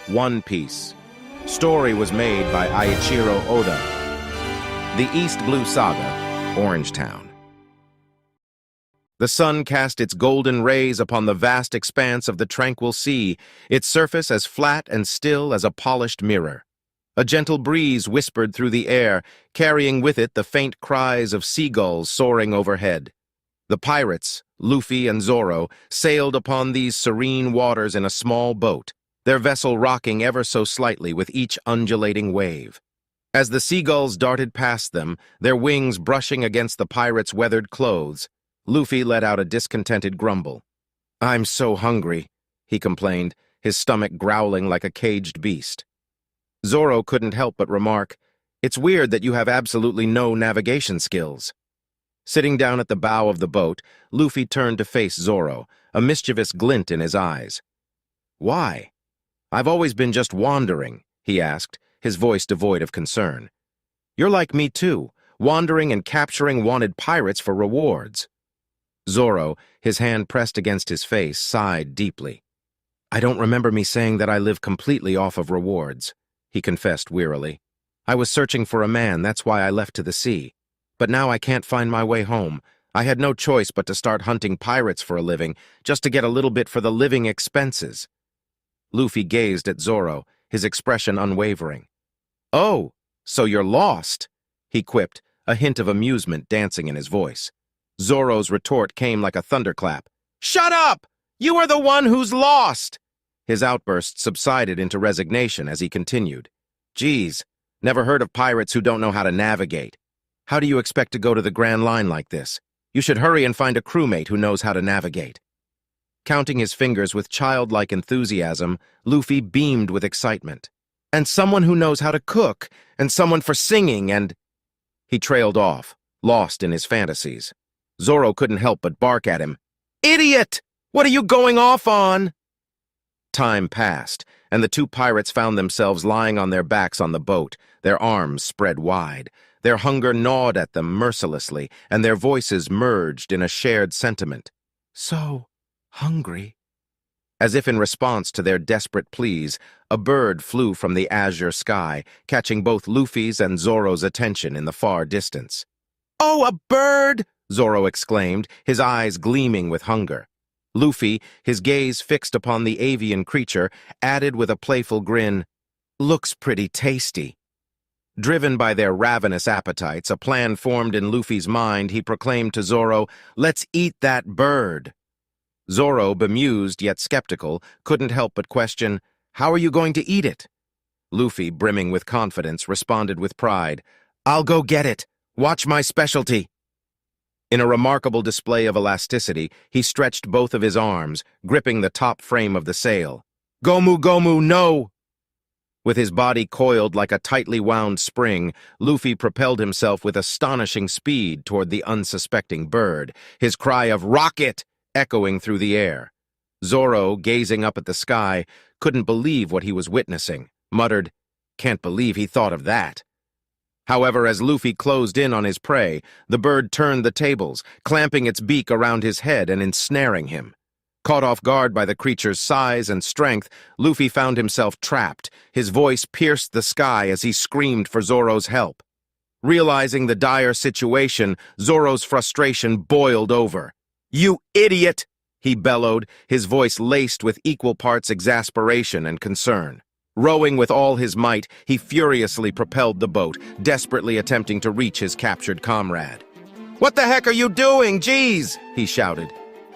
One Piece. Story was made by Eiichiro Oda. The East Blue Saga, Orangetown. The sun cast its golden rays upon the vast expanse of the tranquil sea, its surface as flat and still as a polished mirror. A gentle breeze whispered through the air, carrying with it the faint cries of seagulls soaring overhead. The pirates, Luffy and Zoro, sailed upon these serene waters in a small boat, their vessel rocking ever so slightly with each undulating wave. As the seagulls darted past them, their wings brushing against the pirates' weathered clothes, Luffy let out a discontented grumble. "I'm so hungry," he complained, his stomach growling like a caged beast. Zoro couldn't help but remark, "It's weird that you have absolutely no navigation skills." Sitting down at the bow of the boat, Luffy turned to face Zoro, a mischievous glint in his eyes. "Why? I've always been just wandering," he asked, his voice devoid of concern. "You're like me too, wandering and capturing wanted pirates for rewards." Zoro, his hand pressed against his face, sighed deeply. "I don't remember me saying that I live completely off of rewards," he confessed wearily. "I was searching for a man, that's why I left to the sea. But now I can't find my way home. I had no choice but to start hunting pirates for a living, just to get a little bit for the living expenses." Luffy gazed at Zoro, his expression unwavering. "Oh, so you're lost," he quipped, a hint of amusement dancing in his voice. Zoro's retort came like a thunderclap. "Shut up! You are the one who's lost!" His outburst subsided into resignation as he continued. "Geez, never heard of pirates who don't know how to navigate. How do you expect to go to the Grand Line like this? You should hurry and find a crewmate who knows how to navigate." Counting his fingers with childlike enthusiasm, Luffy beamed with excitement. "And someone who knows how to cook, and someone for singing, and—" He trailed off, lost in his fantasies. Zoro couldn't help but bark at him. "Idiot! What are you going off on?" Time passed, and the two pirates found themselves lying on their backs on the boat, their arms spread wide. Their hunger gnawed at them mercilessly, and their voices merged in a shared sentiment. "So hungry." As if in response to their desperate pleas, a bird flew from the azure sky, catching both Luffy's and Zoro's attention in the far distance. "Oh, a bird!" Zoro exclaimed, his eyes gleaming with hunger. Luffy, his gaze fixed upon the avian creature, added with a playful grin, "Looks pretty tasty." Driven by their ravenous appetites, a plan formed in Luffy's mind, he proclaimed to Zoro, "Let's eat that bird." Zoro, bemused yet skeptical, couldn't help but question, "How are you going to eat it?" Luffy, brimming with confidence, responded with pride, "I'll go get it. Watch my specialty." In a remarkable display of elasticity, he stretched both of his arms, gripping the top frame of the sail. "Gomu Gomu, no!" With his body coiled like a tightly wound spring, Luffy propelled himself with astonishing speed toward the unsuspecting bird, his cry of "Rocket!" echoing through the air. Zoro, gazing up at the sky, couldn't believe what he was witnessing, muttered, "Can't believe he thought of that." However, as Luffy closed in on his prey, the bird turned the tables, clamping its beak around his head and ensnaring him. Caught off guard by the creature's size and strength, Luffy found himself trapped. His voice pierced the sky as he screamed for Zoro's help. Realizing the dire situation, Zoro's frustration boiled over. "You idiot!" he bellowed, his voice laced with equal parts exasperation and concern. Rowing with all his might, he furiously propelled the boat, desperately attempting to reach his captured comrade. "What the heck are you doing, jeez?" he shouted.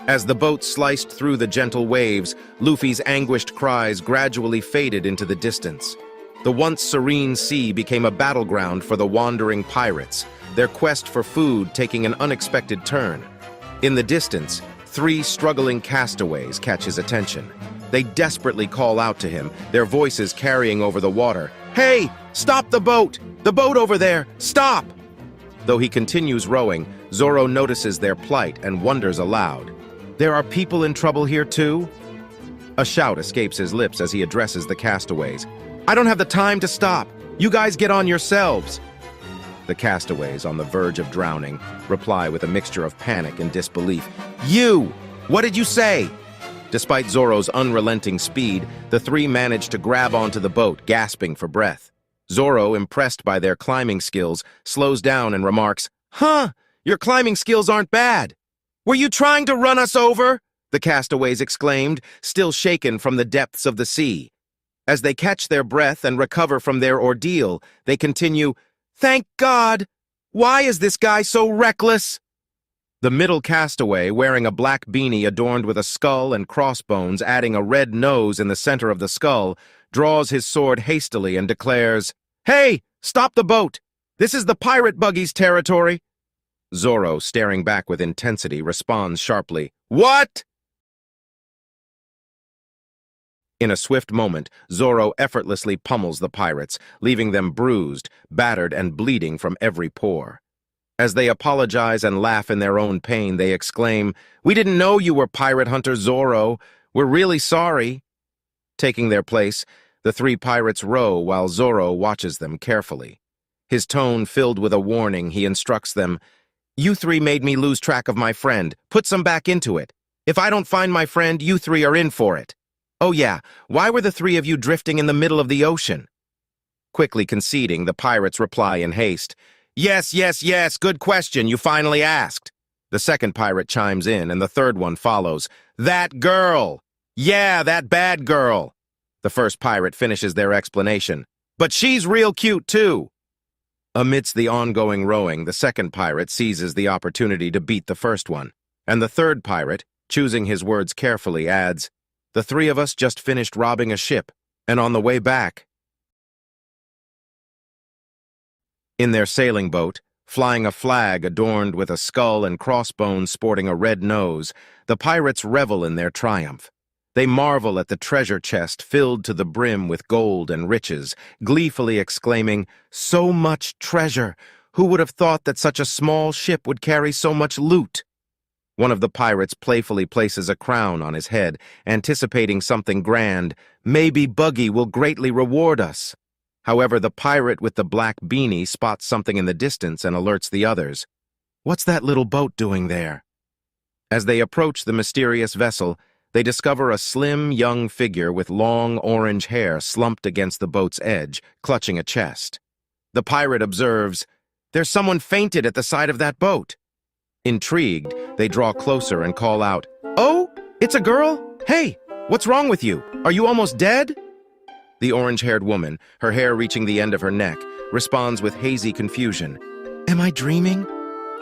As the boat sliced through the gentle waves, Luffy's anguished cries gradually faded into the distance. The once serene sea became a battleground for the wandering pirates, their quest for food taking an unexpected turn. In the distance, 3 struggling castaways catch his attention. They desperately call out to him, their voices carrying over the water. "Hey, stop the boat! The boat over there! Stop!" Though he continues rowing, Zoro notices their plight and wonders aloud. "There are people in trouble here too?" A shout escapes his lips as he addresses the castaways. "I don't have the time to stop! You guys get on yourselves!" The castaways, on the verge of drowning, reply with a mixture of panic and disbelief. "You! What did you say?" Despite Zoro's unrelenting speed, the three managed to grab onto the boat, gasping for breath. Zoro, impressed by their climbing skills, slows down and remarks, "Huh, your climbing skills aren't bad. Were you trying to run us over?" the castaways exclaimed, still shaken from the depths of the sea. As they catch their breath and recover from their ordeal, they continue, "Thank God! Why is this guy so reckless?" The middle castaway, wearing a black beanie adorned with a skull and crossbones, adding a red nose in the center of the skull, draws his sword hastily and declares, "Hey, stop the boat! This is the pirate Buggy's territory!" Zoro, staring back with intensity, responds sharply, "What?" In a swift moment, Zoro effortlessly pummels the pirates, leaving them bruised, battered, and bleeding from every pore. As they apologize and laugh in their own pain, they exclaim, "We didn't know you were pirate hunter Zoro. We're really sorry." Taking their place, the three pirates row while Zoro watches them carefully. His tone filled with a warning, he instructs them, "You three made me lose track of my friend. Put some back into it. If I don't find my friend, you three are in for it. Oh yeah, why were the three of you drifting in the middle of the ocean?" Quickly conceding, the pirates reply in haste, "Yes, yes, yes, good question, you finally asked." The second pirate chimes in, and the third one follows, "That girl! Yeah, that bad girl!" The first pirate finishes their explanation, "But she's real cute, too!" Amidst the ongoing rowing, the second pirate seizes the opportunity to beat the first one, and the third pirate, choosing his words carefully, adds, "The three of us just finished robbing a ship, and on the way back." In their sailing boat, flying a flag adorned with a skull and crossbones sporting a red nose, the pirates revel in their triumph. They marvel at the treasure chest filled to the brim with gold and riches, gleefully exclaiming, "So much treasure! Who would have thought that such a small ship would carry so much loot?" One of the pirates playfully places a crown on his head, anticipating something grand. "Maybe Buggy will greatly reward us." However, the pirate with the black beanie spots something in the distance and alerts the others. "What's that little boat doing there?" As they approach the mysterious vessel, they discover a slim, young figure with long orange hair slumped against the boat's edge, clutching a chest. The pirate observes, "There's someone fainted at the side of that boat." Intrigued, they draw closer and call out, "Oh, it's a girl? Hey, what's wrong with you? Are you almost dead?" The orange-haired woman, her hair reaching the end of her neck, responds with hazy confusion, "Am I dreaming?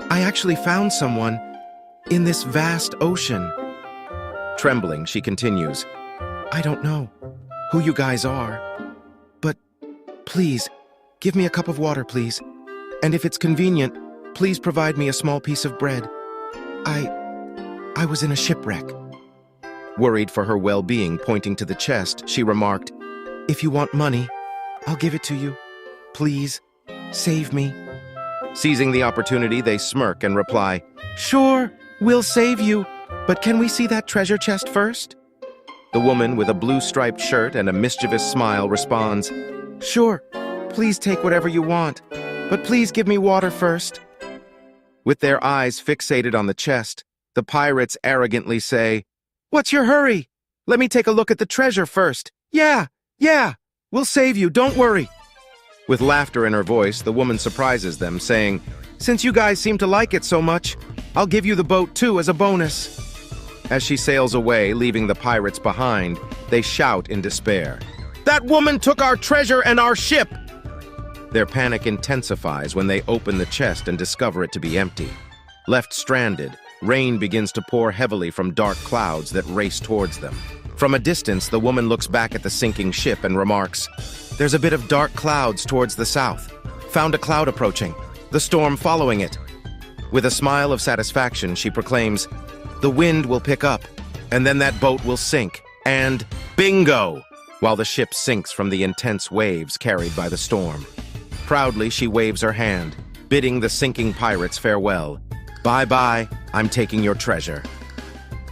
I actually found someone in this vast ocean." Trembling, she continues, "I don't know who you guys are, but please, give me a cup of water, please. And if it's convenient, please provide me a small piece of bread. I was in a shipwreck." Worried for her well-being, pointing to the chest, she remarked, "If you want money, I'll give it to you. Please, save me." Seizing the opportunity, they smirk and reply, "Sure, we'll save you, but can we see that treasure chest first?" The woman with a blue-striped shirt and a mischievous smile responds, "Sure, please take whatever you want, but please give me water first." With their eyes fixated on the chest, the pirates arrogantly say, "What's your hurry? Let me take a look at the treasure first. Yeah, we'll save you, don't worry." With laughter in her voice, the woman surprises them, saying, "Since you guys seem to like it so much, I'll give you the boat too as a bonus." As she sails away, leaving the pirates behind, they shout in despair, "That woman took our treasure and our ship!" Their panic intensifies when they open the chest and discover it to be empty. Left stranded, rain begins to pour heavily from dark clouds that race towards them. From a distance, the woman looks back at the sinking ship and remarks, "There's a bit of dark clouds towards the south. Found a cloud approaching. The storm following it." With a smile of satisfaction, she proclaims, "The wind will pick up, and then that boat will sink, and bingo!" while the ship sinks from the intense waves carried by the storm. Proudly, she waves her hand, bidding the sinking pirates farewell. "Bye-bye, I'm taking your treasure."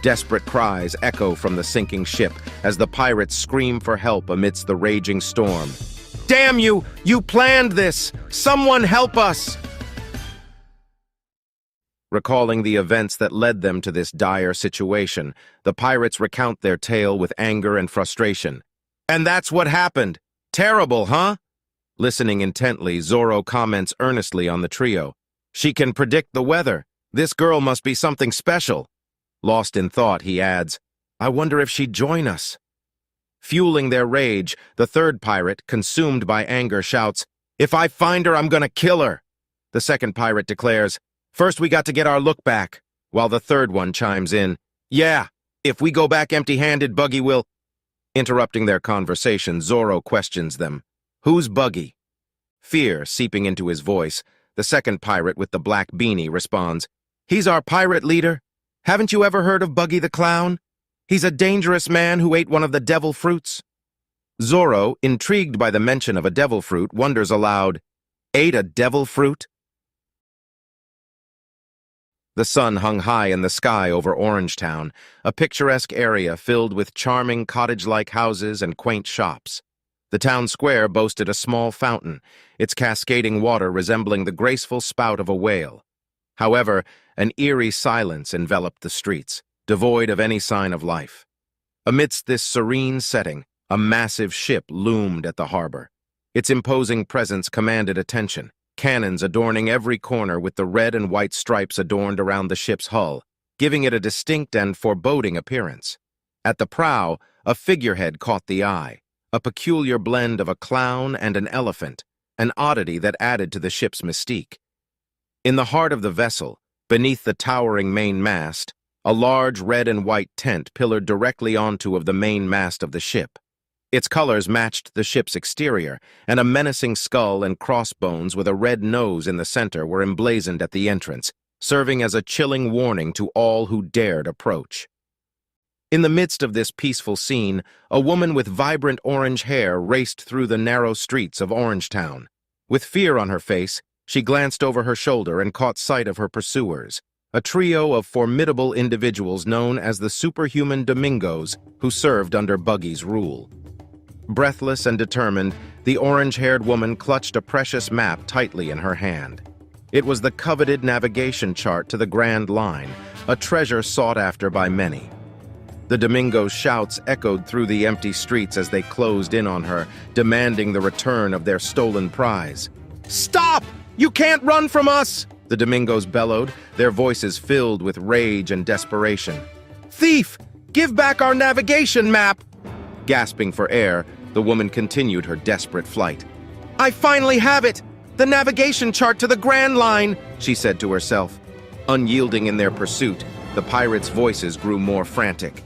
Desperate cries echo from the sinking ship as the pirates scream for help amidst the raging storm. "Damn you! You planned this! Someone help us!" Recalling the events that led them to this dire situation, the pirates recount their tale with anger and frustration. "And that's what happened. Terrible, huh?" Listening intently, Zoro comments earnestly on the trio. "She can predict the weather. This girl must be something special." Lost in thought, he adds, "I wonder if she'd join us." Fueling their rage, the third pirate, consumed by anger, shouts, "If I find her, I'm gonna kill her." The second pirate declares, "First we got to get our look back," while the third one chimes in, "Yeah, if we go back empty-handed, Buggy will—" Interrupting their conversation, Zoro questions them, "Who's Buggy?" Fear seeping into his voice, the second pirate with the black beanie responds, "He's our pirate leader. Haven't you ever heard of Buggy the Clown? He's a dangerous man who ate one of the devil fruits." Zoro, intrigued by the mention of a devil fruit, wonders aloud, "Ate a devil fruit?" The sun hung high in the sky over Orangetown, a picturesque area filled with charming cottage-like houses and quaint shops. The town square boasted a small fountain, its cascading water resembling the graceful spout of a whale. However, an eerie silence enveloped the streets, devoid of any sign of life. Amidst this serene setting, a massive ship loomed at the harbor. Its imposing presence commanded attention, cannons adorning every corner with the red and white stripes adorned around the ship's hull, giving it a distinct and foreboding appearance. At the prow, a figurehead caught the eye, a peculiar blend of a clown and an elephant, an oddity that added to the ship's mystique. In the heart of the vessel, beneath the towering main mast, a large red and white tent pillared directly onto of the main mast of the ship. Its colors matched the ship's exterior, and a menacing skull and crossbones with a red nose in the center were emblazoned at the entrance, serving as a chilling warning to all who dared approach. In the midst of this peaceful scene, a woman with vibrant orange hair raced through the narrow streets of Orangetown. With fear on her face, she glanced over her shoulder and caught sight of her pursuers, a trio of formidable individuals known as the superhuman Domingos, who served under Buggy's rule. Breathless and determined, the orange-haired woman clutched a precious map tightly in her hand. It was the coveted navigation chart to the Grand Line, a treasure sought after by many. The Domingos' shouts echoed through the empty streets as they closed in on her, demanding the return of their stolen prize. "Stop! You can't run from us!" the Domingos bellowed, their voices filled with rage and desperation. "Thief! Give back our navigation map!" Gasping for air, the woman continued her desperate flight. "I finally have it! The navigation chart to the Grand Line!" she said to herself. Unyielding in their pursuit, the pirates' voices grew more frantic.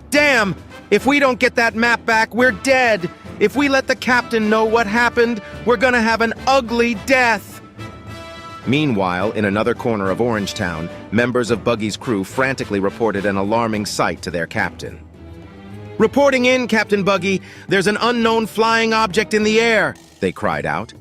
"Damn! If we don't get that map back, we're dead! If we let the captain know what happened, we're gonna have an ugly death!" Meanwhile, in another corner of Orangetown, members of Buggy's crew frantically reported an alarming sight to their captain. "Reporting in, Captain Buggy, there's an unknown flying object in the air," they cried out.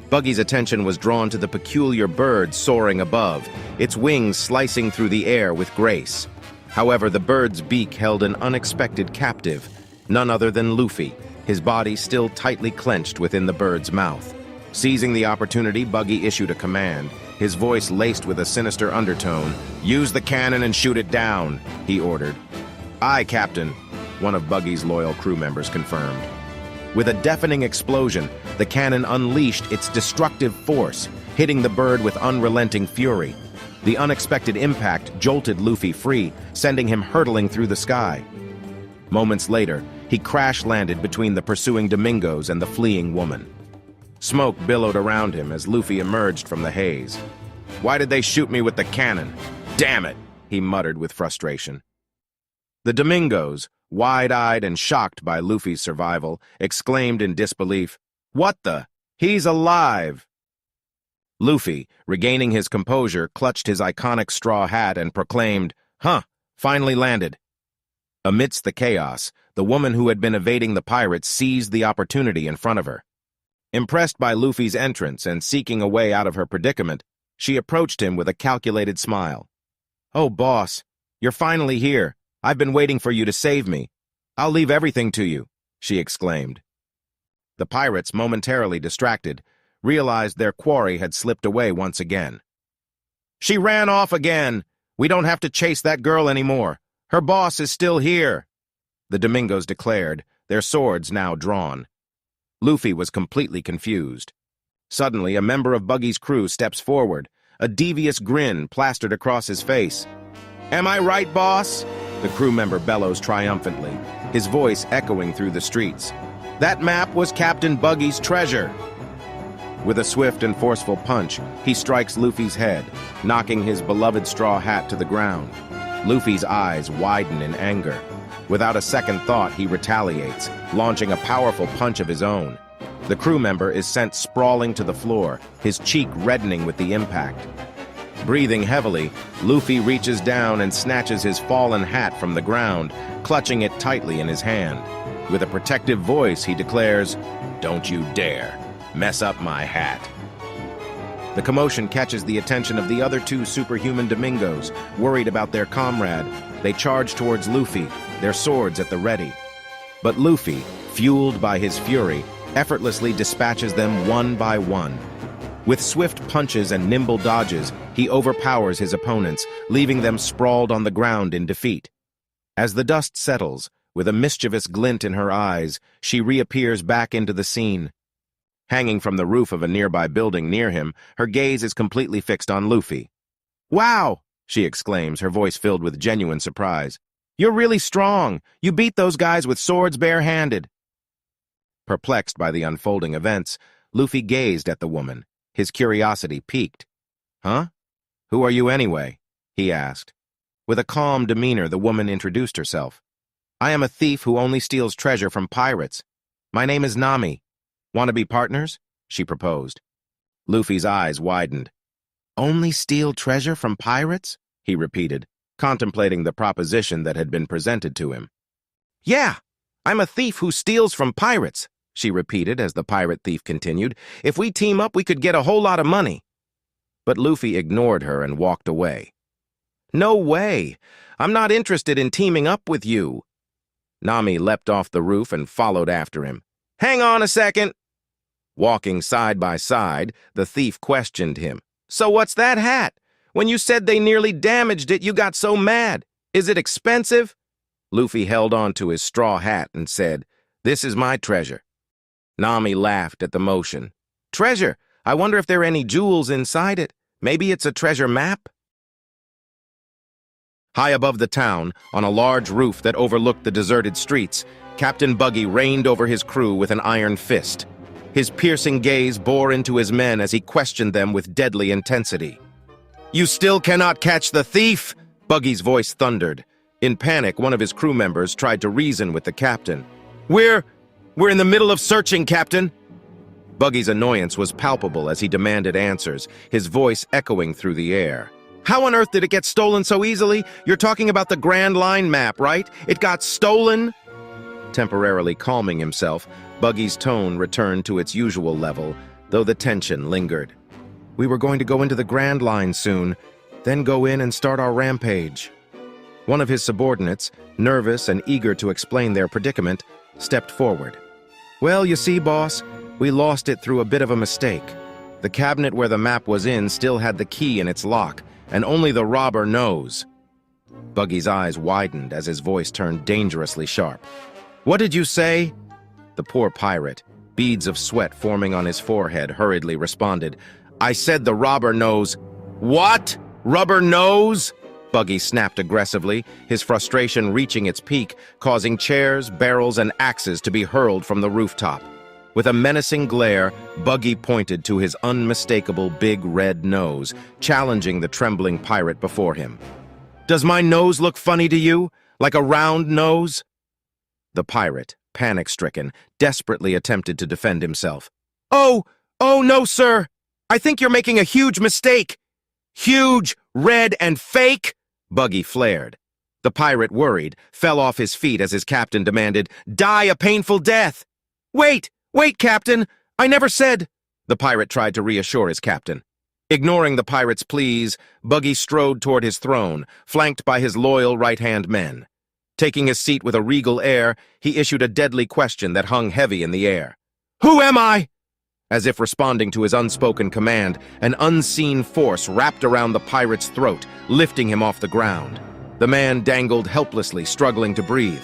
Buggy's attention was drawn to the peculiar bird soaring above, its wings slicing through the air with grace. However, the bird's beak held an unexpected captive, none other than Luffy, his body still tightly clenched within the bird's mouth. Seizing the opportunity, Buggy issued a command, his voice laced with a sinister undertone. "Use the cannon and shoot it down," he ordered. "Aye, Captain," one of Buggy's loyal crew members confirmed. With a deafening explosion, the cannon unleashed its destructive force, hitting the bird with unrelenting fury. The unexpected impact jolted Luffy free, sending him hurtling through the sky. Moments later, he crash-landed between the pursuing Domingos and the fleeing woman. Smoke billowed around him as Luffy emerged from the haze. "Why did they shoot me with the cannon? Damn it!" he muttered with frustration. The Domingos, wide-eyed and shocked by Luffy's survival, exclaimed in disbelief, "What the? He's alive!" Luffy, regaining his composure, clutched his iconic straw hat and proclaimed, "Huh, finally landed." Amidst the chaos, the woman who had been evading the pirates seized the opportunity in front of her. Impressed by Luffy's entrance and seeking a way out of her predicament, she approached him with a calculated smile. "Oh, boss, you're finally here. I've been waiting for you to save me. I'll leave everything to you," she exclaimed. The pirates, momentarily distracted, realized their quarry had slipped away once again. She ran off again. We don't have to chase that girl anymore. Her boss is still here, the Domingos declared, their swords now drawn. Luffy was completely confused. Suddenly, a member of Buggy's crew steps forward, a devious grin plastered across his face. "Am I right, boss?" the crew member bellows triumphantly, his voice echoing through the streets. "That map was Captain Buggy's treasure." With a swift and forceful punch, he strikes Luffy's head, knocking his beloved straw hat to the ground. Luffy's eyes widen in anger. Without a second thought, he retaliates, launching a powerful punch of his own. The crew member is sent sprawling to the floor, his cheek reddening with the impact. Breathing heavily, Luffy reaches down and snatches his fallen hat from the ground, clutching it tightly in his hand. With a protective voice, he declares, "Don't you dare mess up my hat." The commotion catches the attention of the other two superhuman Domingos. Worried about their comrade, they charge towards Luffy, their swords at the ready. But Luffy, fueled by his fury, effortlessly dispatches them one by one. With swift punches and nimble dodges, he overpowers his opponents, leaving them sprawled on the ground in defeat. As the dust settles, with a mischievous glint in her eyes, she reappears back into the scene. Hanging from the roof of a nearby building near him, her gaze is completely fixed on Luffy. "Wow!" she exclaims, her voice filled with genuine surprise. "You're really strong! You beat those guys with swords barehanded!" Perplexed by the unfolding events, Luffy gazed at the woman, his curiosity piqued. "Huh? Who are you anyway?" he asked. With a calm demeanor, the woman introduced herself. "I am a thief who only steals treasure from pirates. My name is Nami. Want to be partners?" she proposed. Luffy's eyes widened. "Only steal treasure from pirates?" he repeated, contemplating the proposition that had been presented to him. "Yeah, I'm a thief who steals from pirates," she repeated as the pirate thief continued. "If we team up, we could get a whole lot of money." But Luffy ignored her and walked away. "No way! I'm not interested in teaming up with you." Nami leapt off the roof and followed after him. "Hang on a second." Walking side by side, the thief questioned him. "So what's that hat? When you said they nearly damaged it, you got so mad. Is it expensive?" Luffy held on to his straw hat and said, "This is my treasure." Nami laughed at the motion. "Treasure? I wonder if there are any jewels inside it. Maybe it's a treasure map?" High above the town, on a large roof that overlooked the deserted streets, Captain Buggy reigned over his crew with an iron fist. His piercing gaze bore into his men as he questioned them with deadly intensity. "You still cannot catch the thief!" Buggy's voice thundered. In panic, one of his crew members tried to reason with the captain. We're in the middle of searching, Captain." Buggy's annoyance was palpable as he demanded answers, his voice echoing through the air. "How on earth did it get stolen so easily? You're talking about the Grand Line map, right? It got stolen?" Temporarily calming himself, Buggy's tone returned to its usual level, though the tension lingered. "We were going to go into the Grand Line soon, then go in and start our rampage." One of his subordinates, nervous and eager to explain their predicament, stepped forward. "Well, you see, boss, we lost it through a bit of a mistake. The cabinet where the map was in still had the key in its lock, and only the robber knows." Buggy's eyes widened as his voice turned dangerously sharp. "What did you say?" The poor pirate, beads of sweat forming on his forehead, hurriedly responded, "I said the robber knows." "What? Rubber nose?" Buggy snapped aggressively, his frustration reaching its peak, causing chairs, barrels, and axes to be hurled from the rooftop. With a menacing glare, Buggy pointed to his unmistakable big red nose, challenging the trembling pirate before him. "Does my nose look funny to you? Like a round nose?" The pirate, panic-stricken, desperately attempted to defend himself. Oh, no, sir! I think you're making a huge mistake!" "Huge, red, and fake?" Buggy flared. The pirate, worried, fell off his feet as his captain demanded, "Die a painful death!" Wait, Captain! I never said—" The pirate tried to reassure his captain. Ignoring the pirate's pleas, Buggy strode toward his throne, flanked by his loyal right-hand men. Taking his seat with a regal air, he issued a deadly question that hung heavy in the air. "Who am I?" As if responding to his unspoken command, an unseen force wrapped around the pirate's throat, lifting him off the ground. The man dangled helplessly, struggling to breathe.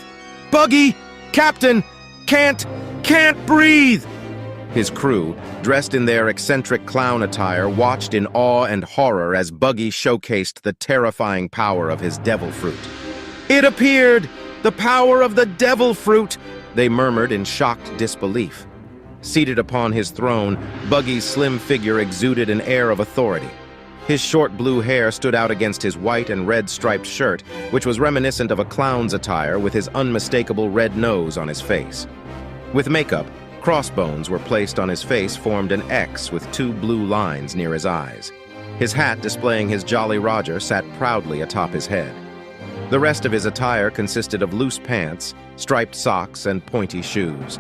"Buggy! Captain! Can't breathe!" His crew, dressed in their eccentric clown attire, watched in awe and horror as Buggy showcased the terrifying power of his devil fruit. "It appeared! The power of the devil fruit!" they murmured in shocked disbelief. Seated upon his throne, Buggy's slim figure exuded an air of authority. His short blue hair stood out against his white and red striped shirt, which was reminiscent of a clown's attire with his unmistakable red nose on his face. With makeup, crossbones were placed on his face formed an X with 2 blue lines near his eyes. His hat displaying his Jolly Roger sat proudly atop his head. The rest of his attire consisted of loose pants, striped socks, and pointy shoes.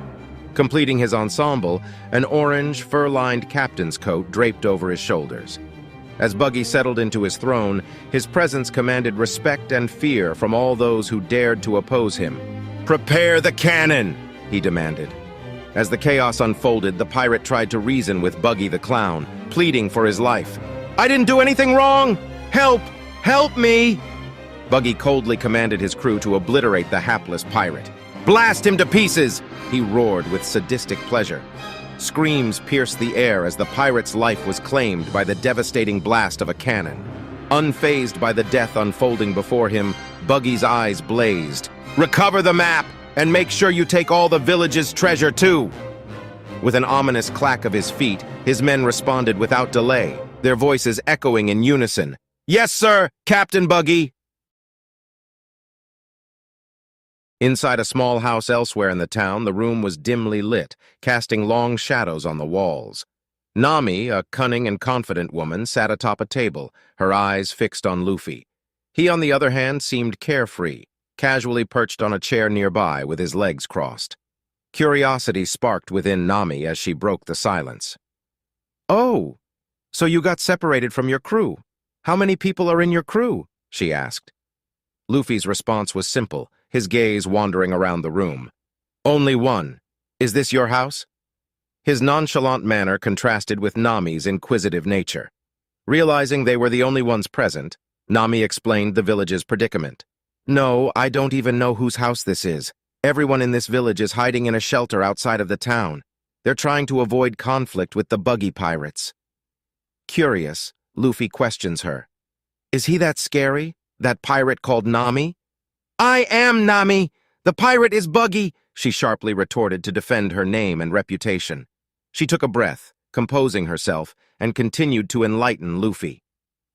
Completing his ensemble, an orange, fur-lined captain's coat draped over his shoulders. As Buggy settled into his throne, his presence commanded respect and fear from all those who dared to oppose him. "Prepare the cannon!" he demanded. As the chaos unfolded, the pirate tried to reason with Buggy the clown, pleading for his life. "I didn't do anything wrong! Help! Help me!" Buggy coldly commanded his crew to obliterate the hapless pirate. "Blast him to pieces!" he roared with sadistic pleasure. Screams pierced the air as the pirate's life was claimed by the devastating blast of a cannon. Unfazed by the death unfolding before him, Buggy's eyes blazed. "Recover the map, and make sure you take all the village's treasure too!" With an ominous clack of his feet, his men responded without delay, their voices echoing in unison. "Yes, sir, Captain Buggy!" Inside a small house elsewhere in the town, the room was dimly lit, casting long shadows on the walls. Nami, a cunning and confident woman, sat atop a table, her eyes fixed on Luffy. He, on the other hand, seemed carefree, casually perched on a chair nearby with his legs crossed. Curiosity sparked within Nami as she broke the silence. "Oh, so you got separated from your crew. How many people are in your crew?" she asked. Luffy's response was simple, his gaze wandering around the room. "Only one. Is this your house?" His nonchalant manner contrasted with Nami's inquisitive nature. Realizing they were the only ones present, Nami explained the village's predicament. "No, I don't even know whose house this is. Everyone in this village is hiding in a shelter outside of the town. They're trying to avoid conflict with the Buggy pirates." Curious, Luffy questions her. "Is he that scary? That pirate called Nami?" "I am Nami! The pirate is Buggy!" she sharply retorted to defend her name and reputation. She took a breath, composing herself, and continued to enlighten Luffy.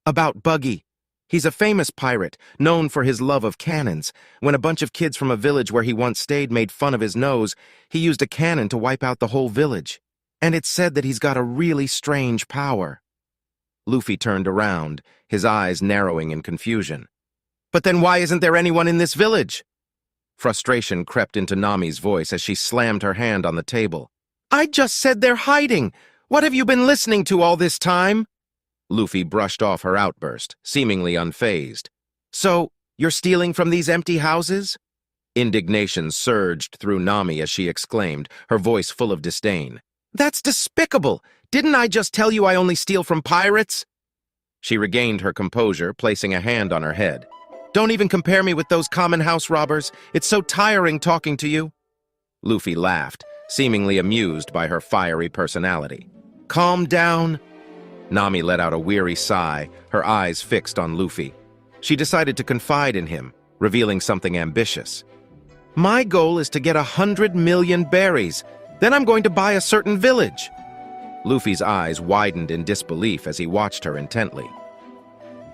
"About Buggy. He's a famous pirate, known for his love of cannons. When a bunch of kids from a village where he once stayed made fun of his nose, he used a cannon to wipe out the whole village. And it's said that he's got a really strange power." Luffy turned around, his eyes narrowing in confusion. "But then why isn't there anyone in this village?" Frustration crept into Nami's voice as she slammed her hand on the table. "I just said they're hiding! What have you been listening to all this time?" Luffy brushed off her outburst, seemingly unfazed. "So, you're stealing from these empty houses?" Indignation surged through Nami as she exclaimed, her voice full of disdain. "That's despicable! Didn't I just tell you I only steal from pirates?" She regained her composure, placing a hand on her head. "Don't even compare me with those common house robbers. It's so tiring talking to you." Luffy laughed, seemingly amused by her fiery personality. "Calm down." Nami let out a weary sigh, her eyes fixed on Luffy. She decided to confide in him, revealing something ambitious. "My goal is to get 100 million berries. Then I'm going to buy a certain village." Luffy's eyes widened in disbelief as he watched her intently.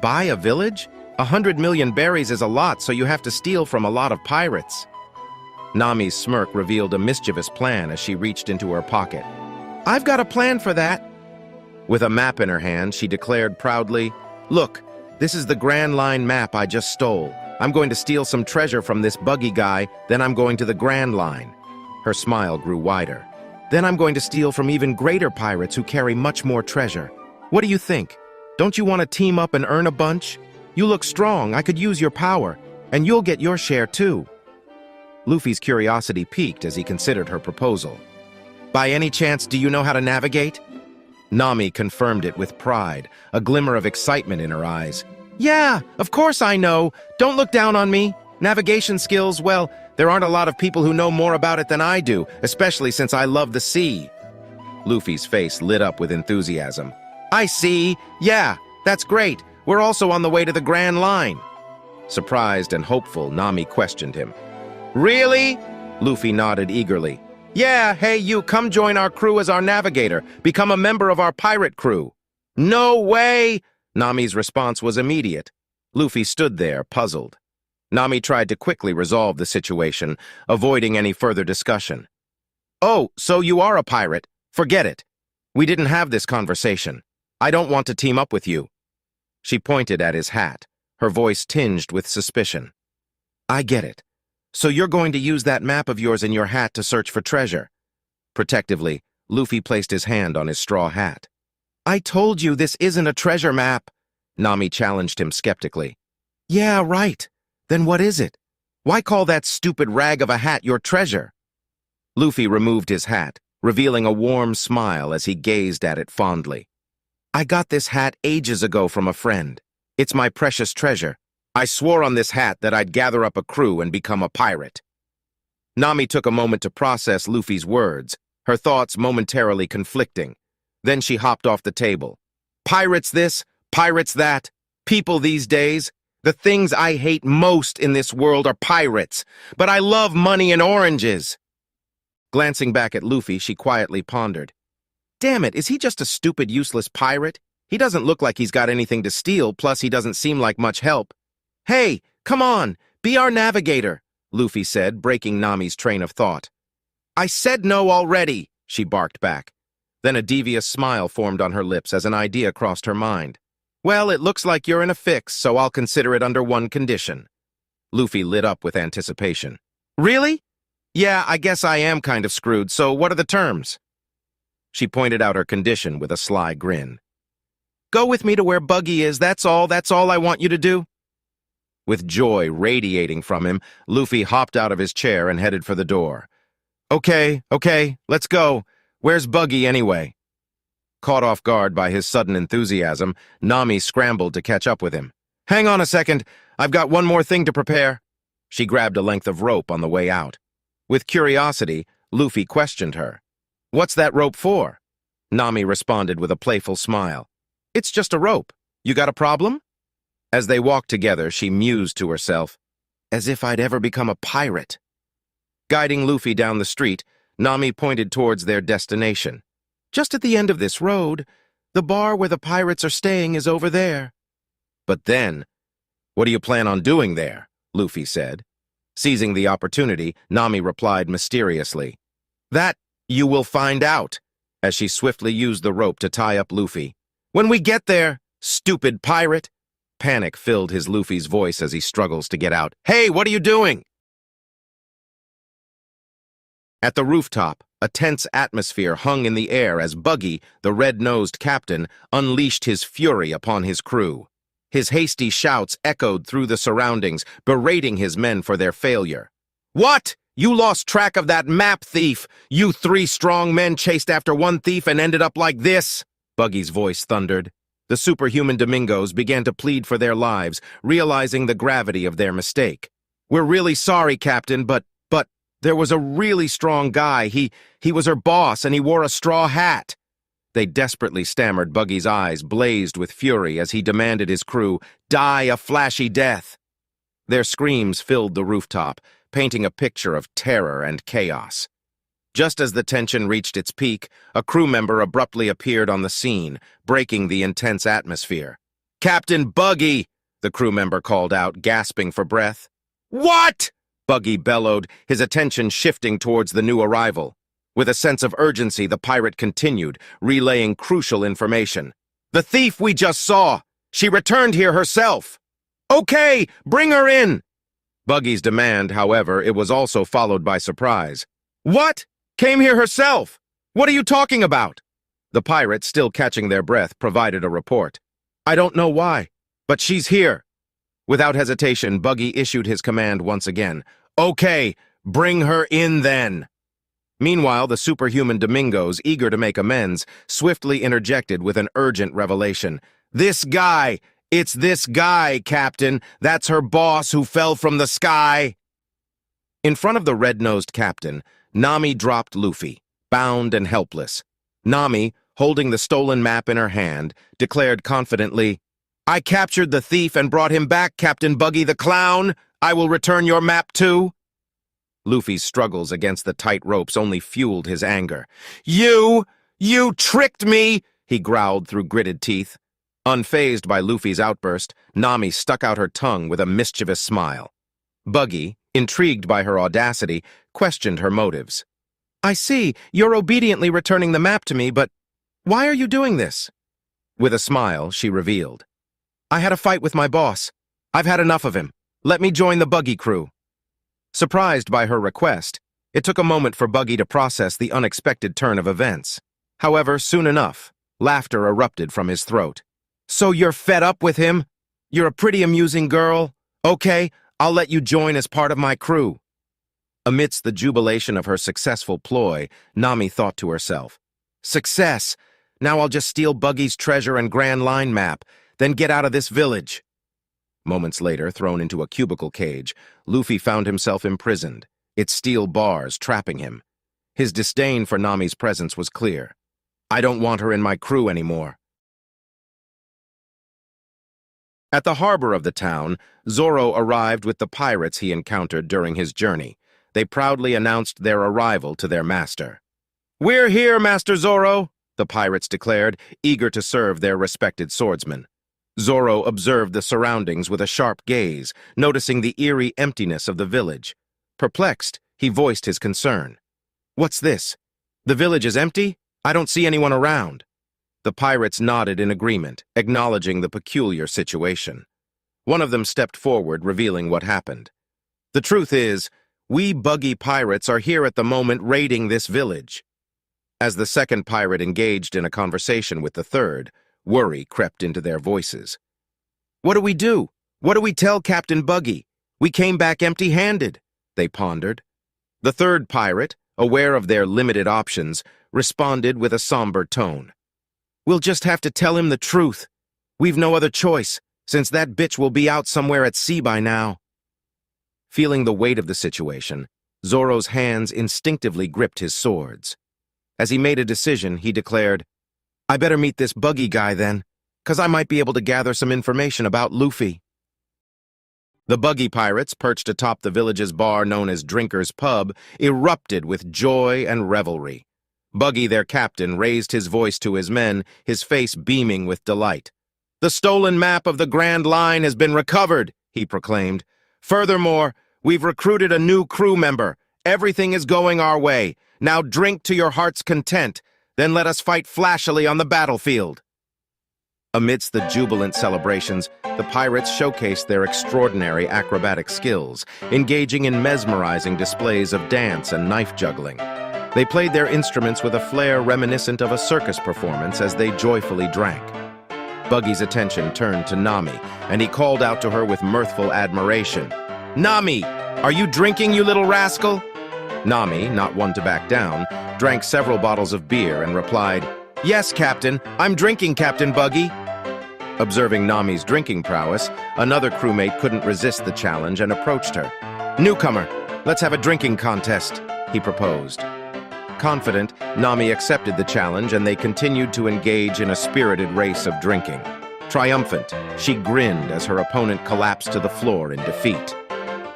"Buy a village? 100 million berries is a lot, so you have to steal from a lot of pirates." Nami's smirk revealed a mischievous plan as she reached into her pocket. "I've got a plan for that." With a map in her hand, she declared proudly, "Look, this is the Grand Line map I just stole. I'm going to steal some treasure from this Buggy guy, then I'm going to the Grand Line." Her smile grew wider. "Then I'm going to steal from even greater pirates who carry much more treasure. What do you think? Don't you want to team up and earn a bunch? You look strong, I could use your power, and you'll get your share too." Luffy's curiosity piqued as he considered her proposal. By any chance, do you know how to navigate? Nami confirmed it with pride, a glimmer of excitement in her eyes. Yeah, of course I know. Don't look down on me. Navigation skills, well, there aren't a lot of people who know more about it than I do, especially since I love the sea. Luffy's face lit up with enthusiasm. I see. Yeah, that's great. We're also on the way to the Grand Line. Surprised and hopeful, Nami questioned him. Really? Luffy nodded eagerly. Yeah, hey, you come join our crew as our navigator. Become a member of our pirate crew. No way! Nami's response was immediate. Luffy stood there, puzzled. Nami tried to quickly resolve the situation, avoiding any further discussion. Oh, so you are a pirate. Forget it. We didn't have this conversation. I don't want to team up with you. She pointed at his hat, her voice tinged with suspicion. I get it. So you're going to use that map of yours in your hat to search for treasure. Protectively, Luffy placed his hand on his straw hat. I told you this isn't a treasure map, Nami challenged him skeptically. Yeah, right. Then what is it? Why call that stupid rag of a hat your treasure? Luffy removed his hat, revealing a warm smile as he gazed at it fondly. I got this hat ages ago from a friend. It's my precious treasure. I swore on this hat that I'd gather up a crew and become a pirate. Nami took a moment to process Luffy's words, her thoughts momentarily conflicting. Then she hopped off the table. Pirates this, pirates that. People these days. The things I hate most in this world are pirates, but I love money and oranges. Glancing back at Luffy, she quietly pondered. Damn it, is he just a stupid, useless pirate? He doesn't look like he's got anything to steal, plus he doesn't seem like much help. Hey, come on, be our navigator, Luffy said, breaking Nami's train of thought. I said no already, she barked back. Then a devious smile formed on her lips as an idea crossed her mind. Well, it looks like you're in a fix, so I'll consider it under one condition. Luffy lit up with anticipation. Really? Yeah, I guess I am kind of screwed, so what are the terms? She pointed out her condition with a sly grin. Go with me to where Buggy is, that's all I want you to do. With joy radiating from him, Luffy hopped out of his chair and headed for the door. Okay, let's go. Where's Buggy anyway? Caught off guard by his sudden enthusiasm, Nami scrambled to catch up with him. Hang on a second, I've got one more thing to prepare. She grabbed a length of rope on the way out. With curiosity, Luffy questioned her. What's that rope for? Nami responded with a playful smile. It's just a rope. You got a problem? As they walked together, she mused to herself, as if I'd ever become a pirate. Guiding Luffy down the street, Nami pointed towards their destination. Just at the end of this road, the bar where the pirates are staying is over there. But then, what do you plan on doing there? Luffy said. Seizing the opportunity, Nami replied mysteriously. That you will find out, as she swiftly used the rope to tie up Luffy. When we get there, stupid pirate! Panic filled his Luffy's voice as he struggles to get out. Hey, what are you doing? At the rooftop, a tense atmosphere hung in the air as Buggy, the red-nosed captain, unleashed his fury upon his crew. His hasty shouts echoed through the surroundings, berating his men for their failure. What? You lost track of that map, thief! You 3 strong men chased after one thief and ended up like this! Buggy's voice thundered. The superhuman Domingos began to plead for their lives, realizing the gravity of their mistake. We're really sorry, Captain, but there was a really strong guy. He was her boss, and he wore a straw hat. They desperately stammered. Buggy's eyes blazed with fury as he demanded his crew die a flashy death. Their screams filled the rooftop, painting a picture of terror and chaos. Just as the tension reached its peak, a crew member abruptly appeared on the scene, breaking the intense atmosphere. Captain Buggy! The crew member called out, gasping for breath. What? Buggy bellowed, his attention shifting towards the new arrival. With a sense of urgency, the pirate continued, relaying crucial information. The thief we just saw! She returned here herself! Okay, bring her in! Buggy's demand, however, it was also followed by surprise. What? Came here herself? What are you talking about? The pirates, still catching their breath, provided a report. I don't know why, but she's here. Without hesitation, Buggy issued his command once again. Okay, bring her in then. Meanwhile, the superhuman Domingos, eager to make amends, swiftly interjected with an urgent revelation. This guy! It's this guy, Captain! That's her boss who fell from the sky! In front of the red-nosed captain, Nami dropped Luffy, bound and helpless. Nami, holding the stolen map in her hand, declared confidently, I captured the thief and brought him back, Captain Buggy the Clown! I will return your map too! Luffy's struggles against the tight ropes only fueled his anger. You tricked me! He growled through gritted teeth. Unfazed by Luffy's outburst, Nami stuck out her tongue with a mischievous smile. Buggy, intrigued by her audacity, questioned her motives. I see, you're obediently returning the map to me, but why are you doing this? With a smile, she revealed. I had a fight with my boss. I've had enough of him. Let me join the Buggy crew. Surprised by her request, it took a moment for Buggy to process the unexpected turn of events. However, soon enough, laughter erupted from his throat. So you're fed up with him? You're a pretty amusing girl. Okay, I'll let you join as part of my crew. Amidst the jubilation of her successful ploy, Nami thought to herself, Success! Now I'll just steal Buggy's treasure and Grand Line map, then get out of this village. Moments later, thrown into a cubicle cage, Luffy found himself imprisoned, its steel bars trapping him. His disdain for Nami's presence was clear. I don't want her in my crew anymore. At the harbor of the town, Zoro arrived with the pirates he encountered during his journey. They proudly announced their arrival to their master. We're here, Master Zoro, the pirates declared, eager to serve their respected swordsman. Zoro observed the surroundings with a sharp gaze, noticing the eerie emptiness of the village. Perplexed, he voiced his concern. What's this? The village is empty? I don't see anyone around. The pirates nodded in agreement, acknowledging the peculiar situation. One of them stepped forward, revealing what happened. The truth is, we Buggy pirates are here at the moment raiding this village. As the second pirate engaged in a conversation with the third, worry crept into their voices. What do we do? What do we tell Captain Buggy? We came back empty-handed, they pondered. The third pirate, aware of their limited options, responded with a somber tone. We'll just have to tell him the truth. We've no other choice, since that bitch will be out somewhere at sea by now. Feeling the weight of the situation, Zoro's hands instinctively gripped his swords. As he made a decision, he declared, I better meet this Buggy guy then, 'cause I might be able to gather some information about Luffy. The Buggy pirates, perched atop the village's bar known as Drinker's Pub, erupted with joy and revelry. Buggy, their captain, raised his voice to his men, his face beaming with delight. The stolen map of the Grand Line has been recovered, he proclaimed. Furthermore, we've recruited a new crew member. Everything is going our way. Now drink to your heart's content. Then let us fight flashily on the battlefield. Amidst the jubilant celebrations, the pirates showcased their extraordinary acrobatic skills, engaging in mesmerizing displays of dance and knife juggling. They played their instruments with a flair reminiscent of a circus performance as they joyfully drank. Buggy's attention turned to Nami, and he called out to her with mirthful admiration. Nami, are you drinking, you little rascal? Nami, not one to back down, drank several bottles of beer and replied, Yes, Captain, I'm drinking, Captain Buggy. Observing Nami's drinking prowess, another crewmate couldn't resist the challenge and approached her. Newcomer, let's have a drinking contest, he proposed. Confident, Nami accepted the challenge and they continued to engage in a spirited race of drinking. Triumphant, she grinned as her opponent collapsed to the floor in defeat.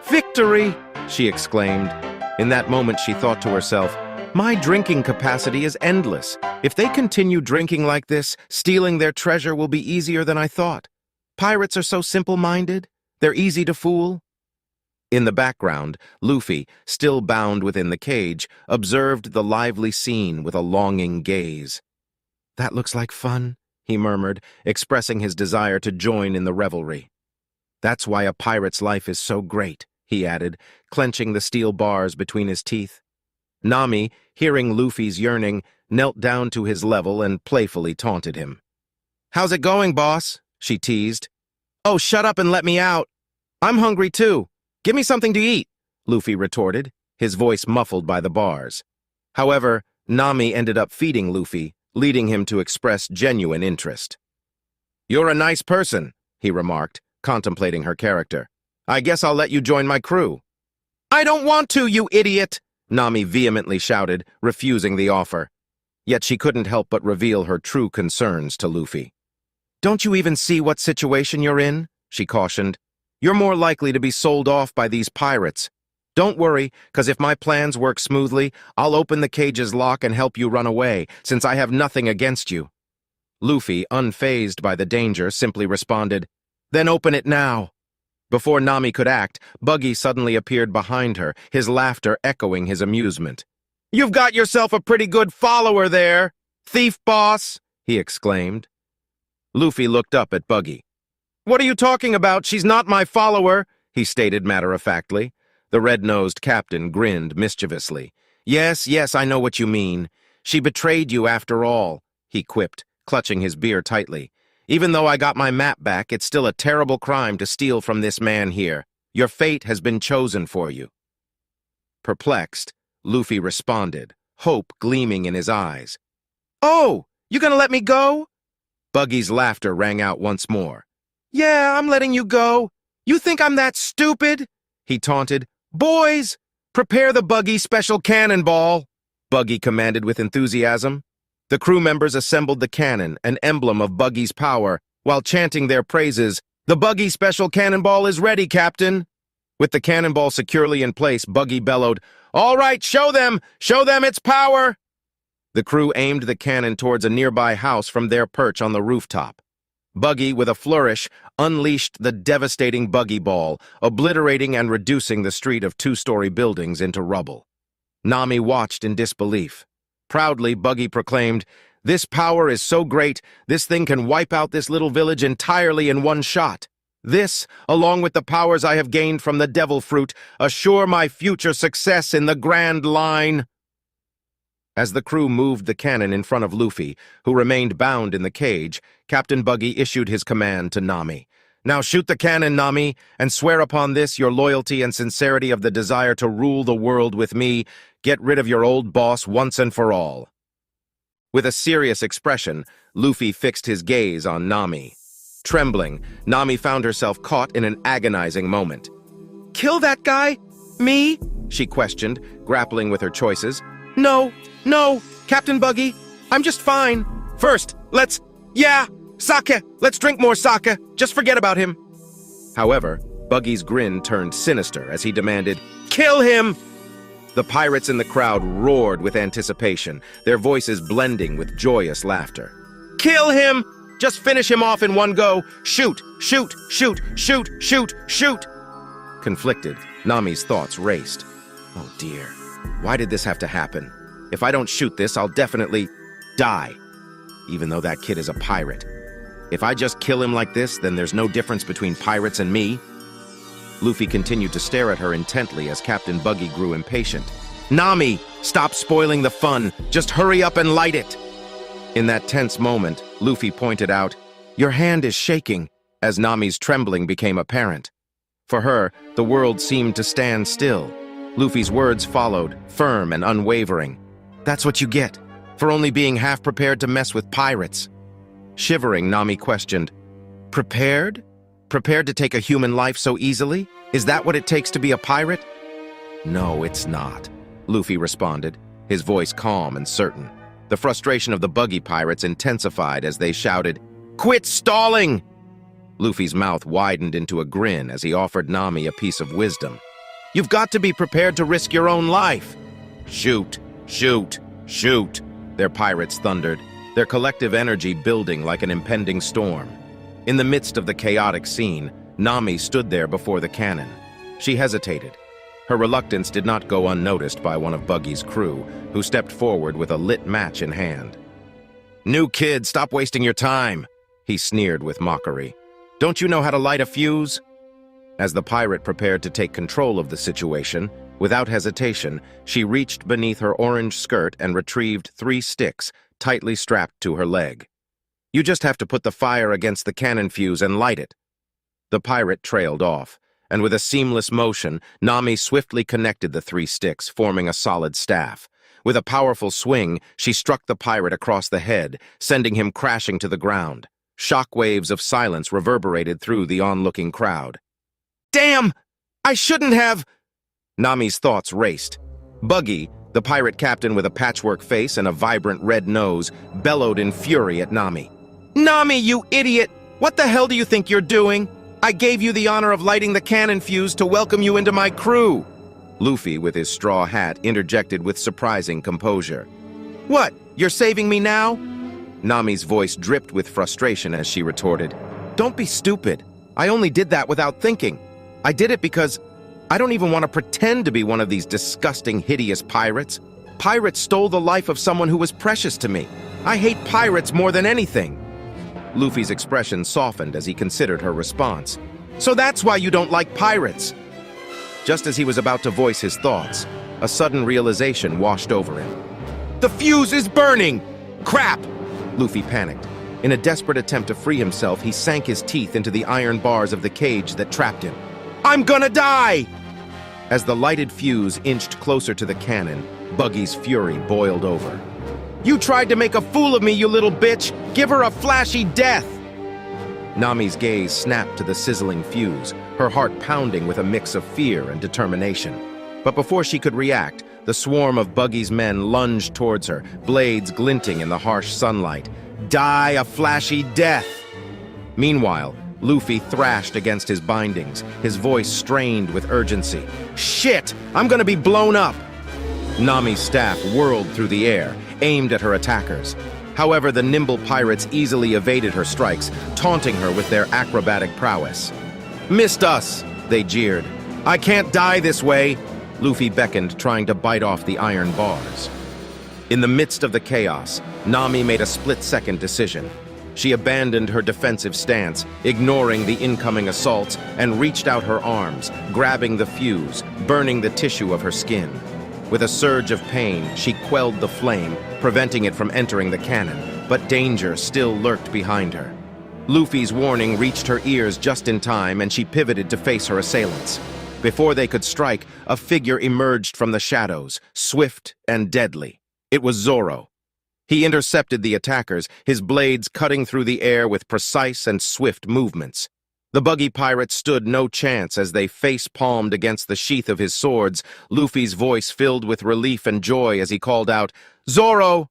Victory! She exclaimed. In that moment, she thought to herself, my drinking capacity is endless. If they continue drinking like this, stealing their treasure will be easier than I thought. Pirates are so simple-minded. They're easy to fool. In the background, Luffy, still bound within the cage, observed the lively scene with a longing gaze. That looks like fun, he murmured, expressing his desire to join in the revelry. That's why a pirate's life is so great, he added, clenching the steel bars between his teeth. Nami, hearing Luffy's yearning, knelt down to his level and playfully taunted him. How's it going, boss? She teased. Oh, shut up and let me out. I'm hungry too. Give me something to eat, Luffy retorted, his voice muffled by the bars. However, Nami ended up feeding Luffy, leading him to express genuine interest. "You're a nice person," he remarked, contemplating her character. "I guess I'll let you join my crew." "I don't want to, you idiot!" Nami vehemently shouted, refusing the offer. Yet she couldn't help but reveal her true concerns to Luffy. "Don't you even see what situation you're in?" she cautioned. "You're more likely to be sold off by these pirates. Don't worry, 'cause if my plans work smoothly, I'll open the cage's lock and help you run away, since I have nothing against you." Luffy, unfazed by the danger, simply responded, "Then open it now." Before Nami could act, Buggy suddenly appeared behind her, his laughter echoing his amusement. "You've got yourself a pretty good follower there, thief boss," he exclaimed. Luffy looked up at Buggy. "What are you talking about? She's not my follower," he stated matter-of-factly. The red-nosed captain grinned mischievously. Yes, I know what you mean. She betrayed you after all," he quipped, clutching his beer tightly. "Even though I got my map back, it's still a terrible crime to steal from this man here. Your fate has been chosen for you." Perplexed, Luffy responded, hope gleaming in his eyes. "Oh, you gonna let me go?" Buggy's laughter rang out once more. "Yeah, I'm letting you go. You think I'm that stupid?" he taunted. "Boys, prepare the Buggy special cannonball," Buggy commanded with enthusiasm. The crew members assembled the cannon, an emblem of Buggy's power, while chanting their praises. "The Buggy special cannonball is ready, Captain." With the cannonball securely in place, Buggy bellowed, "All right, show them its power!" The crew aimed the cannon towards a nearby house from their perch on the rooftop. Buggy, with a flourish, unleashed the devastating Buggy Ball, obliterating and reducing the street of two-story buildings into rubble. Nami watched in disbelief. Proudly, Buggy proclaimed, "This power is so great, this thing can wipe out this little village entirely in one shot. This, along with the powers I have gained from the devil fruit, assure my future success in the Grand Line." As the crew moved the cannon in front of Luffy, who remained bound in the cage, Captain Buggy issued his command to Nami. "Now shoot the cannon, Nami, and swear upon this your loyalty and sincerity of the desire to rule the world with me. Get rid of your old boss once and for all." With a serious expression, Luffy fixed his gaze on Nami. Trembling, Nami found herself caught in an agonizing moment. "Kill that guy? Me?" she questioned, grappling with her choices. No, Captain Buggy, I'm just fine. First, sake, let's drink more sake, just forget about him." However, Buggy's grin turned sinister as he demanded, "Kill him!" The pirates in the crowd roared with anticipation, their voices blending with joyous laughter. "Kill him! Just finish him off in one go! Shoot! Shoot! Shoot! Shoot! Shoot! Shoot!" Conflicted, Nami's thoughts raced. Oh dear, why did this have to happen? If I don't shoot this, I'll definitely die. Even though that kid is a pirate. If I just kill him like this, then there's no difference between pirates and me. Luffy continued to stare at her intently as Captain Buggy grew impatient. "Nami, stop spoiling the fun. Just hurry up and light it." In that tense moment, Luffy pointed out, "Your hand is shaking," as Nami's trembling became apparent. For her, the world seemed to stand still. Luffy's words followed, firm and unwavering. "That's what you get, for only being half prepared to mess with pirates." Shivering, Nami questioned, "Prepared? Prepared to take a human life so easily? Is that what it takes to be a pirate?" "No, it's not," Luffy responded, his voice calm and certain. The frustration of the Buggy pirates intensified as they shouted, "Quit stalling!" Luffy's mouth widened into a grin as he offered Nami a piece of wisdom. "You've got to be prepared to risk your own life." "Shoot! Shoot! Shoot!" their pirates thundered, their collective energy building like an impending storm. In the midst of the chaotic scene, Nami stood there before the cannon. She hesitated. Her reluctance did not go unnoticed by one of Buggy's crew, who stepped forward with a lit match in hand. "New kid, stop wasting your time," he sneered with mockery. "Don't you know how to light a fuse?" As the pirate prepared to take control of the situation, without hesitation, she reached beneath her orange skirt and retrieved 3 sticks, tightly strapped to her leg. "You just have to put the fire against the cannon fuse and light it." The pirate trailed off, and with a seamless motion, Nami swiftly connected the 3 sticks, forming a solid staff. With a powerful swing, she struck the pirate across the head, sending him crashing to the ground. Shockwaves of silence reverberated through the onlooking crowd. "Damn! I shouldn't have—" Nami's thoughts raced. Buggy, the pirate captain with a patchwork face and a vibrant red nose, bellowed in fury at Nami. "Nami, you idiot! What the hell do you think you're doing? I gave you the honor of lighting the cannon fuse to welcome you into my crew." Luffy, with his straw hat, interjected with surprising composure. "What, you're saving me now?" Nami's voice dripped with frustration as she retorted, "Don't be stupid. I only did that without thinking. I did it because I don't even want to pretend to be one of these disgusting, hideous pirates. Pirates stole the life of someone who was precious to me. I hate pirates more than anything." Luffy's expression softened as he considered her response. "So that's why you don't like pirates?" Just as he was about to voice his thoughts, a sudden realization washed over him. "The fuse is burning! Crap!" Luffy panicked. In a desperate attempt to free himself, he sank his teeth into the iron bars of the cage that trapped him. "I'm gonna die!" As the lighted fuse inched closer to the cannon, Buggy's fury boiled over. "You tried to make a fool of me, you little bitch! Give her a flashy death!" Nami's gaze snapped to the sizzling fuse, her heart pounding with a mix of fear and determination. But before she could react, the swarm of Buggy's men lunged towards her, blades glinting in the harsh sunlight. "Die a flashy death!" Meanwhile, Luffy thrashed against his bindings, his voice strained with urgency. "Shit! I'm gonna be blown up!" Nami's staff whirled through the air, aimed at her attackers. However, the nimble pirates easily evaded her strikes, taunting her with their acrobatic prowess. "Missed us!" they jeered. "I can't die this way!" Luffy beckoned, trying to bite off the iron bars. In the midst of the chaos, Nami made a split-second decision. She abandoned her defensive stance, ignoring the incoming assaults, and reached out her arms, grabbing the fuse, burning the tissue of her skin. With a surge of pain, she quelled the flame, preventing it from entering the cannon, but danger still lurked behind her. Luffy's warning reached her ears just in time, and she pivoted to face her assailants. Before they could strike, a figure emerged from the shadows, swift and deadly. It was Zoro. He intercepted the attackers, his blades cutting through the air with precise and swift movements. The Buggy pirates stood no chance as they face-palmed against the sheath of his swords, Luffy's voice filled with relief and joy as he called out, "Zoro!"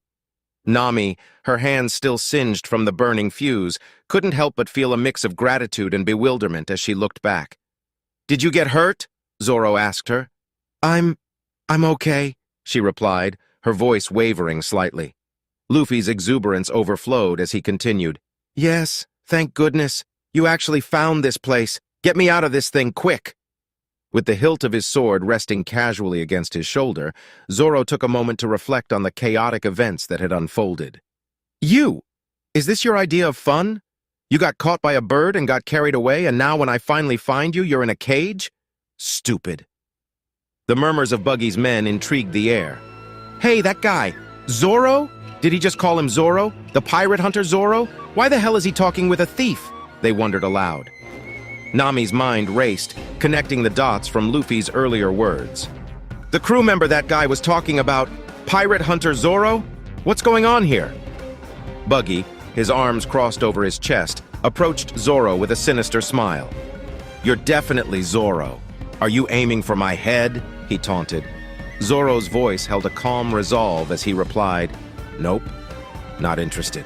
Nami, her hands still singed from the burning fuse, couldn't help but feel a mix of gratitude and bewilderment as she looked back. "Did you get hurt?" Zoro asked her. I'm okay," she replied, her voice wavering slightly. Luffy's exuberance overflowed as he continued, "Yes, thank goodness. You actually found this place. Get me out of this thing, quick!" With the hilt of his sword resting casually against his shoulder, Zoro took a moment to reflect on the chaotic events that had unfolded. "You! Is this your idea of fun? You got caught by a bird and got carried away, and now when I finally find you, you're in a cage? Stupid." The murmurs of Buggy's men intrigued the air. "Hey, that guy! Zoro? Did he just call him Zoro? The pirate hunter Zoro? Why the hell is he talking with a thief?" they wondered aloud. Nami's mind raced, connecting the dots from Luffy's earlier words. "The crew member that guy was talking about, pirate hunter Zoro? What's going on here?" Buggy, his arms crossed over his chest, approached Zoro with a sinister smile. "You're definitely Zoro. Are you aiming for my head?" he taunted. Zoro's voice held a calm resolve as he replied, "Nope, not interested.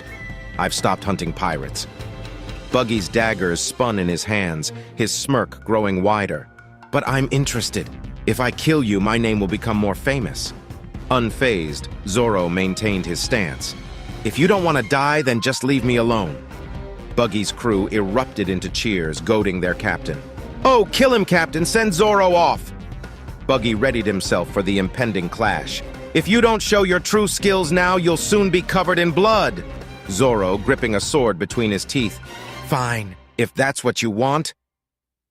I've stopped hunting pirates." Buggy's daggers spun in his hands, his smirk growing wider. "But I'm interested. If I kill you, my name will become more famous." Unfazed, Zoro maintained his stance. "If you don't want to die, then just leave me alone." Buggy's crew erupted into cheers, goading their captain. "Oh, kill him, Captain! Send Zoro off!" Buggy readied himself for the impending clash. "If you don't show your true skills now, you'll soon be covered in blood!" Zoro, gripping a sword between his teeth. "Fine, if that's what you want."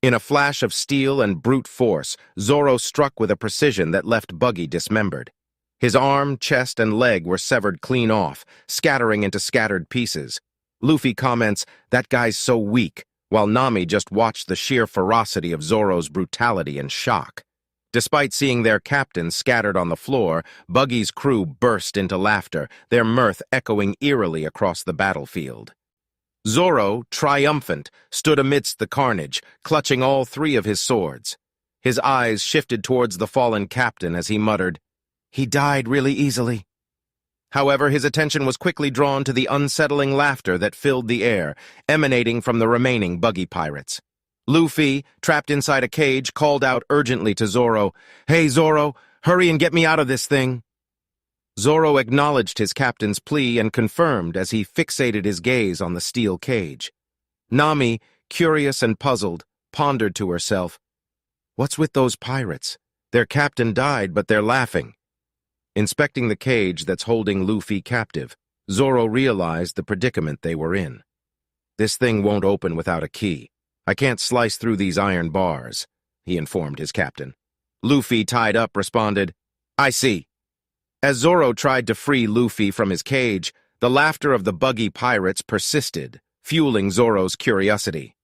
In a flash of steel and brute force, Zoro struck with a precision that left Buggy dismembered. His arm, chest, and leg were severed clean off, scattering into scattered pieces. Luffy comments, "That guy's so weak," while Nami just watched the sheer ferocity of Zoro's brutality in shock. Despite seeing their captain scattered on the floor, Buggy's crew burst into laughter, their mirth echoing eerily across the battlefield. Zoro, triumphant, stood amidst the carnage, clutching all three of his swords. His eyes shifted towards the fallen captain as he muttered, "He died really easily." However, his attention was quickly drawn to the unsettling laughter that filled the air, emanating from the remaining Buggy pirates. Luffy, trapped inside a cage, called out urgently to Zoro, "Hey, Zoro, hurry and get me out of this thing." Zoro acknowledged his captain's plea and confirmed as he fixated his gaze on the steel cage. Nami, curious and puzzled, pondered to herself, "What's with those pirates? Their captain died, but they're laughing." Inspecting the cage that's holding Luffy captive, Zoro realized the predicament they were in. "This thing won't open without a key. I can't slice through these iron bars," he informed his captain. Luffy, tied up, responded, "I see." As Zoro tried to free Luffy from his cage, the laughter of the Buggy pirates persisted, fueling Zoro's curiosity.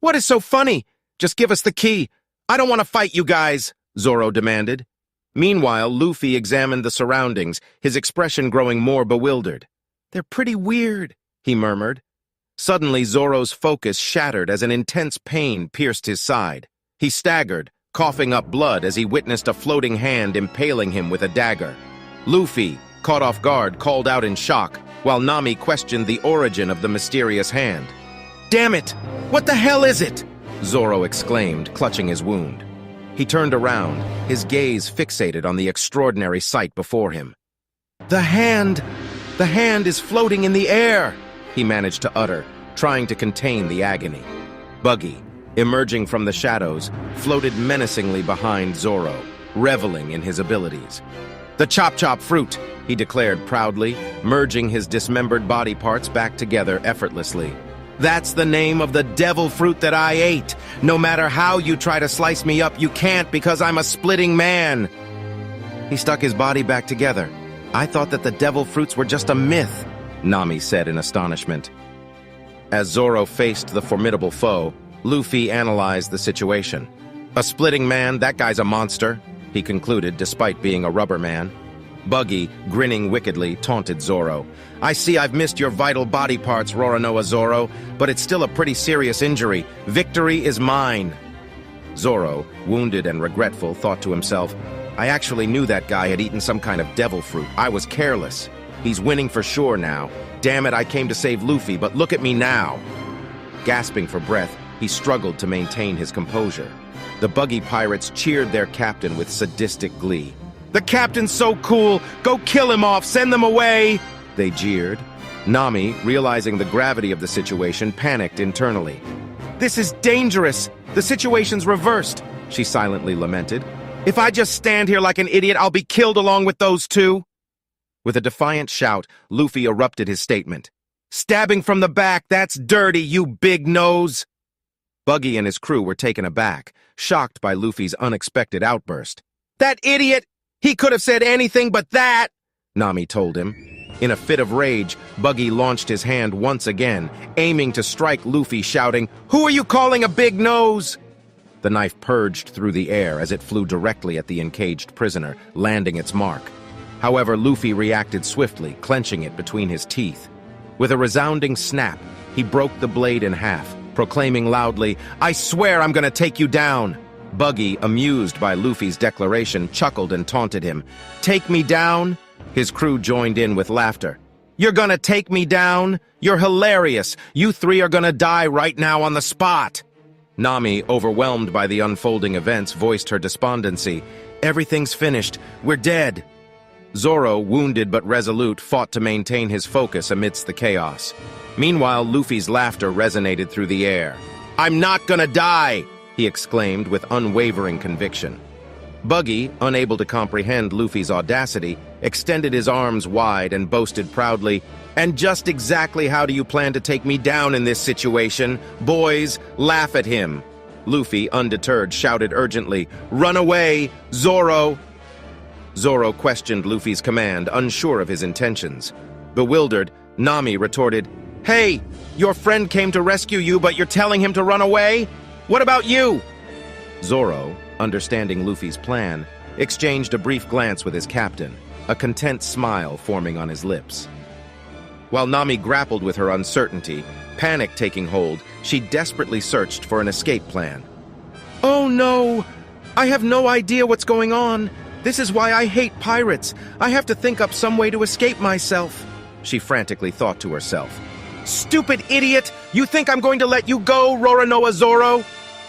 "What is so funny? Just give us the key. I don't want to fight you guys," Zoro demanded. Meanwhile, Luffy examined the surroundings, his expression growing more bewildered. "They're pretty weird," he murmured. Suddenly, Zoro's focus shattered as an intense pain pierced his side. He staggered, coughing up blood as he witnessed a floating hand impaling him with a dagger. Luffy, caught off guard, called out in shock, while Nami questioned the origin of the mysterious hand. "Damn it! What the hell is it?" Zoro exclaimed, clutching his wound. He turned around, his gaze fixated on the extraordinary sight before him. The hand is floating in the air," he managed to utter, trying to contain the agony. Buggy, emerging from the shadows, floated menacingly behind Zoro, reveling in his abilities. "The chop-chop fruit," he declared proudly, merging his dismembered body parts back together effortlessly. "That's the name of the devil fruit that I ate. No matter how you try to slice me up, you can't because I'm a splitting man." He stuck his body back together. "I thought that the devil fruits were just a myth," Nami said in astonishment. As Zoro faced the formidable foe, Luffy analyzed the situation. "A splitting man, that guy's a monster," he concluded despite being a rubber man. Buggy, grinning wickedly, taunted Zoro. "I see I've missed your vital body parts, Roronoa Zoro, but it's still a pretty serious injury. Victory is mine." Zoro, wounded and regretful, thought to himself, "I actually knew that guy had eaten some kind of devil fruit. I was careless. He's winning for sure now. Damn it, I came to save Luffy, but look at me now." Gasping for breath, he struggled to maintain his composure. The Buggy pirates cheered their captain with sadistic glee. "The captain's so cool! Go kill him off! Send them away!" they jeered. Nami, realizing the gravity of the situation, panicked internally. "This is dangerous! The situation's reversed," she silently lamented. "If I just stand here like an idiot, I'll be killed along with those two." With a defiant shout, Luffy erupted his statement. "Stabbing from the back, that's dirty, you big nose!" Buggy and his crew were taken aback, shocked by Luffy's unexpected outburst. "That idiot! He could have said anything but that!" Nami told him. In a fit of rage, Buggy launched his hand once again, aiming to strike Luffy, shouting, "Who are you calling a big nose?" The knife purged through the air as it flew directly at the encaged prisoner, landing its mark. However, Luffy reacted swiftly, clenching it between his teeth. With a resounding snap, he broke the blade in half, proclaiming loudly, "I swear I'm gonna take you down!" Buggy, amused by Luffy's declaration, chuckled and taunted him. "Take me down?" His crew joined in with laughter. "You're gonna take me down? You're hilarious! You three are gonna die right now on the spot!" Nami, overwhelmed by the unfolding events, voiced her despondency. "Everything's finished. We're dead." Zoro, wounded but resolute, fought to maintain his focus amidst the chaos. Meanwhile, Luffy's laughter resonated through the air. "I'm not gonna die!" he exclaimed with unwavering conviction. Buggy, unable to comprehend Luffy's audacity, extended his arms wide and boasted proudly, "And just exactly how do you plan to take me down in this situation? Boys, laugh at him." Luffy, undeterred, shouted urgently, "Run away, Zoro!" Zoro questioned Luffy's command, unsure of his intentions. Bewildered, Nami retorted, "Hey, your friend came to rescue you, but you're telling him to run away? What about you?" Zoro, understanding Luffy's plan, exchanged a brief glance with his captain, a content smile forming on his lips. While Nami grappled with her uncertainty, panic taking hold, she desperately searched for an escape plan. "Oh no! I have no idea what's going on. This is why I hate pirates. I have to think up some way to escape myself," she frantically thought to herself. "Stupid idiot! You think I'm going to let you go, Roronoa Zoro?"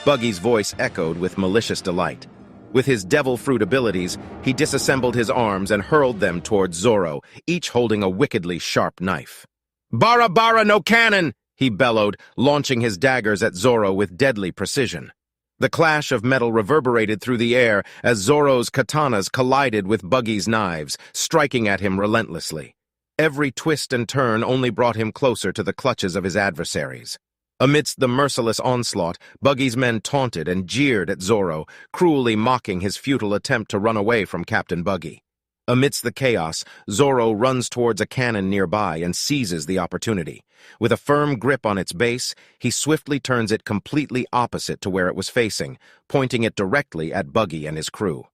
Buggy's voice echoed with malicious delight. With his devil fruit abilities, he disassembled his arms and hurled them towards Zoro, each holding a wickedly sharp knife. "Bara bara no cannon!" he bellowed, launching his daggers at Zoro with deadly precision. The clash of metal reverberated through the air as Zoro's katanas collided with Buggy's knives, striking at him relentlessly. Every twist and turn only brought him closer to the clutches of his adversaries. Amidst the merciless onslaught, Buggy's men taunted and jeered at Zoro, cruelly mocking his futile attempt to run away from Captain Buggy. Amidst the chaos, Zoro runs towards a cannon nearby and seizes the opportunity. With a firm grip on its base, he swiftly turns it completely opposite to where it was facing, pointing it directly at Buggy and his crew.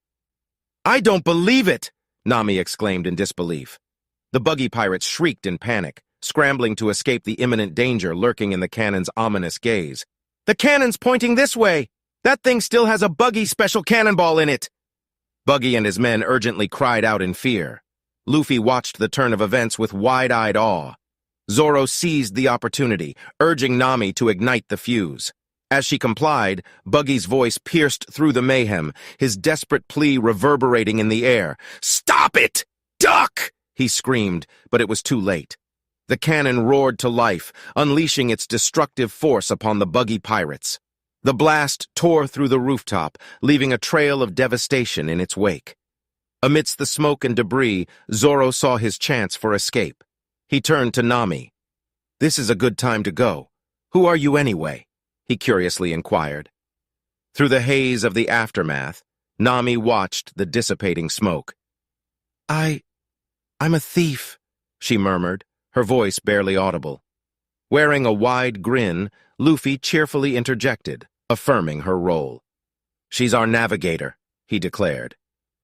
"I don't believe it!" Nami exclaimed in disbelief. The Buggy pirates shrieked in panic, scrambling to escape the imminent danger lurking in the cannon's ominous gaze. "The cannon's pointing this way! That thing still has a Buggy special cannonball in it!" Buggy and his men urgently cried out in fear. Luffy watched the turn of events with wide-eyed awe. Zoro seized the opportunity, urging Nami to ignite the fuse. As she complied, Buggy's voice pierced through the mayhem, his desperate plea reverberating in the air. "Stop it! Duck!" he screamed, but it was too late. The cannon roared to life, unleashing its destructive force upon the Buggy pirates. The blast tore through the rooftop, leaving a trail of devastation in its wake. Amidst the smoke and debris, Zoro saw his chance for escape. He turned to Nami. "This is a good time to go. Who are you anyway?" he curiously inquired. Through the haze of the aftermath, Nami watched the dissipating smoke. I'm a thief," she murmured, her voice barely audible. Wearing a wide grin, Luffy cheerfully interjected, affirming her role. "She's our navigator," he declared.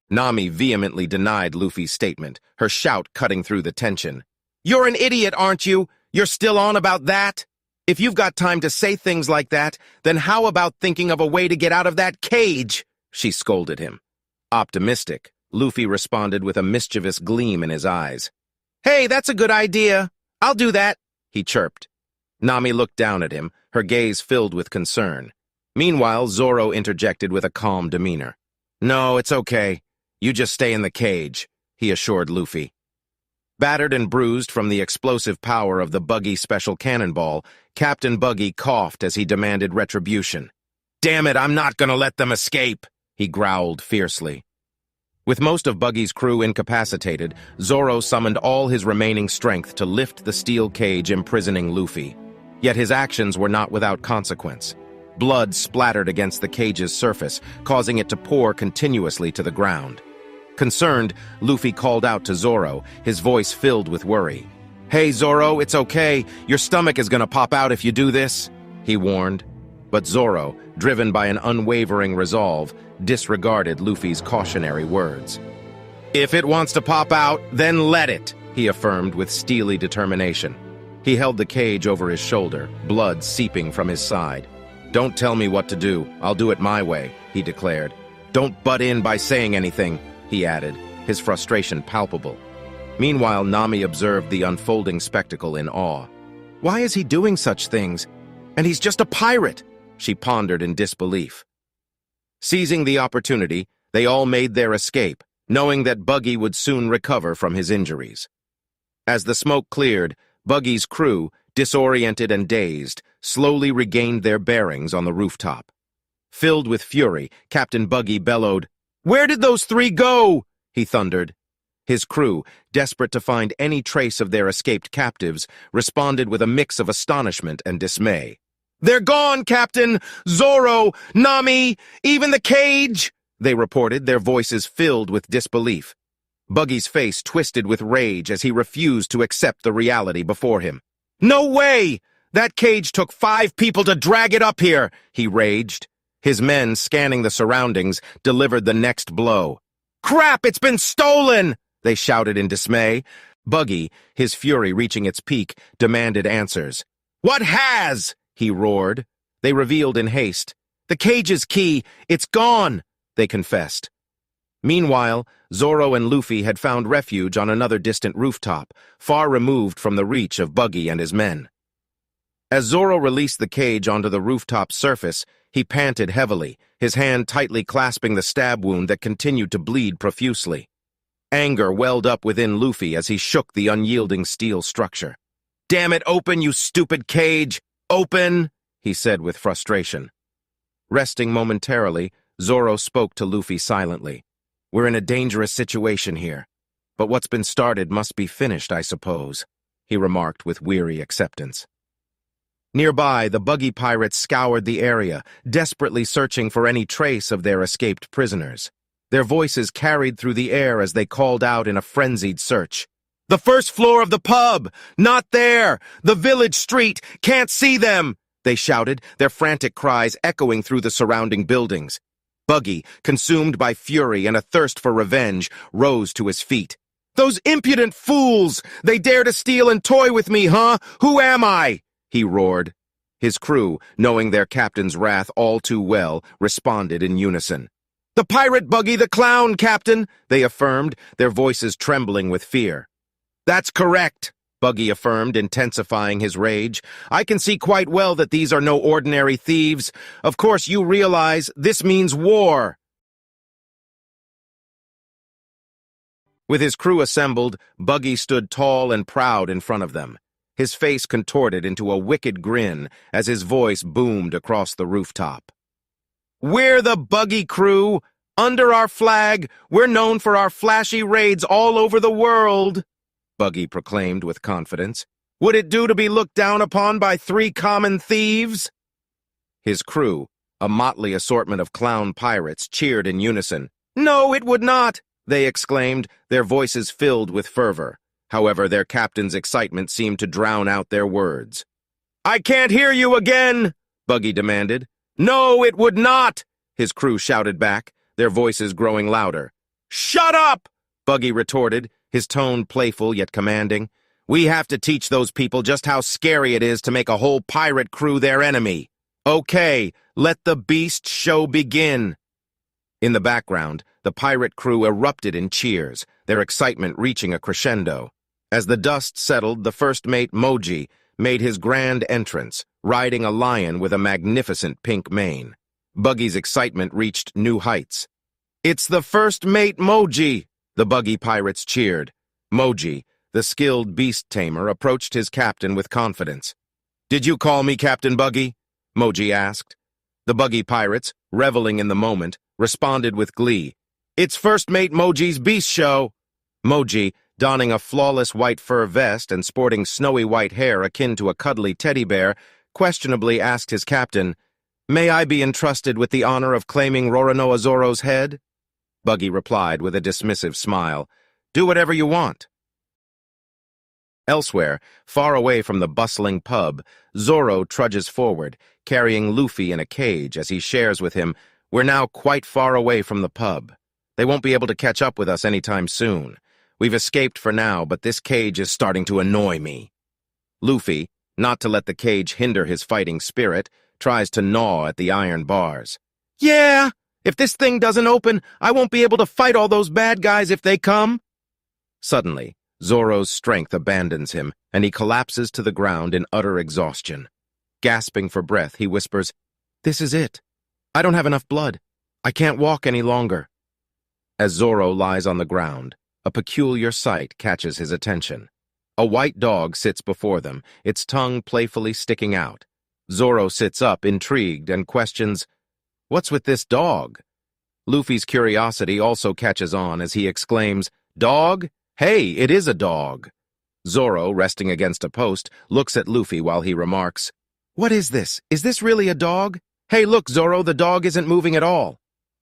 Nami vehemently denied Luffy's statement, her shout cutting through the tension. "You're an idiot, aren't you? You're still on about that? If you've got time to say things like that, then how about thinking of a way to get out of that cage?" she scolded him. Optimistic, Luffy responded with a mischievous gleam in his eyes. "Hey, that's a good idea. I'll do that," he chirped. Nami looked down at him, her gaze filled with concern. Meanwhile, Zoro interjected with a calm demeanor. "No, it's okay. You just stay in the cage," he assured Luffy. Battered and bruised from the explosive power of the Buggy special cannonball, Captain Buggy coughed as he demanded retribution. "Damn it, I'm not gonna let them escape," he growled fiercely. With most of Buggy's crew incapacitated, Zoro summoned all his remaining strength to lift the steel cage imprisoning Luffy. Yet his actions were not without consequence. Blood splattered against the cage's surface, causing it to pour continuously to the ground. Concerned, Luffy called out to Zoro, his voice filled with worry. "Hey, Zoro, it's okay. Your stomach is gonna pop out if you do this," he warned. But Zoro, driven by an unwavering resolve, disregarded Luffy's cautionary words. "If it wants to pop out, then let it," he affirmed with steely determination. He held the cage over his shoulder, blood seeping from his side. "Don't tell me what to do. I'll do it my way," he declared. "Don't butt in by saying anything," he added, his frustration palpable. Meanwhile, Nami observed the unfolding spectacle in awe. "Why is he doing such things? And he's just a pirate," she pondered in disbelief. Seizing the opportunity, they all made their escape, knowing that Buggy would soon recover from his injuries. As the smoke cleared, Buggy's crew, disoriented and dazed, slowly regained their bearings on the rooftop. Filled with fury, Captain Buggy bellowed, "Where did those three go?" he thundered. His crew, desperate to find any trace of their escaped captives, responded with a mix of astonishment and dismay. "They're gone, Captain! Zoro! Nami! Even the cage!" they reported, their voices filled with disbelief. Buggy's face twisted with rage as he refused to accept the reality before him. "No way! That cage took 5 people to drag it up here!" he raged. His men, scanning the surroundings, delivered the next blow. "Crap, it's been stolen!" they shouted in dismay. Buggy, his fury reaching its peak, demanded answers. "What has?" he roared. They revealed in haste. "The cage's key, it's gone," they confessed. Meanwhile, Zoro and Luffy had found refuge on another distant rooftop, far removed from the reach of Buggy and his men. As Zoro released the cage onto the rooftop surface, he panted heavily, his hand tightly clasping the stab wound that continued to bleed profusely. Anger welled up within Luffy as he shook the unyielding steel structure. "Damn it, open, you stupid cage! Open!" he said with frustration. Resting momentarily, Zoro spoke to Luffy silently. "We're in a dangerous situation here, but what's been started must be finished, I suppose," he remarked with weary acceptance. Nearby, the Buggy pirates scoured the area, desperately searching for any trace of their escaped prisoners. Their voices carried through the air as they called out in a frenzied search. "The first floor of the pub! Not there! The village street! Can't see them!" they shouted, their frantic cries echoing through the surrounding buildings. Buggy, consumed by fury and a thirst for revenge, rose to his feet. "Those impudent fools! They dare to steal and toy with me, huh? Who am I?" he roared. His crew, knowing their captain's wrath all too well, responded in unison. "The pirate Buggy the Clown, Captain," they affirmed, their voices trembling with fear. "That's correct," Buggy affirmed, intensifying his rage. "I can see quite well that these are no ordinary thieves. Of course you realize this means war." With his crew assembled, Buggy stood tall and proud in front of them. His face contorted into a wicked grin as his voice boomed across the rooftop. "We're the Buggy crew. Under our flag, we're known for our flashy raids all over the world," Buggy proclaimed with confidence. "Would it do to be looked down upon by 3 common thieves?" His crew, a motley assortment of clown pirates, cheered in unison. "No, it would not," they exclaimed, their voices filled with fervor. However, their captain's excitement seemed to drown out their words. "I can't hear you again," Buggy demanded. "No, it would not," his crew shouted back, their voices growing louder. "Shut up," Buggy retorted, his tone playful yet commanding. "We have to teach those people just how scary it is to make a whole pirate crew their enemy. Okay, let the beast show begin." In the background, the pirate crew erupted in cheers, their excitement reaching a crescendo. As the dust settled, the first mate, Moji, made his grand entrance, riding a lion with a magnificent pink mane. Buggy's excitement reached new heights. "It's the first mate, Moji!" the Buggy pirates cheered. Moji, the skilled beast tamer, approached his captain with confidence. "Did you call me Captain Buggy?" Moji asked. The Buggy pirates, reveling in the moment, responded with glee. "It's first mate Moji's beast show!" Moji, donning a flawless white fur vest and sporting snowy white hair akin to a cuddly teddy bear, questionably asked his captain, "May I be entrusted with the honor of claiming Roronoa Zoro's head?" Buggy replied with a dismissive smile, "Do whatever you want." Elsewhere, far away from the bustling pub, Zoro trudges forward, carrying Luffy in a cage as he shares with him, "We're now quite far away from the pub. They won't be able to catch up with us anytime soon. We've escaped for now, but this cage is starting to annoy me." Luffy, not to let the cage hinder his fighting spirit, tries to gnaw at the iron bars. "Yeah, if this thing doesn't open, I won't be able to fight all those bad guys if they come." Suddenly, Zoro's strength abandons him, and he collapses to the ground in utter exhaustion. Gasping for breath, he whispers, "This is it. I don't have enough blood. I can't walk any longer." As Zoro lies on the ground, a peculiar sight catches his attention. A white dog sits before them, its tongue playfully sticking out. Zoro sits up, intrigued, and questions, "What's with this dog?" Luffy's curiosity also catches on as he exclaims, "Dog? Hey, it is a dog." Zoro, resting against a post, looks at Luffy while he remarks, "What is this? Is this really a dog? Hey, look, Zoro, the dog isn't moving at all."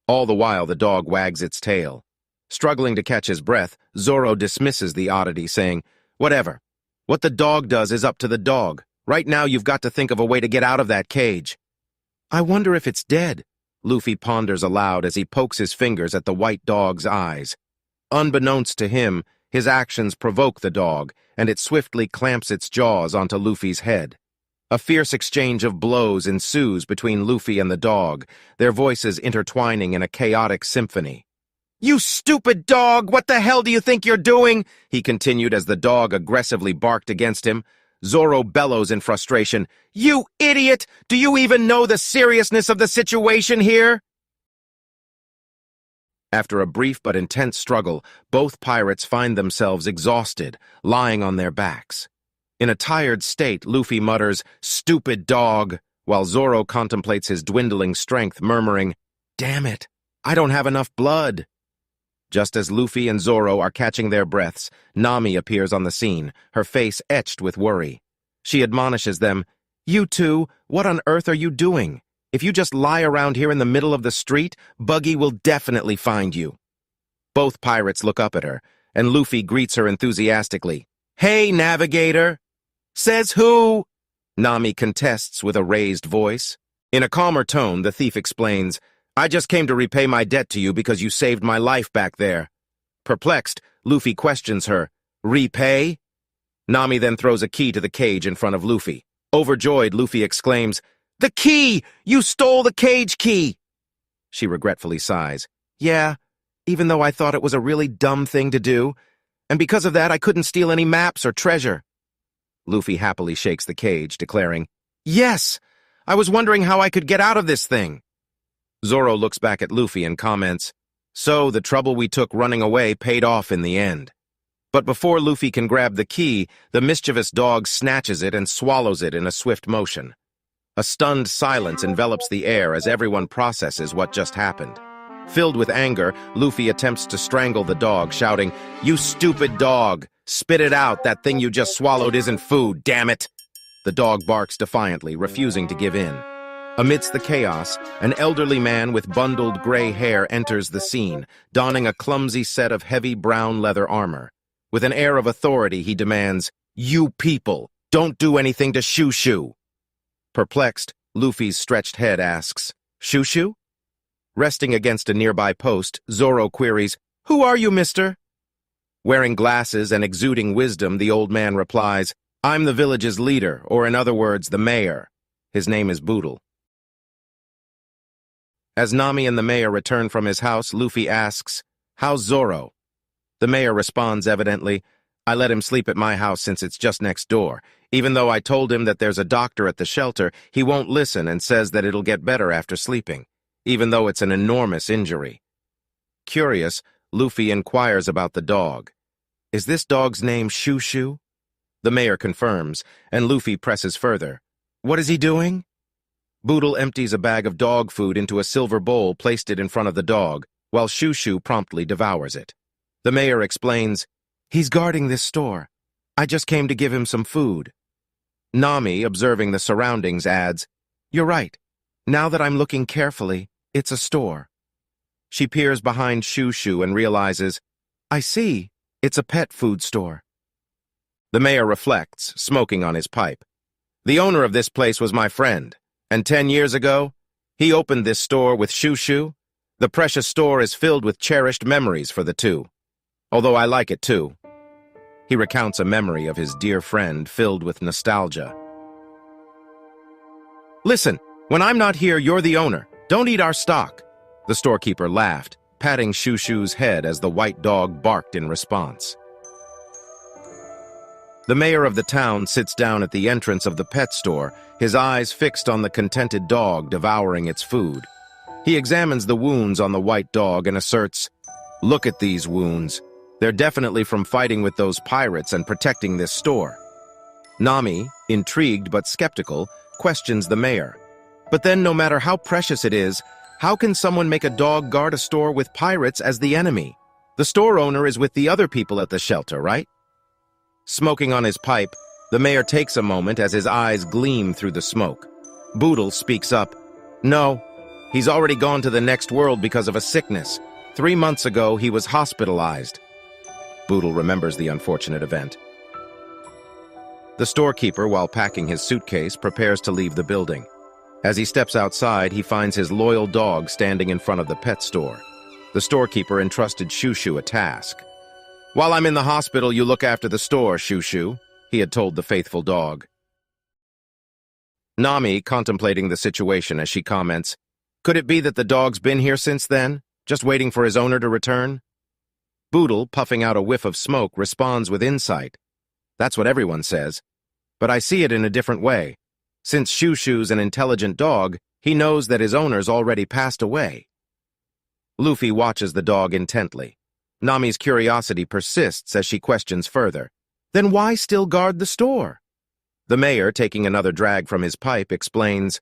All the while, the dog wags its tail. Struggling to catch his breath, Zoro dismisses the oddity, saying, "Whatever. What the dog does is up to the dog. Right now, you've got to think of a way to get out of that cage." "I wonder if it's dead," Luffy ponders aloud as he pokes his fingers at the white dog's eyes. Unbeknownst to him, his actions provoke the dog, and it swiftly clamps its jaws onto Luffy's head. A fierce exchange of blows ensues between Luffy and the dog, their voices intertwining in a chaotic symphony. "You stupid dog! What the hell do you think you're doing?" he continued as the dog aggressively barked against him. Zoro bellows in frustration. "You idiot! Do you even know the seriousness of the situation here?" After a brief but intense struggle, both pirates find themselves exhausted, lying on their backs. In a tired state, Luffy mutters, "Stupid dog," while Zoro contemplates his dwindling strength, murmuring, "Damn it, I don't have enough blood." Just as Luffy and Zoro are catching their breaths, Nami appears on the scene, her face etched with worry. She admonishes them, "You two, what on earth are you doing? If you just lie around here in the middle of the street, Buggy will definitely find you." Both pirates look up at her, and Luffy greets her enthusiastically. "Hey, navigator!" "Says who?" Nami contests with a raised voice. In a calmer tone, the thief explains, "I just came to repay my debt to you because you saved my life back there." Perplexed, Luffy questions her, "Repay?" Nami then throws a key to the cage in front of Luffy. Overjoyed, Luffy exclaims, "The key! You stole the cage key!" She regretfully sighs. "Yeah, even though I thought it was a really dumb thing to do, and because of that I couldn't steal any maps or treasure." Luffy happily shakes the cage, declaring, "Yes! I was wondering how I could get out of this thing." Zoro looks back at Luffy and comments, "So the trouble we took running away paid off in the end." But before Luffy can grab the key, the mischievous dog snatches it and swallows it in a swift motion. A stunned silence envelops the air as everyone processes what just happened. Filled with anger, Luffy attempts to strangle the dog, shouting, "You stupid dog! Spit it out! That thing you just swallowed isn't food, damn it!" The dog barks defiantly, refusing to give in. Amidst the chaos, an elderly man with bundled gray hair enters the scene, donning a clumsy set of heavy brown leather armor. With an air of authority, he demands, "You people, don't do anything to Shushu." Perplexed, Luffy's stretched head asks, "Shushu?" Resting against a nearby post, Zoro queries, "Who are you, mister?" Wearing glasses and exuding wisdom, the old man replies, "I'm the village's leader, or in other words, the mayor. His name is Boodle." As Nami and the mayor return from his house, Luffy asks, "How's Zoro?" The mayor responds evidently, "I let him sleep at my house since it's just next door. Even though I told him that there's a doctor at the shelter, he won't listen and says that it'll get better after sleeping, even though it's an enormous injury." Curious, Luffy inquires about the dog. "Is this dog's name Shushu?" The mayor confirms, and Luffy presses further. "What is he doing?" Boodle empties a bag of dog food into a silver bowl, placed it in front of the dog, while Shushu promptly devours it. The mayor explains, "He's guarding this store. I just came to give him some food." Nami, observing the surroundings, adds, "You're right. Now that I'm looking carefully, it's a store." She peers behind Shushu and realizes, "I see, it's a pet food store." The mayor reflects, smoking on his pipe. "The owner of this place was my friend, and 10 years ago, he opened this store with Shushu. The precious store is filled with cherished memories for the two. Although I like it too." He recounts a memory of his dear friend filled with nostalgia. "Listen, when I'm not here, you're the owner. Don't eat our stock." The storekeeper laughed, patting Shushu's head as the white dog barked in response. The mayor of the town sits down at the entrance of the pet store, his eyes fixed on the contented dog devouring its food. He examines the wounds on the white dog and asserts, "Look at these wounds. They're definitely from fighting with those pirates and protecting this store." Nami, intrigued but skeptical, questions the mayor. But then, no matter how precious it is, how can someone make a dog guard a store with pirates as the enemy? The store owner is with the other people at the shelter, right? Smoking on his pipe, the mayor takes a moment as his eyes gleam through the smoke. Boodle speaks up, "No, he's already gone to the next world because of a sickness. 3 months ago, he was hospitalized." Boodle remembers the unfortunate event. The storekeeper, while packing his suitcase, prepares to leave the building. As he steps outside, he finds his loyal dog standing in front of the pet store. The storekeeper entrusted Shushu a task. "While I'm in the hospital, you look after the store, Shushu," he had told the faithful dog. Nami, contemplating the situation as she comments, "Could it be that the dog's been here since then, just waiting for his owner to return?" Boodle, puffing out a whiff of smoke, responds with insight. "That's what everyone says. But I see it in a different way. Since Shushu's an intelligent dog, he knows that his owner's already passed away." Luffy watches the dog intently. Nami's curiosity persists as she questions further. "Then why still guard the store?" The mayor, taking another drag from his pipe, explains,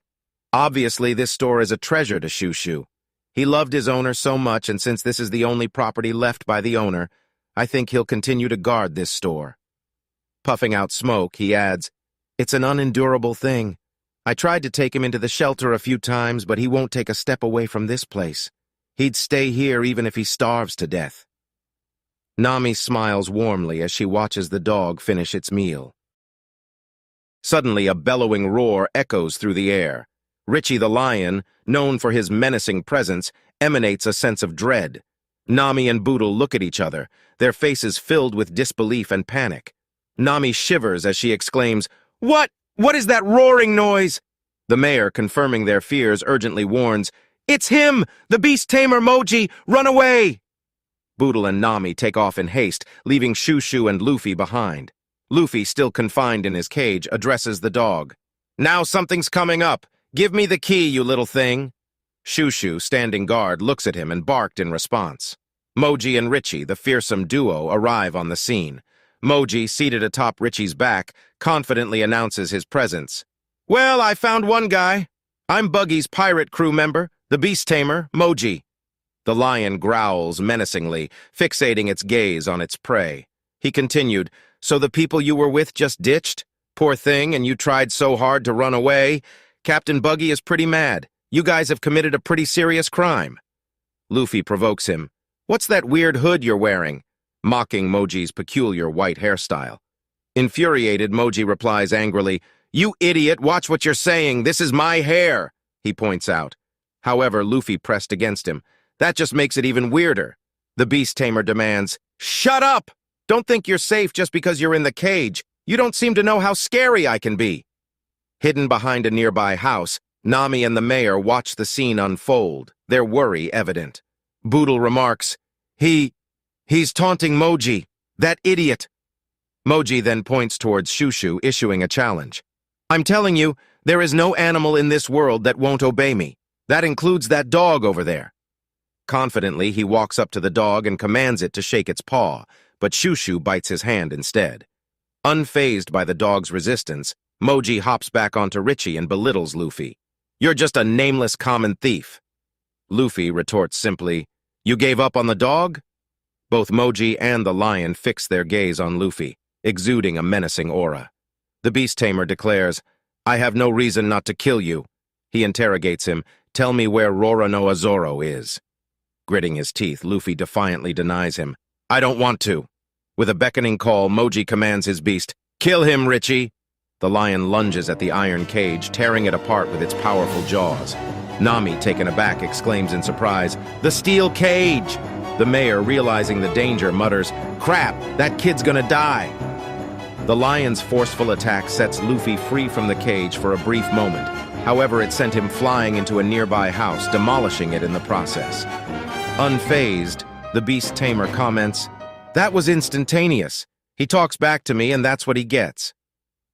"Obviously, this store is a treasure to Shushu. He loved his owner so much, and since this is the only property left by the owner, I think he'll continue to guard this store." Puffing out smoke, he adds, "It's an unendurable thing. I tried to take him into the shelter a few times, but he won't take a step away from this place. He'd stay here even if he starves to death." Nami smiles warmly as she watches the dog finish its meal. Suddenly, a bellowing roar echoes through the air. Richie the lion, known for his menacing presence, emanates a sense of dread. Nami and Boodle look at each other, their faces filled with disbelief and panic. Nami shivers as she exclaims, What is that roaring noise?" The mayor, confirming their fears, urgently warns, "It's him! The beast tamer Moji! Run away!" Boodle and Nami take off in haste, leaving Shushu and Luffy behind. Luffy, still confined in his cage, addresses the dog. "Now something's coming up. Give me the key, you little thing." Shushu, standing guard, looks at him and barked in response. Moji and Richie, the fearsome duo, arrive on the scene. Moji, seated atop Richie's back, confidently announces his presence. "Well, I found one guy. I'm Buggy's pirate crew member, the beast tamer, Moji." The lion growls menacingly, fixating its gaze on its prey. He continued, "So the people you were with just ditched? Poor thing, and you tried so hard to run away? Captain Buggy is pretty mad. You guys have committed a pretty serious crime." Luffy provokes him. "What's that weird hood you're wearing?" mocking Moji's peculiar white hairstyle. Infuriated, Moji replies angrily, "You idiot, watch what you're saying. This is my hair," he points out. However, Luffy pressed against him. "That just makes it even weirder." The beast tamer demands, "Shut up! Don't think you're safe just because you're in the cage. You don't seem to know how scary I can be." Hidden behind a nearby house, Nami and the mayor watch the scene unfold, their worry evident. Boodle remarks, He's taunting Moji, that idiot." Moji then points towards Shushu, issuing a challenge. "I'm telling you, there is no animal in this world that won't obey me. That includes that dog over there." Confidently, he walks up to the dog and commands it to shake its paw, but Shushu bites his hand instead. Unfazed by the dog's resistance, Moji hops back onto Richie and belittles Luffy. "You're just a nameless common thief." Luffy retorts simply, "You gave up on the dog?" Both Moji and the lion fix their gaze on Luffy, exuding a menacing aura. The beast tamer declares, "I have no reason not to kill you." He interrogates him, "Tell me where Roronoa Zoro is." Gritting his teeth, Luffy defiantly denies him, "I don't want to." With a beckoning call, Moji commands his beast, "Kill him, Richie!" The lion lunges at the iron cage, tearing it apart with its powerful jaws. Nami, taken aback, exclaims in surprise, "The steel cage!" The mayor, realizing the danger, mutters, "Crap, that kid's gonna die." The lion's forceful attack sets Luffy free from the cage for a brief moment. However, it sent him flying into a nearby house, demolishing it in the process. Unfazed, the beast tamer comments, "That was instantaneous. He talks back to me and that's what he gets."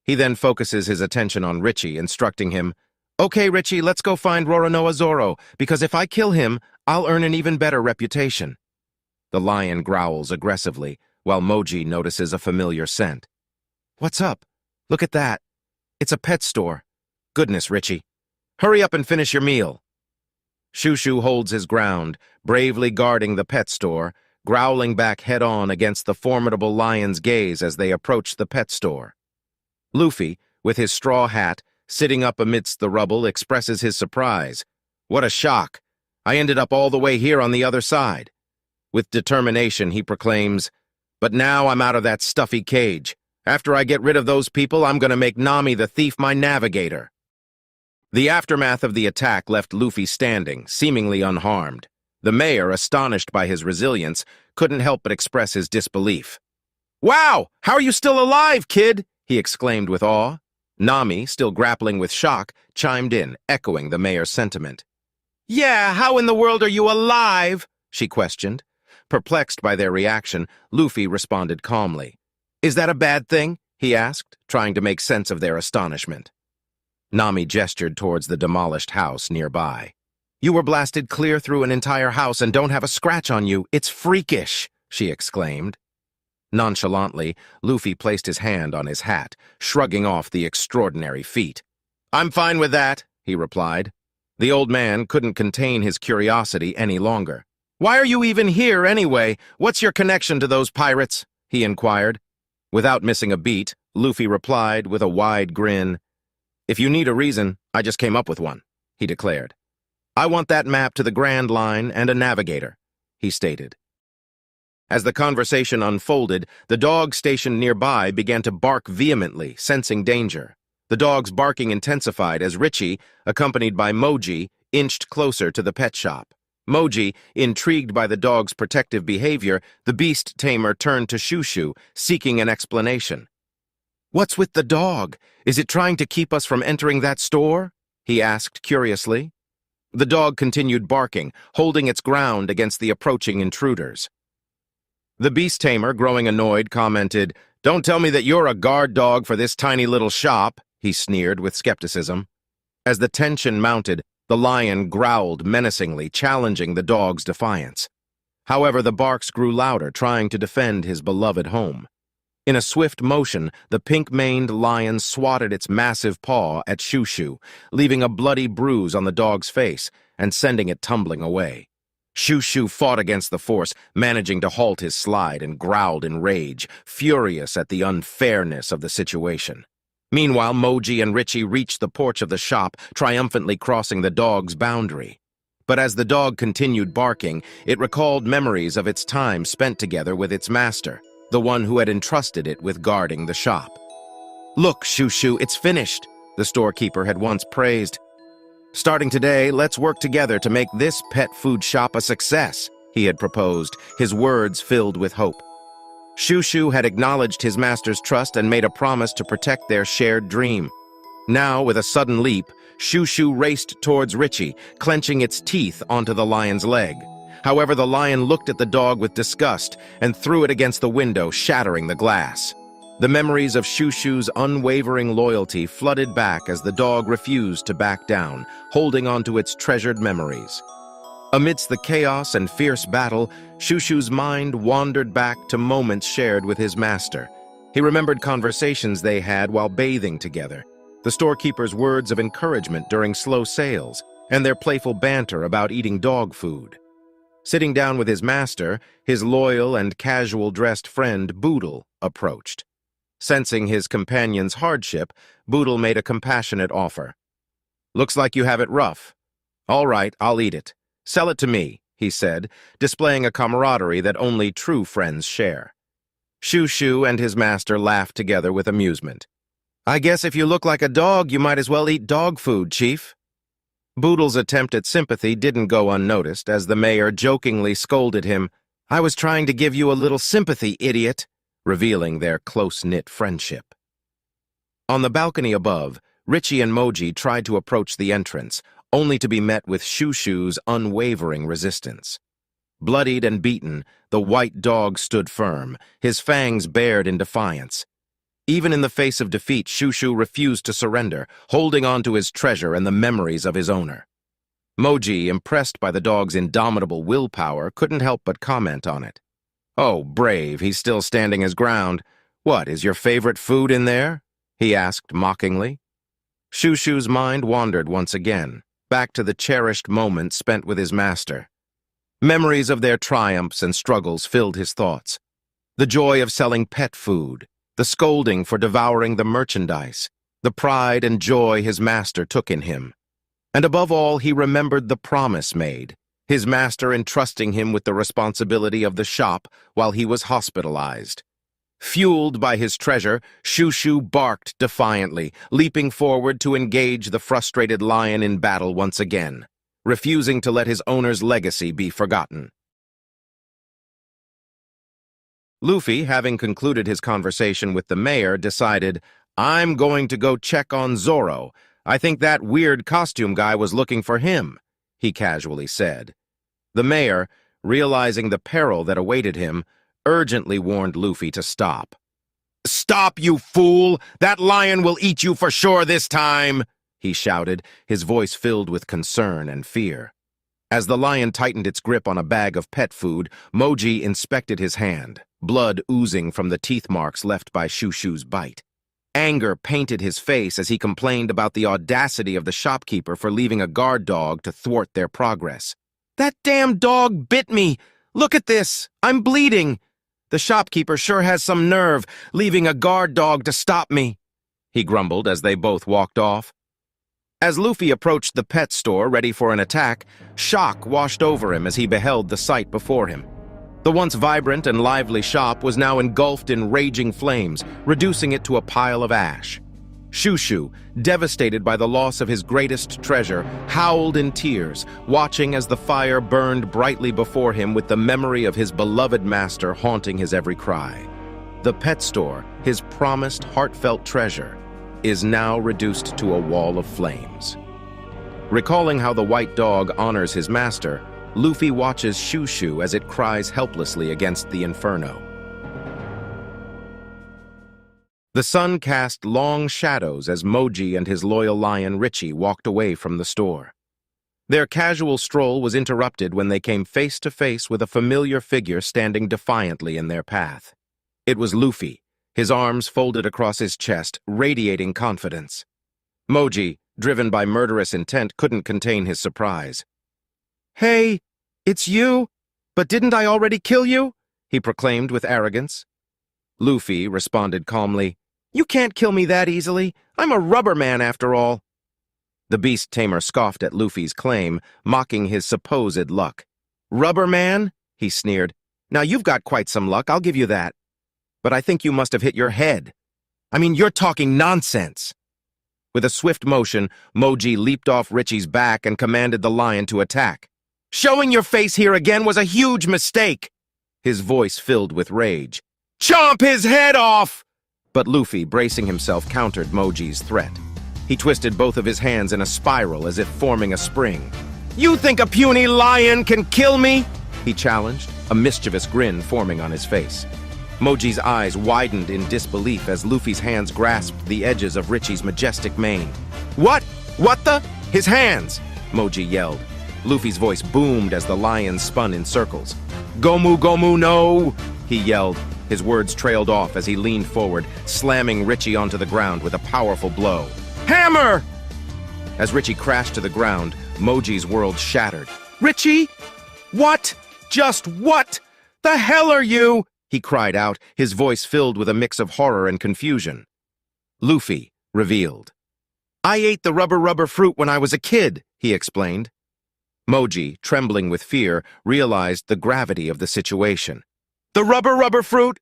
He then focuses his attention on Richie, instructing him, "Okay, Richie, let's go find Roronoa Zoro, because if I kill him, I'll earn an even better reputation." The lion growls aggressively, while Moji notices a familiar scent. "What's up? Look at that. It's a pet store. Goodness, Richie. Hurry up and finish your meal." Shushu holds his ground, bravely guarding the pet store, growling back head-on against the formidable lion's gaze as they approach the pet store. Luffy, with his straw hat, sitting up amidst the rubble, expresses his surprise. "What a shock. I ended up all the way here on the other side." With determination, he proclaims, "But now I'm out of that stuffy cage. After I get rid of those people, I'm going to make Nami the thief my navigator." The aftermath of the attack left Luffy standing, seemingly unharmed. The mayor, astonished by his resilience, couldn't help but express his disbelief. "Wow! How are you still alive, kid?" he exclaimed with awe. Nami, still grappling with shock, chimed in, echoing the mayor's sentiment. "Yeah, how in the world are you alive?" she questioned. Perplexed by their reaction, Luffy responded calmly. "Is that a bad thing?" he asked, trying to make sense of their astonishment. Nami gestured towards the demolished house nearby. "You were blasted clear through an entire house and don't have a scratch on you. It's freakish," she exclaimed. Nonchalantly, Luffy placed his hand on his hat, shrugging off the extraordinary feat. "I'm fine with that," he replied. The old man couldn't contain his curiosity any longer. "Why are you even here, anyway? What's your connection to those pirates?" he inquired. Without missing a beat, Luffy replied with a wide grin. "If you need a reason, I just came up with one," he declared. "I want that map to the Grand Line and a navigator," he stated. As the conversation unfolded, the dog stationed nearby began to bark vehemently, sensing danger. The dog's barking intensified as Richie, accompanied by Moji, inched closer to the pet shop. Moji, intrigued by the dog's protective behavior, the beast tamer turned to Shushu, seeking an explanation. "What's with the dog? Is it trying to keep us from entering that store?" he asked curiously. The dog continued barking, holding its ground against the approaching intruders. The beast tamer, growing annoyed, commented, "Don't tell me that you're a guard dog for this tiny little shop," he sneered with skepticism. As the tension mounted, the lion growled menacingly, challenging the dog's defiance. However, the barks grew louder, trying to defend his beloved home. In a swift motion, the pink-maned lion swatted its massive paw at Shushu, leaving a bloody bruise on the dog's face and sending it tumbling away. Shushu fought against the force, managing to halt his slide, and growled in rage, furious at the unfairness of the situation. Meanwhile, Moji and Richie reached the porch of the shop, triumphantly crossing the dog's boundary. But as the dog continued barking, it recalled memories of its time spent together with its master, the one who had entrusted it with guarding the shop. "Look, Shushu, it's finished," the storekeeper had once praised. "Starting today, let's work together to make this pet food shop a success," he had proposed, his words filled with hope. Shushu had acknowledged his master's trust and made a promise to protect their shared dream. Now, with a sudden leap, Shushu raced towards Richie, clenching its teeth onto the lion's leg. However, the lion looked at the dog with disgust and threw it against the window, shattering the glass. The memories of Shushu's unwavering loyalty flooded back as the dog refused to back down, holding onto its treasured memories. Amidst the chaos and fierce battle, Shushu's mind wandered back to moments shared with his master. He remembered conversations they had while bathing together, the storekeeper's words of encouragement during slow sales, and their playful banter about eating dog food. Sitting down with his master, his loyal and casual-dressed friend Boodle approached. Sensing his companion's hardship, Boodle made a compassionate offer. "Looks like you have it rough. All right, I'll eat it. Sell it to me," he said, displaying a camaraderie that only true friends share. Shushu and his master laughed together with amusement. "I guess if you look like a dog, you might as well eat dog food, Chief." Boodle's attempt at sympathy didn't go unnoticed as the mayor jokingly scolded him. "I was trying to give you a little sympathy, idiot," revealing their close-knit friendship. On the balcony above, Richie and Moji tried to approach the entrance, only to be met with Shushu's unwavering resistance. Bloodied and beaten, the white dog stood firm, his fangs bared in defiance. Even in the face of defeat, Shushu refused to surrender, holding on to his treasure and the memories of his owner. Moji, impressed by the dog's indomitable willpower, couldn't help but comment on it. "Oh, brave, he's still standing his ground. What, is your favorite food in there?" he asked mockingly. Shushu's mind wandered once again, back to the cherished moments spent with his master. Memories of their triumphs and struggles filled his thoughts. The joy of selling pet food, the scolding for devouring the merchandise, the pride and joy his master took in him. And above all, he remembered the promise made, his master entrusting him with the responsibility of the shop while he was hospitalized. Fueled by his treasure, Shushu barked defiantly, leaping forward to engage the frustrated lion in battle once again, refusing to let his owner's legacy be forgotten. Luffy, having concluded his conversation with the mayor, decided, "I'm going to go check on Zoro. I think that weird costume guy was looking for him," he casually said. The mayor, realizing the peril that awaited him, urgently warned Luffy to stop. "Stop, you fool! That lion will eat you for sure this time!" he shouted, his voice filled with concern and fear. As the lion tightened its grip on a bag of pet food, Moji inspected his hand, blood oozing from the teeth marks left by Shushu's bite. Anger painted his face as he complained about the audacity of the shopkeeper for leaving a guard dog to thwart their progress. "That damn dog bit me! Look at this! I'm bleeding! The shopkeeper sure has some nerve, leaving a guard dog to stop me," he grumbled as they both walked off. As Luffy approached the pet store ready for an attack, shock washed over him as he beheld the sight before him. The once vibrant and lively shop was now engulfed in raging flames, reducing it to a pile of ash. Shushu, devastated by the loss of his greatest treasure, howled in tears, watching as the fire burned brightly before him with the memory of his beloved master haunting his every cry. The pet store, his promised heartfelt treasure, is now reduced to a wall of flames. Recalling how the white dog honors his master, Luffy watches Shushu as it cries helplessly against the inferno. The sun cast long shadows as Moji and his loyal lion Richie walked away from the store. Their casual stroll was interrupted when they came face to face with a familiar figure standing defiantly in their path. It was Luffy, his arms folded across his chest, radiating confidence. Moji, driven by murderous intent, couldn't contain his surprise. "Hey, it's you? But didn't I already kill you?" he proclaimed with arrogance. Luffy responded calmly, "You can't kill me that easily. I'm a rubber man after all." The beast tamer scoffed at Luffy's claim, mocking his supposed luck. "Rubber man?" he sneered. "Now you've got quite some luck, I'll give you that. But I think you must have hit your head. I mean, you're talking nonsense." With a swift motion, Moji leaped off Richie's back and commanded the lion to attack. "Showing your face here again was a huge mistake!" His voice filled with rage. "Chomp his head off!" But Luffy, bracing himself, countered Moji's threat. He twisted both of his hands in a spiral as if forming a spring. "You think a puny lion can kill me?" he challenged, a mischievous grin forming on his face. Moji's eyes widened in disbelief as Luffy's hands grasped the edges of Richie's majestic mane. "What? What the? His hands!" Moji yelled. Luffy's voice boomed as the lion spun in circles. "Gomu Gomu no!" he yelled. His words trailed off as he leaned forward, slamming Richie onto the ground with a powerful blow. "Hammer!" As Richie crashed to the ground, Moji's world shattered. "Richie? What? Just what? The hell are you?" he cried out, his voice filled with a mix of horror and confusion. Luffy revealed. "I ate the rubber fruit when I was a kid," he explained. Moji, trembling with fear, realized the gravity of the situation. "The rubber fruit?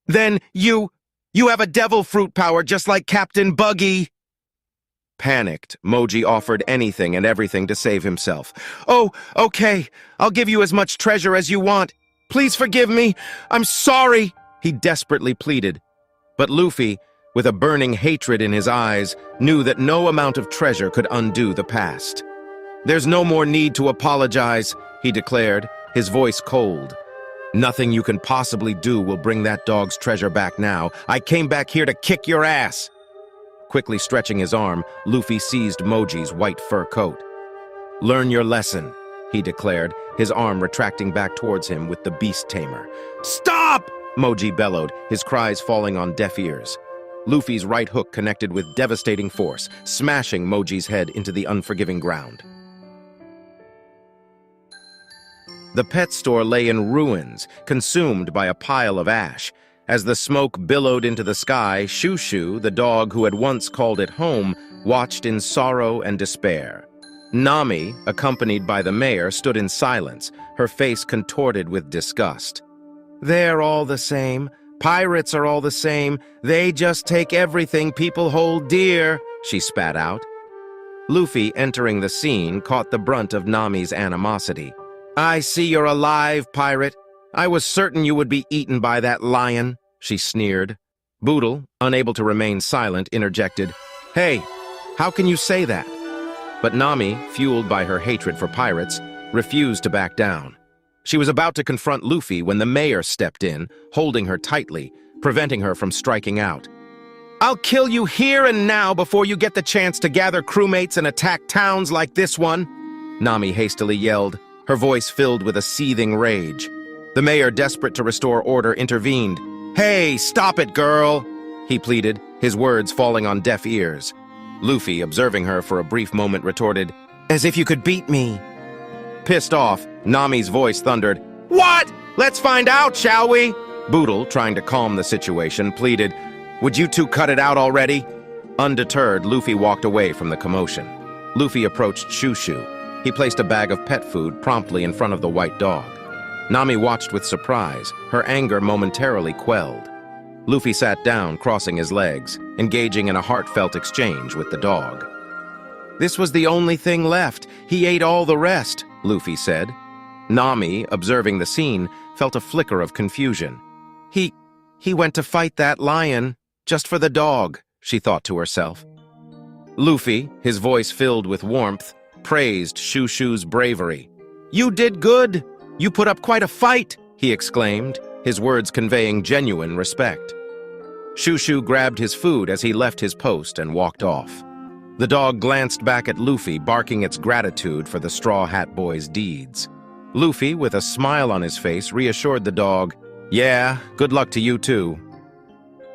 Then you have a devil fruit power just like Captain Buggy." Panicked, Moji offered anything and everything to save himself. "Oh, okay, I'll give you as much treasure as you want. Please forgive me. I'm sorry," he desperately pleaded. But Luffy, with a burning hatred in his eyes, knew that no amount of treasure could undo the past. "There's no more need to apologize," he declared, his voice cold. "Nothing you can possibly do will bring that dog's treasure back now. I came back here to kick your ass." Quickly stretching his arm, Luffy seized Moji's white fur coat. "Learn your lesson," he declared, his arm retracting back towards him with the beast tamer. "Stop!" Moji bellowed, his cries falling on deaf ears. Luffy's right hook connected with devastating force, smashing Moji's head into the unforgiving ground. The pet store lay in ruins, consumed by a pile of ash. As the smoke billowed into the sky, Shushu, the dog who had once called it home, watched in sorrow and despair. Nami, accompanied by the mayor, stood in silence, her face contorted with disgust. "They're all the same, Pirates are all the same. They just take everything people hold dear, she spat out. Luffy, entering the scene, caught the brunt of Nami's animosity. I see you're alive, pirate. I was certain you would be eaten by that lion, she sneered. Boodle, unable to remain silent, interjected, Hey, how can you say that? But Nami, fueled by her hatred for pirates, refused to back down. She was about to confront Luffy when the mayor stepped in, holding her tightly, preventing her from striking out. I'll kill you here and now before you get the chance to gather crewmates and attack towns like this one, Nami hastily yelled, her voice filled with a seething rage. The mayor, desperate to restore order, intervened. Hey, stop it, girl, he pleaded, his words falling on deaf ears. Luffy, observing her for a brief moment, retorted, As if you could beat me. Pissed off, Nami's voice thundered, What? Let's find out, shall we? Boodle, trying to calm the situation, pleaded, Would you two cut it out already? Undeterred, Luffy walked away from the commotion. Luffy approached Shushu. He placed a bag of pet food promptly in front of the white dog. Nami watched with surprise, her anger momentarily quelled. Luffy sat down, crossing his legs, engaging in a heartfelt exchange with the dog. This was the only thing left. He ate all the rest, Luffy said. Nami, observing the scene, felt a flicker of confusion. He went to fight that lion, just for the dog, she thought to herself. Luffy, his voice filled with warmth, praised Shushu's bravery. You did good! You put up quite a fight, he exclaimed, his words conveying genuine respect. Shushu grabbed his food as he left his post and walked off. The dog glanced back at Luffy, barking its gratitude for the Straw Hat Boy's deeds. Luffy, with a smile on his face, reassured the dog, Yeah, good luck to you too.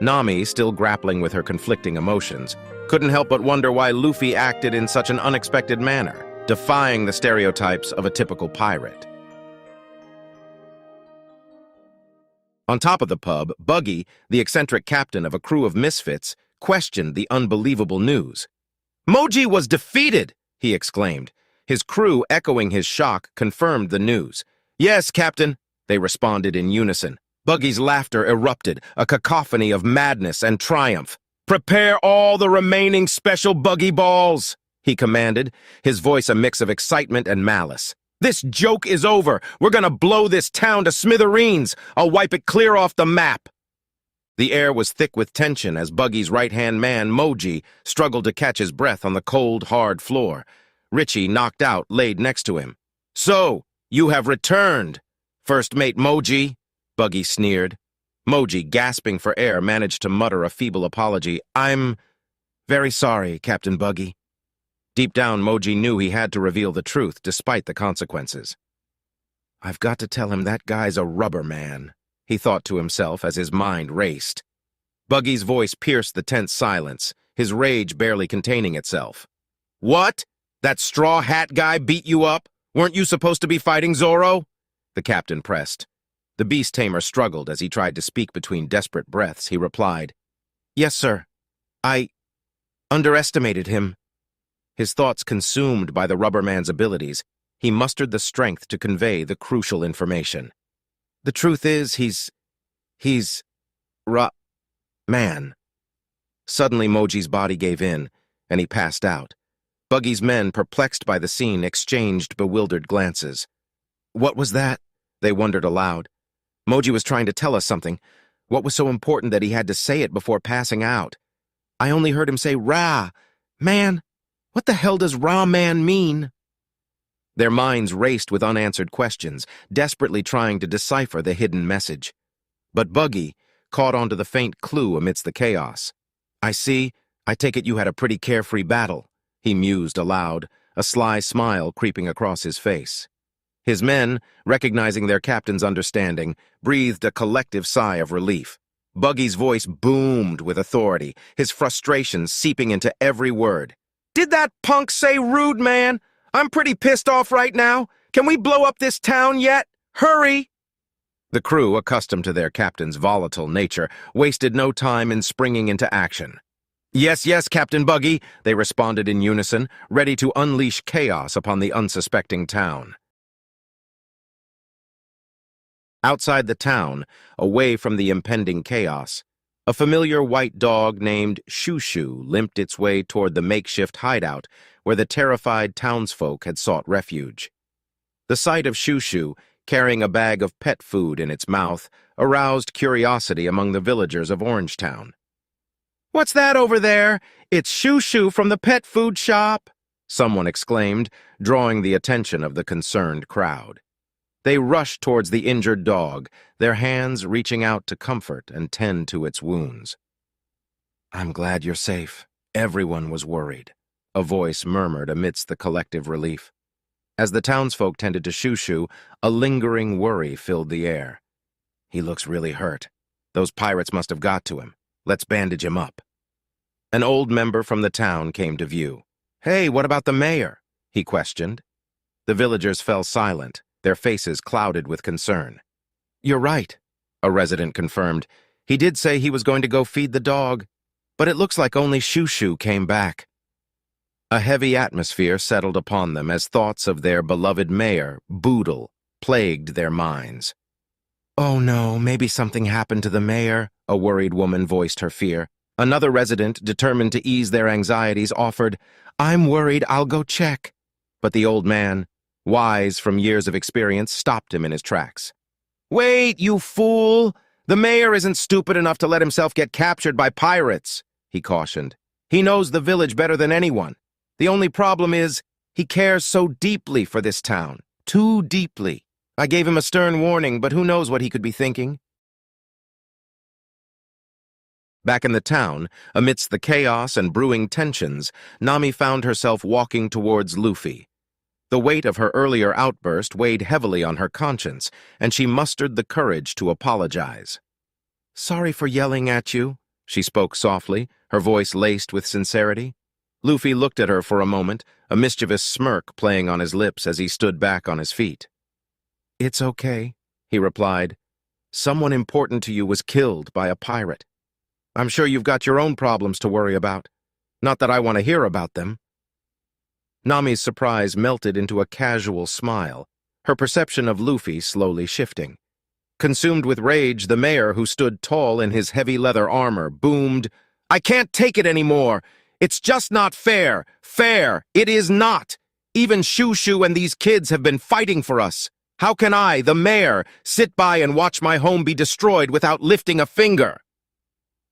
Nami, still grappling with her conflicting emotions, couldn't help but wonder why Luffy acted in such an unexpected manner, defying the stereotypes of a typical pirate. On top of the pub, Buggy, the eccentric captain of a crew of misfits, questioned the unbelievable news. Moji was defeated, he exclaimed. His crew, echoing his shock, confirmed the news. Yes, Captain, they responded in unison. Buggy's laughter erupted, a cacophony of madness and triumph. Prepare all the remaining special Buggy balls, he commanded, his voice a mix of excitement and malice. This joke is over. We're gonna blow this town to smithereens. I'll wipe it clear off the map. The air was thick with tension as Buggy's right-hand man, Moji, struggled to catch his breath on the cold, hard floor. Richie, knocked out, laid next to him. So, you have returned, First Mate Moji, Buggy sneered. Moji, gasping for air, managed to mutter a feeble apology. I'm very sorry, Captain Buggy. Deep down, Moji knew he had to reveal the truth, despite the consequences. I've got to tell him that guy's a rubber man, he thought to himself as his mind raced. Buggy's voice pierced the tense silence, his rage barely containing itself. What? That straw hat guy beat you up? Weren't you supposed to be fighting Zoro? The captain pressed. The beast tamer struggled as he tried to speak between desperate breaths. He replied, Yes, sir. I underestimated him. His thoughts consumed by the rubber man's abilities, he mustered the strength to convey the crucial information. The truth is, he's man. Suddenly, Moji's body gave in, and he passed out. Buggy's men, perplexed by the scene, exchanged bewildered glances. What was that? They wondered aloud. Moji was trying to tell us something. What was so important that he had to say it before passing out? I only heard him say, Ra, man. What the hell does Ra Man mean? Their minds raced with unanswered questions, desperately trying to decipher the hidden message. But Buggy caught onto the faint clue amidst the chaos. I take it you had a pretty carefree battle, he mused aloud, a sly smile creeping across his face. His men, recognizing their captain's understanding, breathed a collective sigh of relief. Buggy's voice boomed with authority, his frustration seeping into every word. Did that punk say rude, man? I'm pretty pissed off right now. Can we blow up this town yet? Hurry! The crew, accustomed to their captain's volatile nature, wasted no time in springing into action. Yes, yes, Captain Buggy, they responded in unison, ready to unleash chaos upon the unsuspecting town. Outside the town, away from the impending chaos, a familiar white dog named Shoo limped its way toward the makeshift hideout where the terrified townsfolk had sought refuge. The sight of Shoo carrying a bag of pet food in its mouth aroused curiosity among the villagers of Orangetown. "What's that over there? It's Shoo from the pet food shop," someone exclaimed, drawing the attention of the concerned crowd. They rushed towards the injured dog, their hands reaching out to comfort and tend to its wounds. "I'm glad you're safe." Everyone was worried, a voice murmured amidst the collective relief. As the townsfolk tended to Shoo, a lingering worry filled the air. "He looks really hurt. Those pirates must have got to him. Let's bandage him up." An old member from the town came to view. "Hey, what about the mayor?" he questioned. The villagers fell silent, their faces clouded with concern. "You're right," a resident confirmed. "He did say he was going to go feed the dog, but it looks like only Shoo came back." A heavy atmosphere settled upon them as thoughts of their beloved mayor, Boodle, plagued their minds. "Oh no, maybe something happened to the mayor," a worried woman voiced her fear. Another resident, determined to ease their anxieties, offered, "I'm worried, I'll go check." But the old man, wise from years of experience, stopped him in his tracks. "Wait, you fool! The mayor isn't stupid enough to let himself get captured by pirates," he cautioned. "He knows the village better than anyone. The only problem is, he cares so deeply for this town. Too deeply. I gave him a stern warning, but who knows what he could be thinking." Back in the town, amidst the chaos and brewing tensions, Nami found herself walking towards Luffy. The weight of her earlier outburst weighed heavily on her conscience, and she mustered the courage to apologize. "Sorry for yelling at you," she spoke softly, her voice laced with sincerity. Luffy looked at her for a moment, a mischievous smirk playing on his lips as he stood back on his feet. "It's okay," he replied. "Someone important to you was killed by a pirate. I'm sure you've got your own problems to worry about. Not that I want to hear about them." Nami's surprise melted into a casual smile, her perception of Luffy slowly shifting. Consumed with rage, the mayor, who stood tall in his heavy leather armor, boomed, "I can't take it anymore! It's just not fair! Fair! It is not! Even Shoo and these kids have been fighting for us! How can I, the mayor, sit by and watch my home be destroyed without lifting a finger?"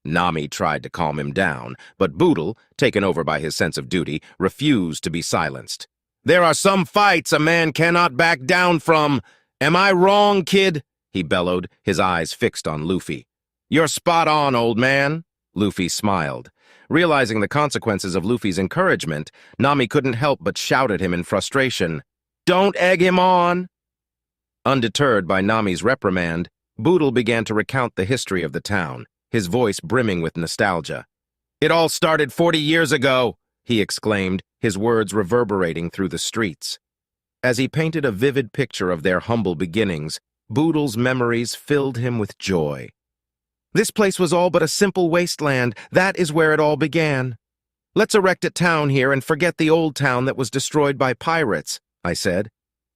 Nami tried to calm him down, but Boodle, taken over by his sense of duty, refused to be silenced. "There are some fights a man cannot back down from. Am I wrong, kid?" he bellowed, his eyes fixed on Luffy. "You're spot on, old man." Luffy smiled. Realizing the consequences of Luffy's encouragement, Nami couldn't help but shout at him in frustration, "Don't egg him on!" Undeterred by Nami's reprimand, Boodle began to recount the history of the town, his voice brimming with nostalgia. "It all started 40 years ago," he exclaimed, his words reverberating through the streets. As he painted a vivid picture of their humble beginnings, Boodle's memories filled him with joy. "This place was all but a simple wasteland. That is where it all began. Let's erect a town here and forget the old town that was destroyed by pirates," I said.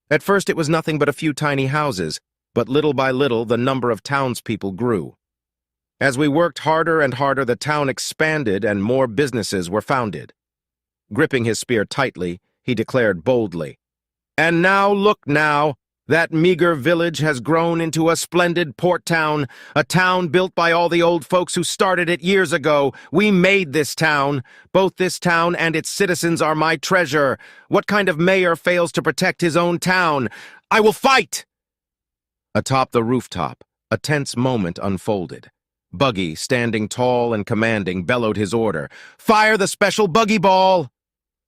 At first it was nothing but a few tiny houses, but little by little the number of townspeople grew. As we worked harder and harder, the town expanded and more businesses were founded. Gripping his spear tightly, he declared boldly, "And now, look now, that meager village has grown into a splendid port town, a town built by all the old folks who started it years ago. We made this town. Both this town and its citizens are my treasure. What kind of mayor fails to protect his own town? I will fight!" Atop the rooftop, a tense moment unfolded. Buggy, standing tall and commanding, bellowed his order, "Fire the special buggy ball!"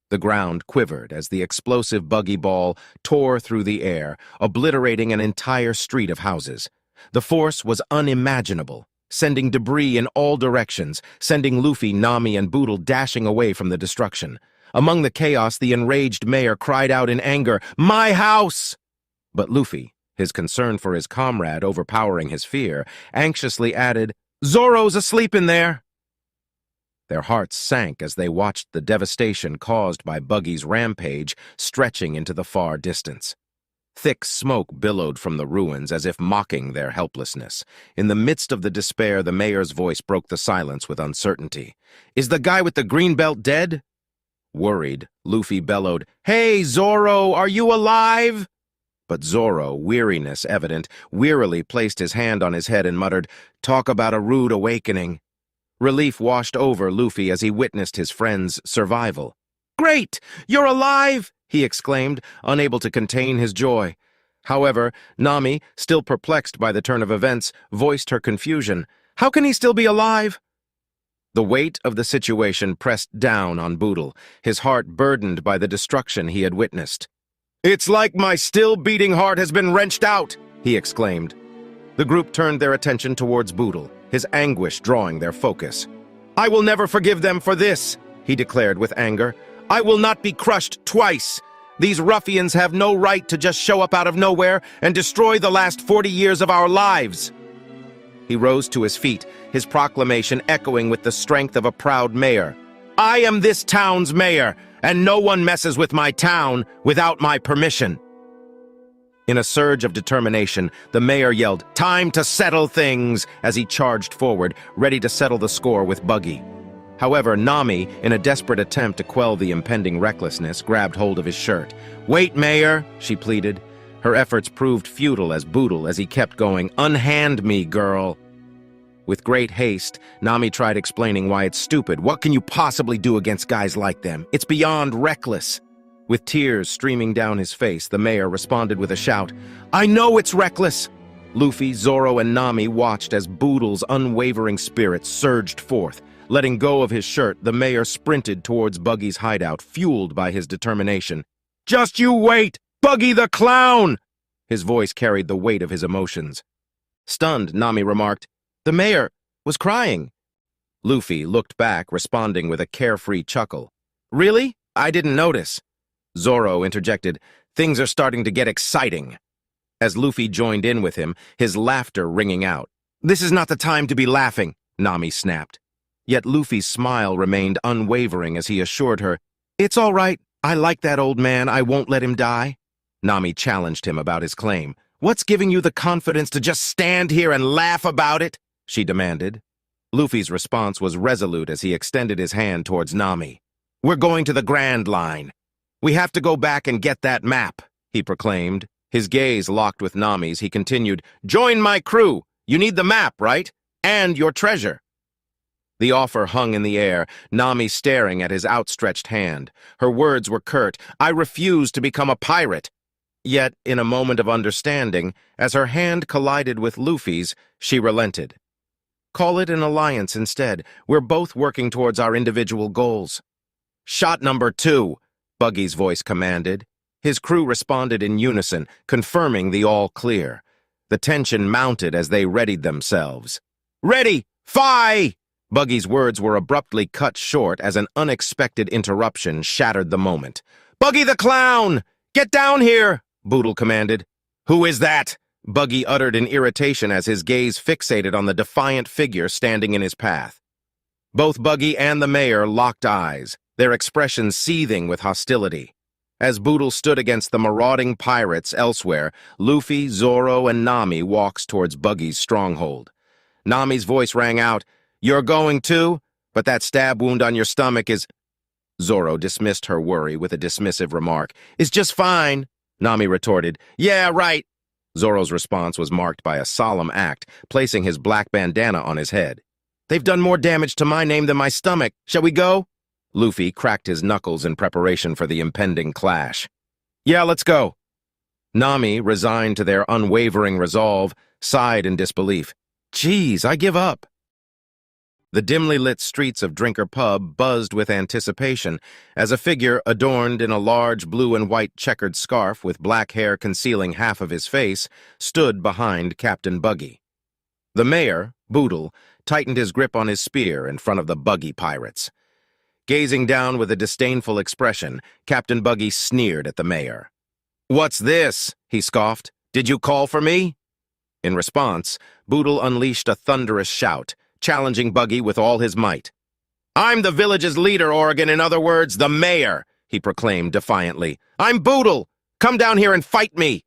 The ground quivered as the explosive buggy ball tore through the air, obliterating an entire street of houses. The force was unimaginable, sending debris in all directions, sending Luffy, Nami, and Boodle dashing away from the destruction. Among the chaos, the enraged mayor cried out in anger, "My house!" But Luffy, his concern for his comrade overpowering his fear, anxiously added, "Zoro's asleep in there." Their hearts sank as they watched the devastation caused by Buggy's rampage stretching into the far distance. Thick smoke billowed from the ruins as if mocking their helplessness. In the midst of the despair, the mayor's voice broke the silence with uncertainty. "Is the guy with the green belt dead?" Worried, Luffy bellowed, "Hey, Zoro, are you alive?" But Zoro, weariness evident, wearily placed his hand on his head and muttered, "Talk about a rude awakening." Relief washed over Luffy as he witnessed his friend's survival. "Great! You're alive!" he exclaimed, unable to contain his joy. However, Nami, still perplexed by the turn of events, voiced her confusion. "How can he still be alive?" The weight of the situation pressed down on Boodle, his heart burdened by the destruction he had witnessed. "It's like my still-beating heart has been wrenched out!" he exclaimed. The group turned their attention towards Boodle, his anguish drawing their focus. "I will never forgive them for this," he declared with anger. "I will not be crushed twice. These ruffians have no right to just show up out of nowhere and destroy the last 40 years of our lives." He rose to his feet, his proclamation echoing with the strength of a proud mayor. "I am this town's mayor, and no one messes with my town without my permission." In a surge of determination, the mayor yelled, "Time to settle things," as he charged forward, ready to settle the score with Buggy. However, Nami, in a desperate attempt to quell the impending recklessness, grabbed hold of his shirt. "Wait, Mayor," she pleaded. Her efforts proved futile as Boodle as he kept going, "Unhand me, girl." With great haste, Nami tried explaining why it's stupid. "What can you possibly do against guys like them? It's beyond reckless." With tears streaming down his face, the mayor responded with a shout, "I know it's reckless!" Luffy, Zoro, and Nami watched as Boodle's unwavering spirit surged forth. Letting go of his shirt, the mayor sprinted towards Buggy's hideout, fueled by his determination. "Just you wait! Buggy the clown!" His voice carried the weight of his emotions. Stunned, Nami remarked, "The mayor was crying." Luffy looked back, responding with a carefree chuckle. "Really? I didn't notice." Zoro interjected, "Things are starting to get exciting." As Luffy joined in with him, his laughter ringing out. "This is not the time to be laughing," Nami snapped. Yet Luffy's smile remained unwavering as he assured her, "It's all right. I like that old man. I won't let him die." Nami challenged him about his claim. "What's giving you the confidence to just stand here and laugh about it?" she demanded. Luffy's response was resolute as he extended his hand towards Nami. "We're going to the Grand Line. We have to go back and get that map," he proclaimed. His gaze locked with Nami's, he continued, "Join my crew. You need the map, right? And your treasure." The offer hung in the air, Nami staring at his outstretched hand. Her words were curt, "I refuse to become a pirate." Yet, in a moment of understanding, as her hand collided with Luffy's, she relented. "Call it an alliance instead. We're both working towards our individual goals." "Shot number 2, Buggy's voice commanded. His crew responded in unison, confirming the all clear. The tension mounted as they readied themselves. "Ready! Fire!" Buggy's words were abruptly cut short as an unexpected interruption shattered the moment. "Buggy the clown! Get down here!" Boodle commanded. "Who is that?" Buggy uttered in irritation as his gaze fixated on the defiant figure standing in his path. Both Buggy and the mayor locked eyes, their expressions seething with hostility. As Boodle stood against the marauding pirates elsewhere, Luffy, Zoro, and Nami walked towards Buggy's stronghold. Nami's voice rang out, "You're going too? But that stab wound on your stomach is—" Zoro dismissed her worry with a dismissive remark. "It's just fine," Nami retorted. "Yeah, right." Zoro's response was marked by a solemn act, placing his black bandana on his head. "They've done more damage to my name than my stomach. Shall we go?" Luffy cracked his knuckles in preparation for the impending clash. "Yeah, let's go." Nami, resigned to their unwavering resolve, sighed in disbelief. "Geez, I give up." The dimly lit streets of Drinker Pub buzzed with anticipation as a figure adorned in a large blue and white checkered scarf with black hair concealing half of his face stood behind Captain Buggy. The mayor, Boodle, tightened his grip on his spear in front of the Buggy pirates. Gazing down with a disdainful expression, Captain Buggy sneered at the mayor. "What's this?" he scoffed. "Did you call for me?" In response, Boodle unleashed a thunderous shout, challenging Buggy with all his might. "I'm the village's leader, Oregon, in other words, the mayor," he proclaimed defiantly. "I'm Boodle! Come down here and fight me!"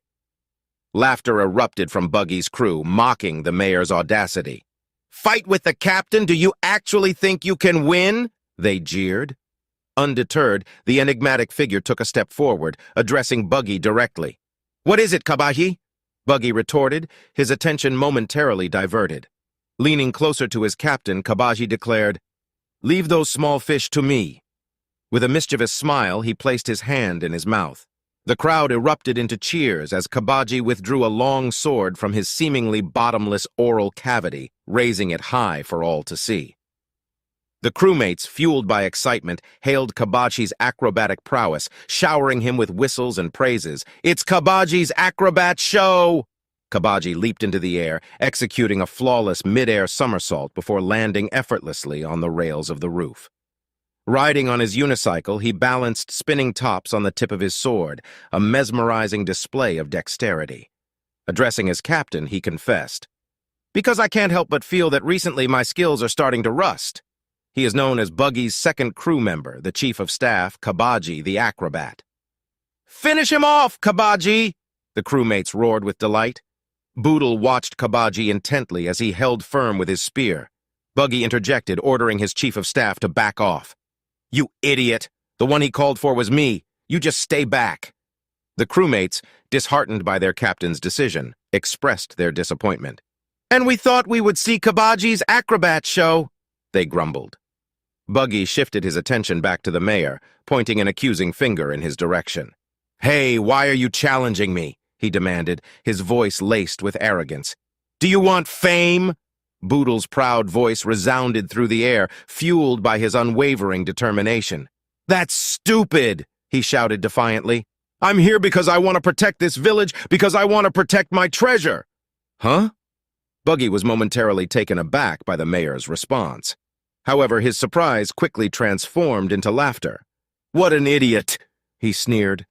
Laughter erupted from Buggy's crew, mocking the mayor's audacity. "Fight with the captain? Do you actually think you can win?" they jeered. Undeterred, the enigmatic figure took a step forward, addressing Buggy directly. "What is it, Kabaji?" Buggy retorted, his attention momentarily diverted. Leaning closer to his captain, Kabaji declared, "Leave those small fish to me." With a mischievous smile, he placed his hand in his mouth. The crowd erupted into cheers as Kabaji withdrew a long sword from his seemingly bottomless oral cavity, raising it high for all to see. The crewmates, fueled by excitement, hailed Kabaji's acrobatic prowess, showering him with whistles and praises. "It's Kabaji's acrobat show!" Kabaji leaped into the air, executing a flawless mid-air somersault before landing effortlessly on the rails of the roof. Riding on his unicycle, he balanced spinning tops on the tip of his sword, a mesmerizing display of dexterity. Addressing his captain, he confessed, "Because I can't help but feel that recently my skills are starting to rust." He is known as Buggy's second crew member, the chief of staff, Kabaji the acrobat. "Finish him off, Kabaji!" the crewmates roared with delight. Boodle watched Kabaji intently as he held firm with his spear. Buggy interjected, ordering his chief of staff to back off. "You idiot! The one he called for was me. You just stay back." The crewmates, disheartened by their captain's decision, expressed their disappointment. "And we thought we would see Kabaji's acrobat show," they grumbled. Buggy shifted his attention back to the mayor, pointing an accusing finger in his direction. "Hey, why are you challenging me?" he demanded, his voice laced with arrogance. "Do you want fame?" Boodle's proud voice resounded through the air, fueled by his unwavering determination. "That's stupid!" he shouted defiantly. "I'm here because I want to protect this village, because I want to protect my treasure." "Huh?" Buggy was momentarily taken aback by the mayor's response. However, his surprise quickly transformed into laughter. "What an idiot!" he sneered.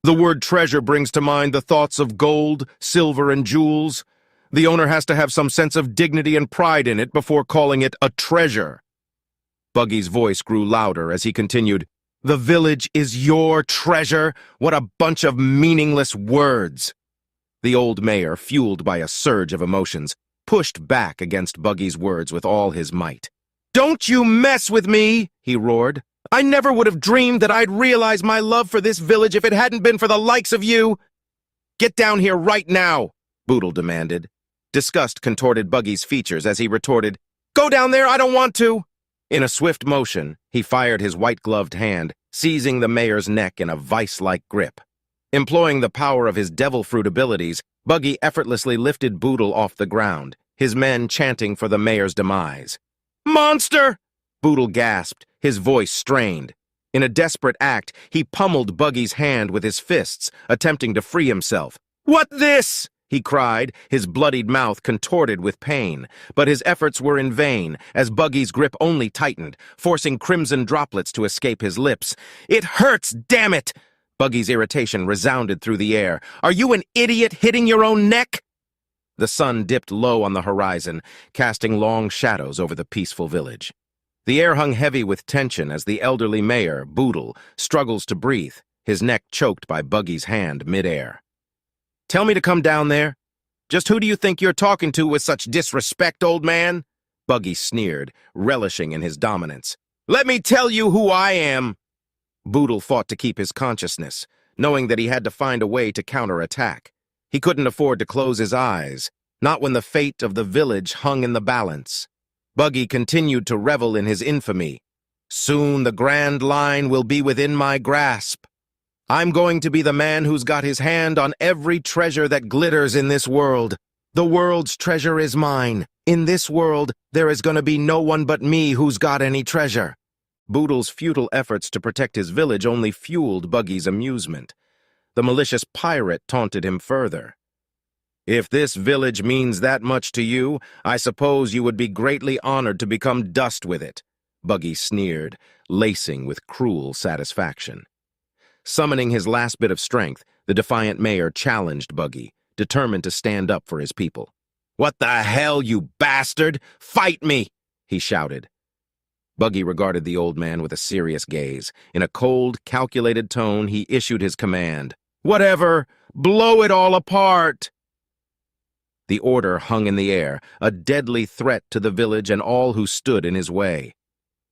"The word treasure brings to mind the thoughts of gold, silver, and jewels. The owner has to have some sense of dignity and pride in it before calling it a treasure." Buggy's voice grew louder as he continued, "The village is your treasure? What a bunch of meaningless words!" The old mayor, fueled by a surge of emotions, pushed back against Buggy's words with all his might. "Don't you mess with me!" he roared. "I never would have dreamed that I'd realize my love for this village if it hadn't been for the likes of you." "Get down here right now," Boodle demanded. Disgust contorted Buggy's features as he retorted, "Go down there, I don't want to." In a swift motion, he fired his white-gloved hand, seizing the mayor's neck in a vice-like grip. Employing the power of his devil fruit abilities, Buggy effortlessly lifted Boodle off the ground, his men chanting for the mayor's demise. "Monster!" Boodle gasped, his voice strained. In a desperate act, he pummeled Buggy's hand with his fists, attempting to free himself. "What this?" he cried, his bloodied mouth contorted with pain. But his efforts were in vain, as Buggy's grip only tightened, forcing crimson droplets to escape his lips. "It hurts, damn it!" Buggy's irritation resounded through the air. "Are you an idiot hitting your own neck?" The sun dipped low on the horizon, casting long shadows over the peaceful village. The air hung heavy with tension as the elderly mayor, Boodle, struggles to breathe, his neck choked by Buggy's hand mid-air. "Tell me to come down there? Just who do you think you're talking to with such disrespect, old man?" Buggy sneered, relishing in his dominance. "Let me tell you who I am!" Boodle fought to keep his consciousness, knowing that he had to find a way to counterattack. He couldn't afford to close his eyes, not when the fate of the village hung in the balance. Buggy continued to revel in his infamy. "Soon the grand line will be within my grasp. I'm going to be the man who's got his hand on every treasure that glitters in this world. The world's treasure is mine. In this world, there is going to be no one but me who's got any treasure." Boodle's futile efforts to protect his village only fueled Buggy's amusement. The malicious pirate taunted him further. "If this village means that much to you, I suppose you would be greatly honored to become dust with it," Buggy sneered, lacing with cruel satisfaction. Summoning his last bit of strength, the defiant mayor challenged Buggy, determined to stand up for his people. "What the hell, you bastard? Fight me!" he shouted. Buggy regarded the old man with a serious gaze. In a cold, calculated tone, he issued his command. "Whatever! Blow it all apart!" The order hung in the air, a deadly threat to the village and all who stood in his way.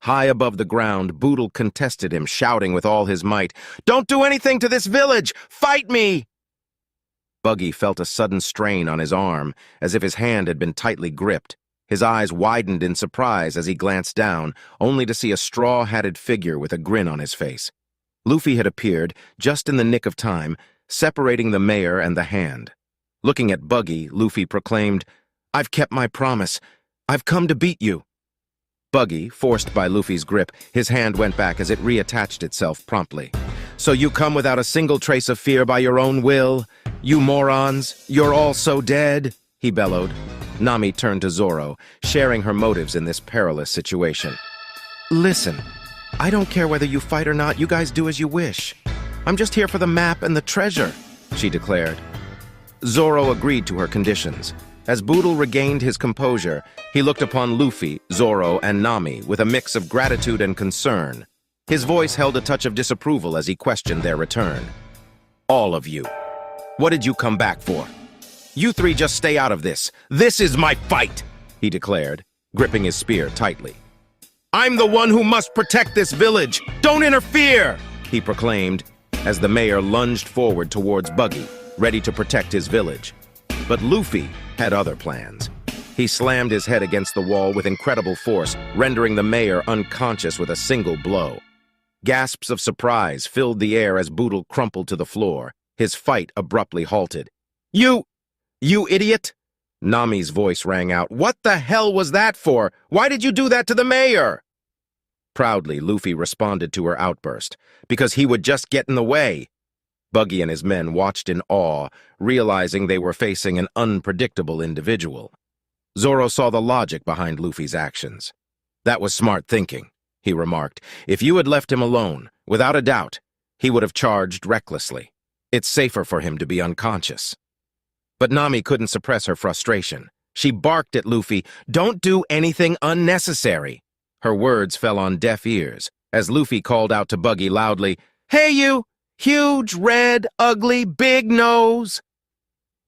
High above the ground, Boodle contested him, shouting with all his might, "Don't do anything to this village! Fight me!" Buggy felt a sudden strain on his arm, as if his hand had been tightly gripped. His eyes widened in surprise as he glanced down, only to see a straw-hatted figure with a grin on his face. Luffy had appeared, just in the nick of time, separating the mayor and the hand. Looking at Buggy, Luffy proclaimed, "I've kept my promise. I've come to beat you." Buggy, forced by Luffy's grip, his hand went back as it reattached itself promptly. "So you come without a single trace of fear by your own will? You morons, you're all so dead," he bellowed. Nami turned to Zoro, sharing her motives in this perilous situation. "Listen, I don't care whether you fight or not, you guys do as you wish. I'm just here for the map and the treasure," she declared. Zoro agreed to her conditions. As Boodle regained his composure, he looked upon Luffy, Zoro, and Nami with a mix of gratitude and concern. His voice held a touch of disapproval as he questioned their return. "All of you. What did you come back for? You three just stay out of this. This is my fight," he declared, gripping his spear tightly. "I'm the one who must protect this village. Don't interfere," he proclaimed, as the mayor lunged forward towards Buggy, ready to protect his village. But Luffy had other plans. He slammed his head against the wall with incredible force, rendering the mayor unconscious with a single blow. Gasps of surprise filled the air as Boodle crumpled to the floor. His fight abruptly halted. You idiot!" Nami's voice rang out. "What the hell was that for? Why did you do that to the mayor?" Proudly, Luffy responded to her outburst, "Because he would just get in the way." Buggy and his men watched in awe, realizing they were facing an unpredictable individual. Zoro saw the logic behind Luffy's actions. "That was smart thinking," he remarked. "If you had left him alone, without a doubt, he would have charged recklessly. It's safer for him to be unconscious." But Nami couldn't suppress her frustration. She barked at Luffy, "Don't do anything unnecessary." Her words fell on deaf ears, as Luffy called out to Buggy loudly, "Hey you! Huge, red, ugly, big nose!"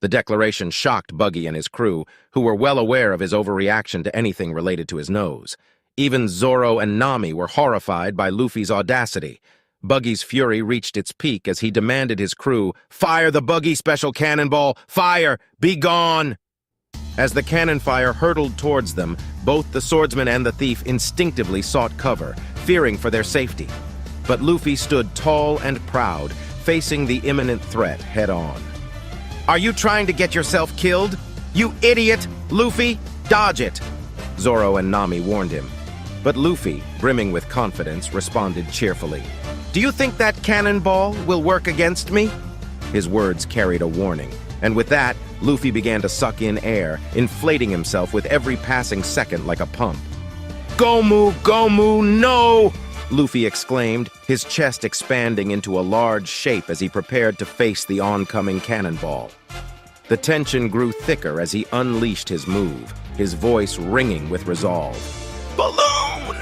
The declaration shocked Buggy and his crew, who were well aware of his overreaction to anything related to his nose. Even Zoro and Nami were horrified by Luffy's audacity. Buggy's fury reached its peak as he demanded his crew, "Fire the Buggy special cannonball! Fire! Be gone!" As the cannon fire hurtled towards them, both the swordsman and the thief instinctively sought cover, fearing for their safety. But Luffy stood tall and proud, facing the imminent threat head-on. "Are you trying to get yourself killed? You idiot! Luffy, dodge it!" Zoro and Nami warned him. But Luffy, brimming with confidence, responded cheerfully, "Do you think that cannonball will work against me?" His words carried a warning, and with that, Luffy began to suck in air, inflating himself with every passing second like a pump. "Gomu, Gomu, no!" Luffy exclaimed, his chest expanding into a large shape as he prepared to face the oncoming cannonball. The tension grew thicker as he unleashed his move, his voice ringing with resolve. "Balloon!"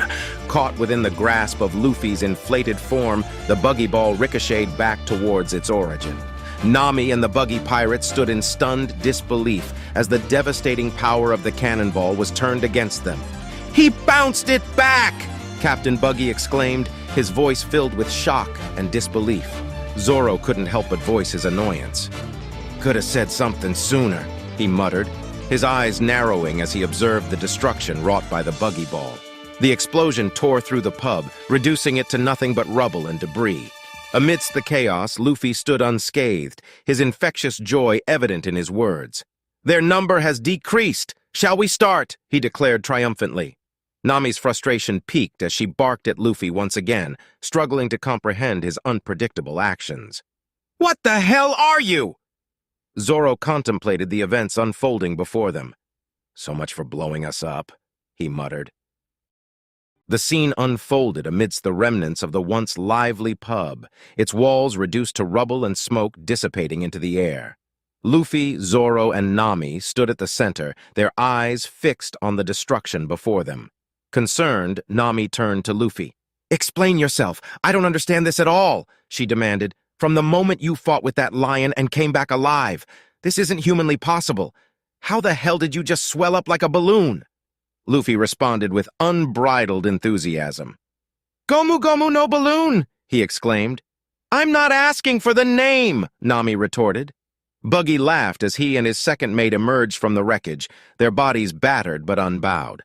Caught within the grasp of Luffy's inflated form, the buggy ball ricocheted back towards its origin. Nami and the buggy pirates stood in stunned disbelief as the devastating power of the cannonball was turned against them. "He bounced it back!" Captain Buggy exclaimed, his voice filled with shock and disbelief. Zoro couldn't help but voice his annoyance. "Could have said something sooner," he muttered, his eyes narrowing as he observed the destruction wrought by the buggy ball. The explosion tore through the pub, reducing it to nothing but rubble and debris. Amidst the chaos, Luffy stood unscathed, his infectious joy evident in his words. "Their number has decreased. Shall we start?" he declared triumphantly. Nami's frustration peaked as she barked at Luffy once again, struggling to comprehend his unpredictable actions. "What the hell are you?" Zoro contemplated the events unfolding before them. "So much for blowing us up," he muttered. The scene unfolded amidst the remnants of the once lively pub, its walls reduced to rubble and smoke dissipating into the air. Luffy, Zoro, and Nami stood at the center, their eyes fixed on the destruction before them. Concerned, Nami turned to Luffy. "Explain yourself. I don't understand this at all," she demanded. "From the moment you fought with that lion and came back alive, this isn't humanly possible. How the hell did you just swell up like a balloon? Luffy responded with unbridled enthusiasm. Gomu Gomu no balloon, he exclaimed. I'm not asking for the name, Nami retorted. Buggy laughed as he and his second mate emerged from the wreckage, their bodies battered but unbowed.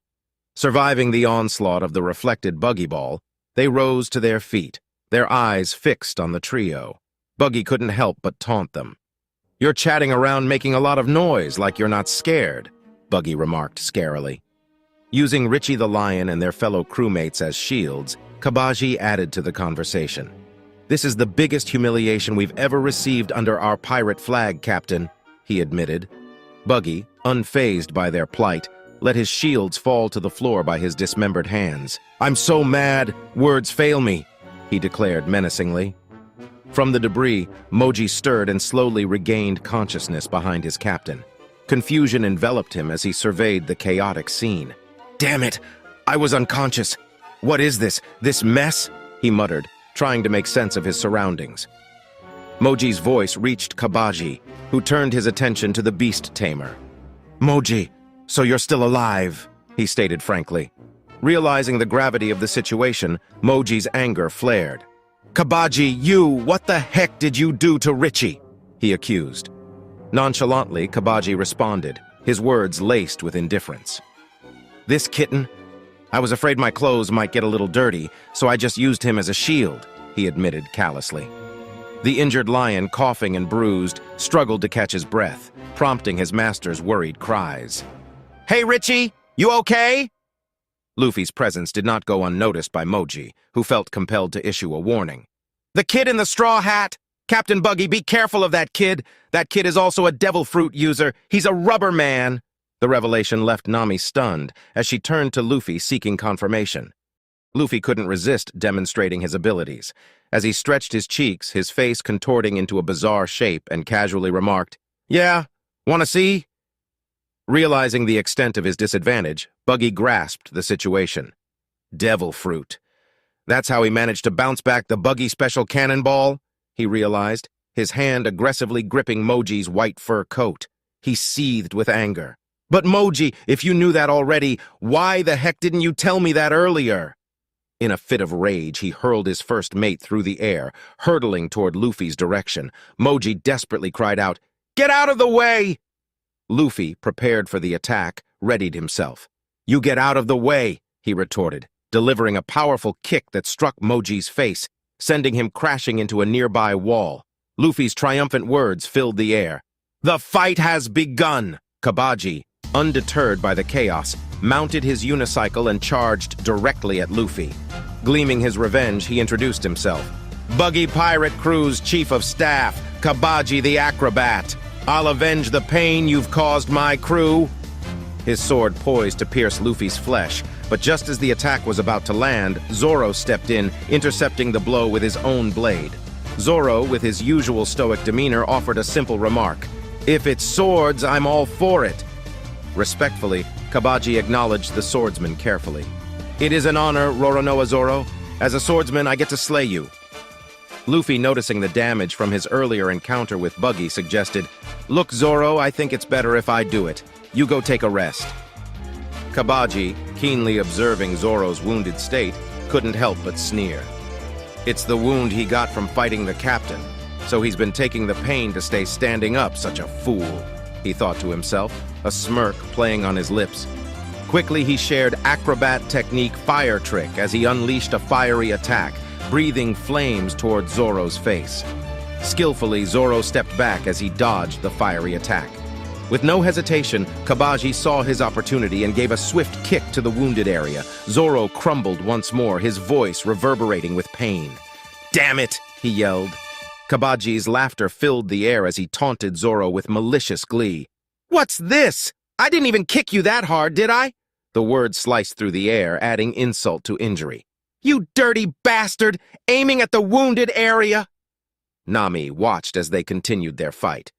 Surviving the onslaught of the reflected Buggy ball, they rose to their feet, their eyes fixed on the trio. Buggy couldn't help but taunt them. You're chatting around making a lot of noise like you're not scared, Buggy remarked scarily. Using Richie the Lion and their fellow crewmates as shields, Kabaji added to the conversation. This is the biggest humiliation we've ever received under our pirate flag, Captain, he admitted. Buggy, unfazed by their plight, let his shields fall to the floor by his dismembered hands. I'm so mad, words fail me, he declared menacingly. From the debris, Moji stirred and slowly regained consciousness behind his captain. Confusion enveloped him as he surveyed the chaotic scene. Damn it! I was unconscious. What is this mess? He muttered, trying to make sense of his surroundings. Moji's voice reached Kabaji, who turned his attention to the beast tamer. Moji, so you're still alive, he stated frankly. Realizing the gravity of the situation, Moji's anger flared. Kabaji, what the heck did you do to Richie? He accused. Nonchalantly, Kabaji responded, his words laced with indifference. This kitten? I was afraid my clothes might get a little dirty, so I just used him as a shield, he admitted callously. The injured lion, coughing and bruised, struggled to catch his breath, prompting his master's worried cries. Hey, Richie, you okay? Luffy's presence did not go unnoticed by Moji, who felt compelled to issue a warning. The kid in the straw hat! Captain Buggy, be careful of that kid! That kid is also a devil fruit user! He's a rubber man! The revelation left Nami stunned as she turned to Luffy seeking confirmation. Luffy couldn't resist demonstrating his abilities. As he stretched his cheeks, his face contorting into a bizarre shape, and casually remarked, Yeah, wanna see? Realizing the extent of his disadvantage, Buggy grasped the situation. Devil fruit. That's how he managed to bounce back the Buggy special cannonball, he realized, his hand aggressively gripping Moji's white fur coat. He seethed with anger. But Moji, if you knew that already, why the heck didn't you tell me that earlier? In a fit of rage, he hurled his first mate through the air, hurtling toward Luffy's direction. Moji desperately cried out, Get out of the way! Luffy, prepared for the attack, readied himself. You get out of the way, he retorted, delivering a powerful kick that struck Moji's face, sending him crashing into a nearby wall. Luffy's triumphant words filled the air. The fight has begun! Kabaji, undeterred by the chaos, mounted his unicycle and charged directly at Luffy. Gleaming his revenge, he introduced himself. Buggy Pirate Crew's Chief of Staff, Kabaji the Acrobat. I'll avenge the pain you've caused my crew. His sword poised to pierce Luffy's flesh, but just as the attack was about to land, Zoro stepped in, intercepting the blow with his own blade. Zoro, with his usual stoic demeanor, offered a simple remark. If it's swords, I'm all for it. Respectfully, Kabaji acknowledged the swordsman carefully. It is an honor, Roronoa Zoro. As a swordsman, I get to slay you. Luffy, noticing the damage from his earlier encounter with Buggy, suggested, Look, Zoro, I think it's better if I do it. You go take a rest. Kabaji, keenly observing Zoro's wounded state, couldn't help but sneer. It's the wound he got from fighting the captain, so he's been taking the pain to stay standing up, such a fool, he thought to himself, a smirk playing on his lips. Quickly he shared acrobat technique fire trick as he unleashed a fiery attack, breathing flames toward Zoro's face. Skillfully, Zoro stepped back as he dodged the fiery attack. With no hesitation, Kabaji saw his opportunity and gave a swift kick to the wounded area. Zoro crumbled once more, his voice reverberating with pain. Damn it, he yelled. Kabaji's laughter filled the air as he taunted Zoro with malicious glee. What's this? I didn't even kick you that hard, did I? The words sliced through the air, adding insult to injury. You dirty bastard, aiming at the wounded area! Nami watched as they continued their fight.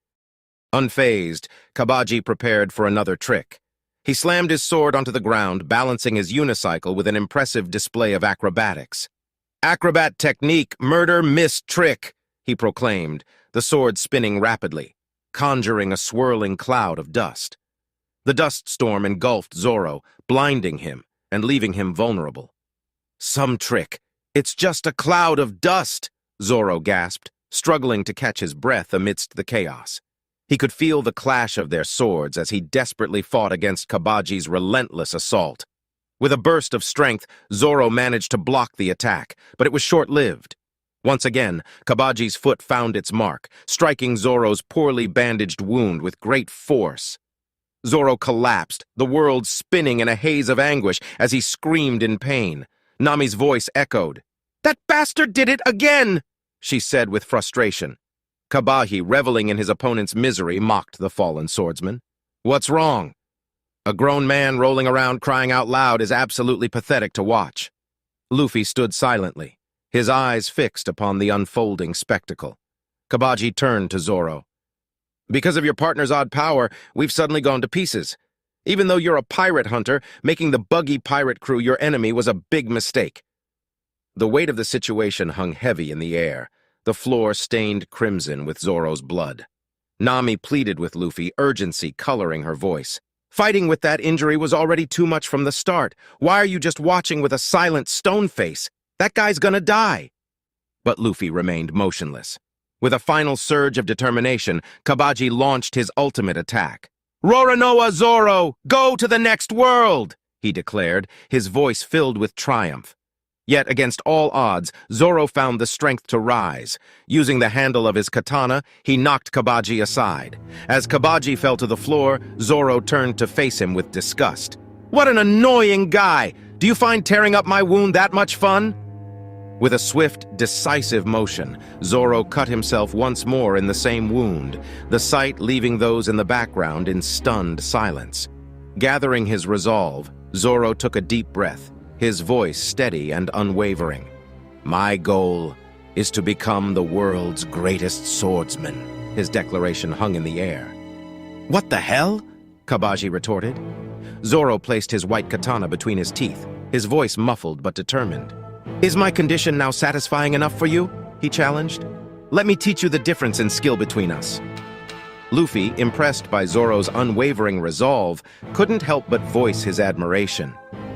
Unfazed, Kabaji prepared for another trick. He slammed his sword onto the ground, balancing his unicycle with an impressive display of acrobatics. Acrobat technique, murder, miss, trick, he proclaimed, the sword spinning rapidly, conjuring a swirling cloud of dust. The dust storm engulfed Zoro, blinding him and leaving him vulnerable. "Some trick. It's just a cloud of dust," Zoro gasped, struggling to catch his breath amidst the chaos. He could feel the clash of their swords as he desperately fought against Kabaji's relentless assault. With a burst of strength, Zoro managed to block the attack, but it was short-lived. Once again, Kabaji's foot found its mark, striking Zoro's poorly bandaged wound with great force. Zoro collapsed, the world spinning in a haze of anguish as he screamed in pain. Nami's voice echoed. "That bastard did it again!" she said with frustration. Kabaji, reveling in his opponent's misery, mocked the fallen swordsman. "What's wrong?" A grown man rolling around crying out loud is absolutely pathetic to watch. Luffy stood silently, his eyes fixed upon the unfolding spectacle. Kabaji turned to Zoro. "Because of your partner's odd power, we've suddenly gone to pieces. Even though you're a pirate hunter, making the Buggy pirate crew your enemy was a big mistake." The weight of the situation hung heavy in the air, the floor stained crimson with Zoro's blood. Nami pleaded with Luffy, urgency coloring her voice. "Fighting with that injury was already too much from the start. Why are you just watching with a silent stone face? That guy's gonna die." But Luffy remained motionless. With a final surge of determination, Kabaji launched his ultimate attack. "Roronoa Zoro, go to the next world!" he declared, his voice filled with triumph. Yet, against all odds, Zoro found the strength to rise. Using the handle of his katana, he knocked Kabaji aside. As Kabaji fell to the floor, Zoro turned to face him with disgust. "What an annoying guy! Do you find tearing up my wound that much fun?" With a swift, decisive motion, Zoro cut himself once more in the same wound, the sight leaving those in the background in stunned silence. Gathering his resolve, Zoro took a deep breath, his voice steady and unwavering. "My goal is to become the world's greatest swordsman," his declaration hung in the air. "What the hell?" Kabaji retorted. Zoro placed his white katana between his teeth, his voice muffled but determined. "Is my condition now satisfying enough for you?" he challenged. "Let me teach you the difference in skill between us." Luffy, impressed by Zoro's unwavering resolve, couldn't help but voice his admiration.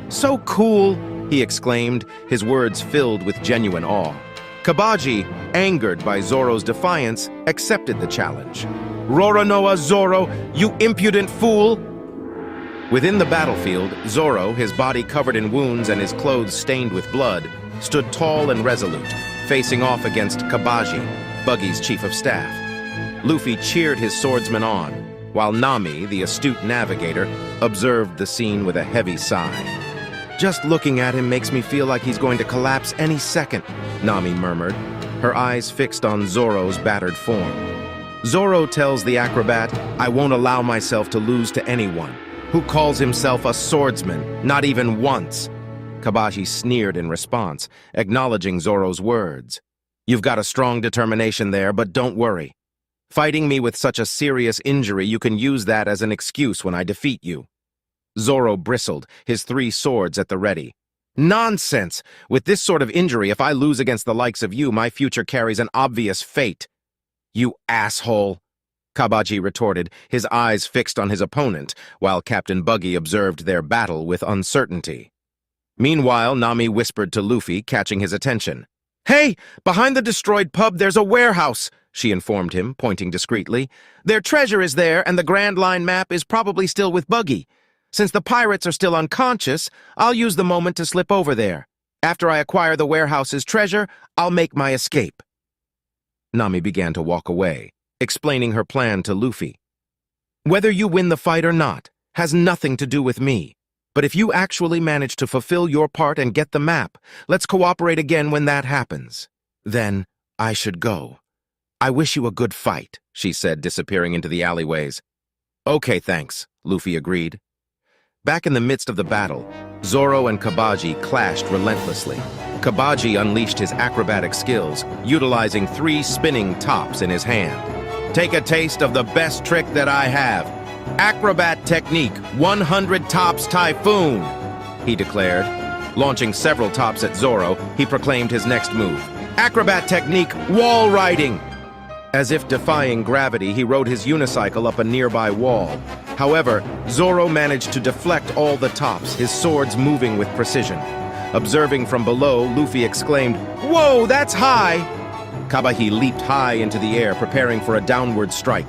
"So cool!" he exclaimed, his words filled with genuine awe. Kabaji, angered by Zoro's defiance, accepted the challenge. "Roronoa Zoro, you impudent fool!" Within the battlefield, Zoro, his body covered in wounds and his clothes stained with blood, stood tall and resolute, facing off against Kabaji, Buggy's chief of staff. Luffy cheered his swordsman on, while Nami, the astute navigator, observed the scene with a heavy sigh. "Just looking at him makes me feel like he's going to collapse any second," Nami murmured, her eyes fixed on Zoro's battered form. Zoro tells the acrobat, "I won't allow myself to lose to anyone. Who calls himself a swordsman, not even once?" Kabaji sneered in response, acknowledging Zoro's words. "You've got a strong determination there, but don't worry. Fighting me with such a serious injury, you can use that as an excuse when I defeat you." Zoro bristled, his 3 swords at the ready. "Nonsense! With this sort of injury, if I lose against the likes of you, my future carries an obvious fate." "You asshole!" Kabaji retorted, his eyes fixed on his opponent, while Captain Buggy observed their battle with uncertainty. Meanwhile, Nami whispered to Luffy, catching his attention. "Hey, behind the destroyed pub there's a warehouse," she informed him, pointing discreetly. "Their treasure is there, and the Grand Line map is probably still with Buggy. Since the pirates are still unconscious, I'll use the moment to slip over there. After I acquire the warehouse's treasure, I'll make my escape." Nami began to walk away, explaining her plan to Luffy. "Whether you win the fight or not has nothing to do with me. But if you actually manage to fulfill your part and get the map, let's cooperate again when that happens. Then I should go. I wish you a good fight," she said, disappearing into the alleyways. "Okay, thanks," Luffy agreed. Back in the midst of the battle, Zoro and Kabaji clashed relentlessly. Kabaji unleashed his acrobatic skills, utilizing 3 spinning tops in his hand. "Take a taste of the best trick that I have. Acrobat technique, 100 tops typhoon," he declared. Launching several tops at Zoro, he proclaimed his next move. "Acrobat technique, wall riding." As if defying gravity, he rode his unicycle up a nearby wall. However, Zoro managed to deflect all the tops, his swords moving with precision. Observing from below, Luffy exclaimed, "Whoa, that's high!" Kabahi leaped high into the air, preparing for a downward strike.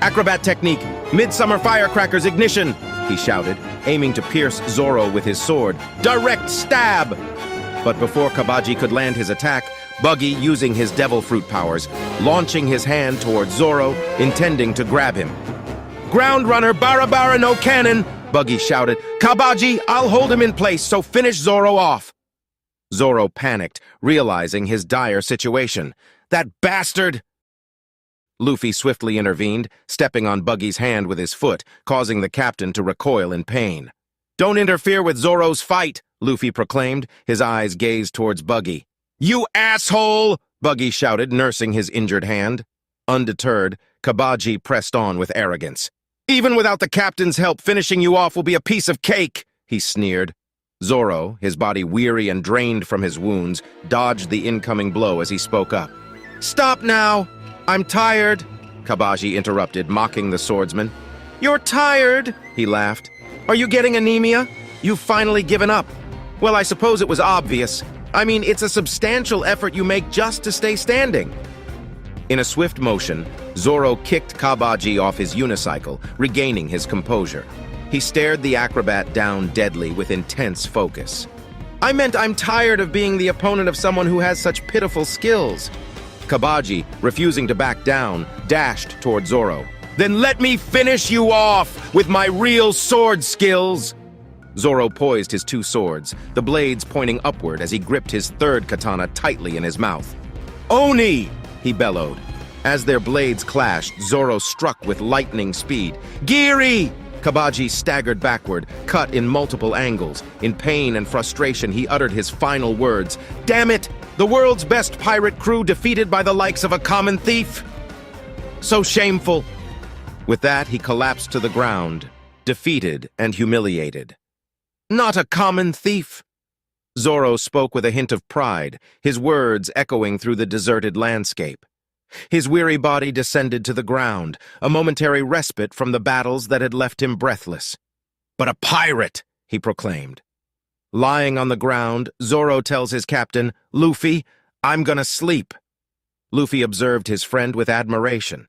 "Acrobat technique! Midsummer firecrackers ignition!" he shouted, aiming to pierce Zoro with his sword. "Direct stab!" But before Kabaji could land his attack, Buggy, using his devil fruit powers, launching his hand towards Zoro, intending to grab him. "Ground runner, Bara no cannon!" Buggy shouted. "Kabaji, I'll hold him in place, so finish Zoro off!" Zoro panicked, realizing his dire situation. "That bastard!" Luffy swiftly intervened, stepping on Buggy's hand with his foot, causing the captain to recoil in pain. "Don't interfere with Zoro's fight," Luffy proclaimed, his eyes gazed towards Buggy. "You asshole!" Buggy shouted, nursing his injured hand. Undeterred, Kabaji pressed on with arrogance. "Even without the captain's help, finishing you off will be a piece of cake," he sneered. Zoro, his body weary and drained from his wounds, dodged the incoming blow as he spoke up. "Stop now! I'm tired," Kabaji interrupted, mocking the swordsman. "You're tired?" he laughed. "Are you getting anemia? You've finally given up. Well, I suppose it was obvious. I mean, it's a substantial effort you make just to stay standing." In a swift motion, Zoro kicked Kabaji off his unicycle, regaining his composure. He stared the acrobat down deadly with intense focus. "I meant I'm tired of being the opponent of someone who has such pitiful skills." Kabaji, refusing to back down, dashed toward Zoro. "Then let me finish you off with my real sword skills!" Zoro poised his two swords, the blades pointing upward as he gripped his third katana tightly in his mouth. "Oni!" he bellowed. As their blades clashed, Zoro struck with lightning speed. "Giri!" Kabaji staggered backward, cut in multiple angles. In pain and frustration, he uttered his final words. "Damn it! The world's best pirate crew defeated by the likes of a common thief! So shameful!" With that, he collapsed to the ground, defeated and humiliated. "Not a common thief!" Zoro spoke with a hint of pride, his words echoing through the deserted landscape. His weary body descended to the ground, a momentary respite from the battles that had left him breathless. "But a pirate!" he proclaimed. Lying on the ground, Zoro tells his captain, "Luffy, I'm gonna sleep." Luffy observed his friend with admiration.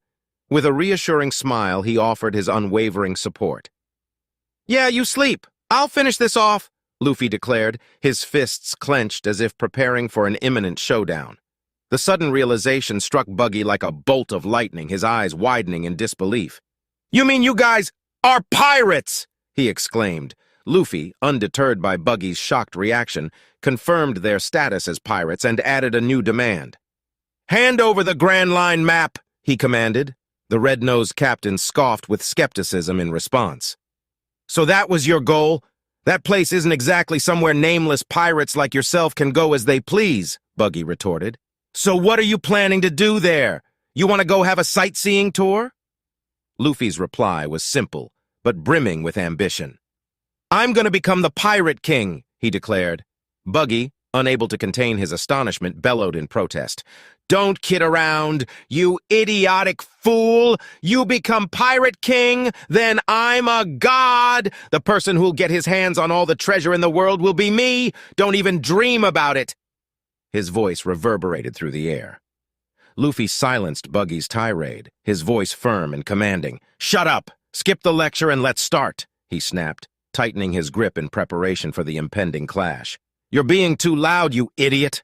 With a reassuring smile, he offered his unwavering support. "Yeah, you sleep. I'll finish this off," Luffy declared, his fists clenched as if preparing for an imminent showdown. The sudden realization struck Buggy like a bolt of lightning, his eyes widening in disbelief. "You mean you guys are pirates?" he exclaimed. Luffy, undeterred by Buggy's shocked reaction, confirmed their status as pirates and added a new demand. "Hand over the Grand Line map," he commanded. The red-nosed captain scoffed with skepticism in response. "So that was your goal? That place isn't exactly somewhere nameless pirates like yourself can go as they please," Buggy retorted. "So what are you planning to do there? You want to go have a sightseeing tour?" Luffy's reply was simple, but brimming with ambition. "I'm going to become the Pirate King," he declared. Buggy, unable to contain his astonishment, bellowed in protest. "Don't kid around, you idiotic fool! You become Pirate King, then I'm a god! The person who'll get his hands on all the treasure in the world will be me! Don't even dream about it!" His voice reverberated through the air. Luffy silenced Buggy's tirade, his voice firm and commanding. "Shut up! Skip the lecture and let's start!" he snapped, tightening his grip in preparation for the impending clash. "You're being too loud, you idiot!"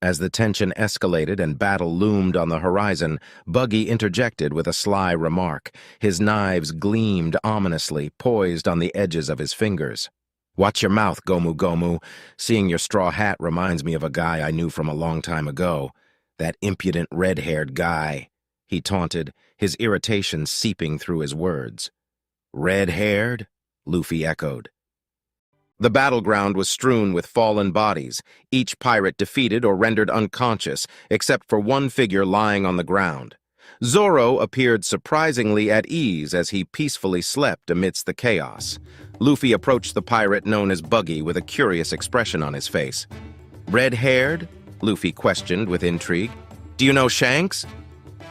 As the tension escalated and battle loomed on the horizon, Buggy interjected with a sly remark. His knives gleamed ominously, poised on the edges of his fingers. "Watch your mouth, Gomu Gomu. Seeing your straw hat reminds me of a guy I knew from a long time ago. That impudent red-haired guy," he taunted, his irritation seeping through his words. "Red-haired?" Luffy echoed. The battleground was strewn with fallen bodies, each pirate defeated or rendered unconscious, except for one figure lying on the ground. Zoro appeared surprisingly at ease as he peacefully slept amidst the chaos. Luffy approached the pirate known as Buggy with a curious expression on his face. "Red-haired?" Luffy questioned with intrigue. "Do you know Shanks?"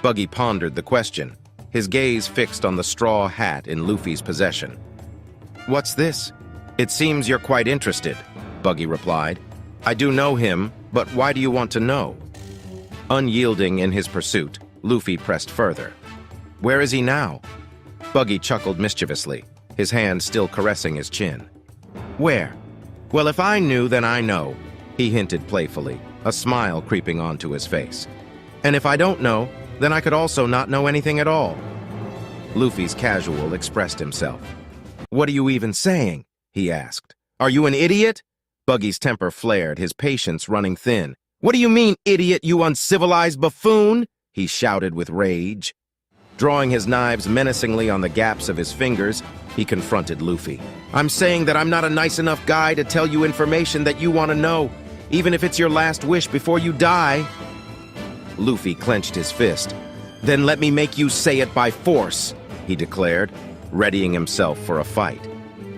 Buggy pondered the question, his gaze fixed on the straw hat in Luffy's possession. "What's this?" "It seems you're quite interested," Buggy replied. "I do know him, but why do you want to know?" Unyielding in his pursuit, Luffy pressed further. "Where is he now?" Buggy chuckled mischievously, his hand still caressing his chin. "Where? Well, if I knew, then I know," he hinted playfully, a smile creeping onto his face. "And if I don't know, then I could also not know anything at all." Luffy's casual expressed himself. "What are you even saying?" he asked. "Are you an idiot?" Buggy's temper flared, his patience running thin. "What do you mean, idiot, you uncivilized buffoon?" he shouted with rage. Drawing his knives menacingly on the gaps of his fingers, he confronted Luffy. "I'm saying that I'm not a nice enough guy to tell you information that you want to know, even if it's your last wish before you die." Luffy clenched his fist. "Then let me make you say it by force," he declared, readying himself for a fight.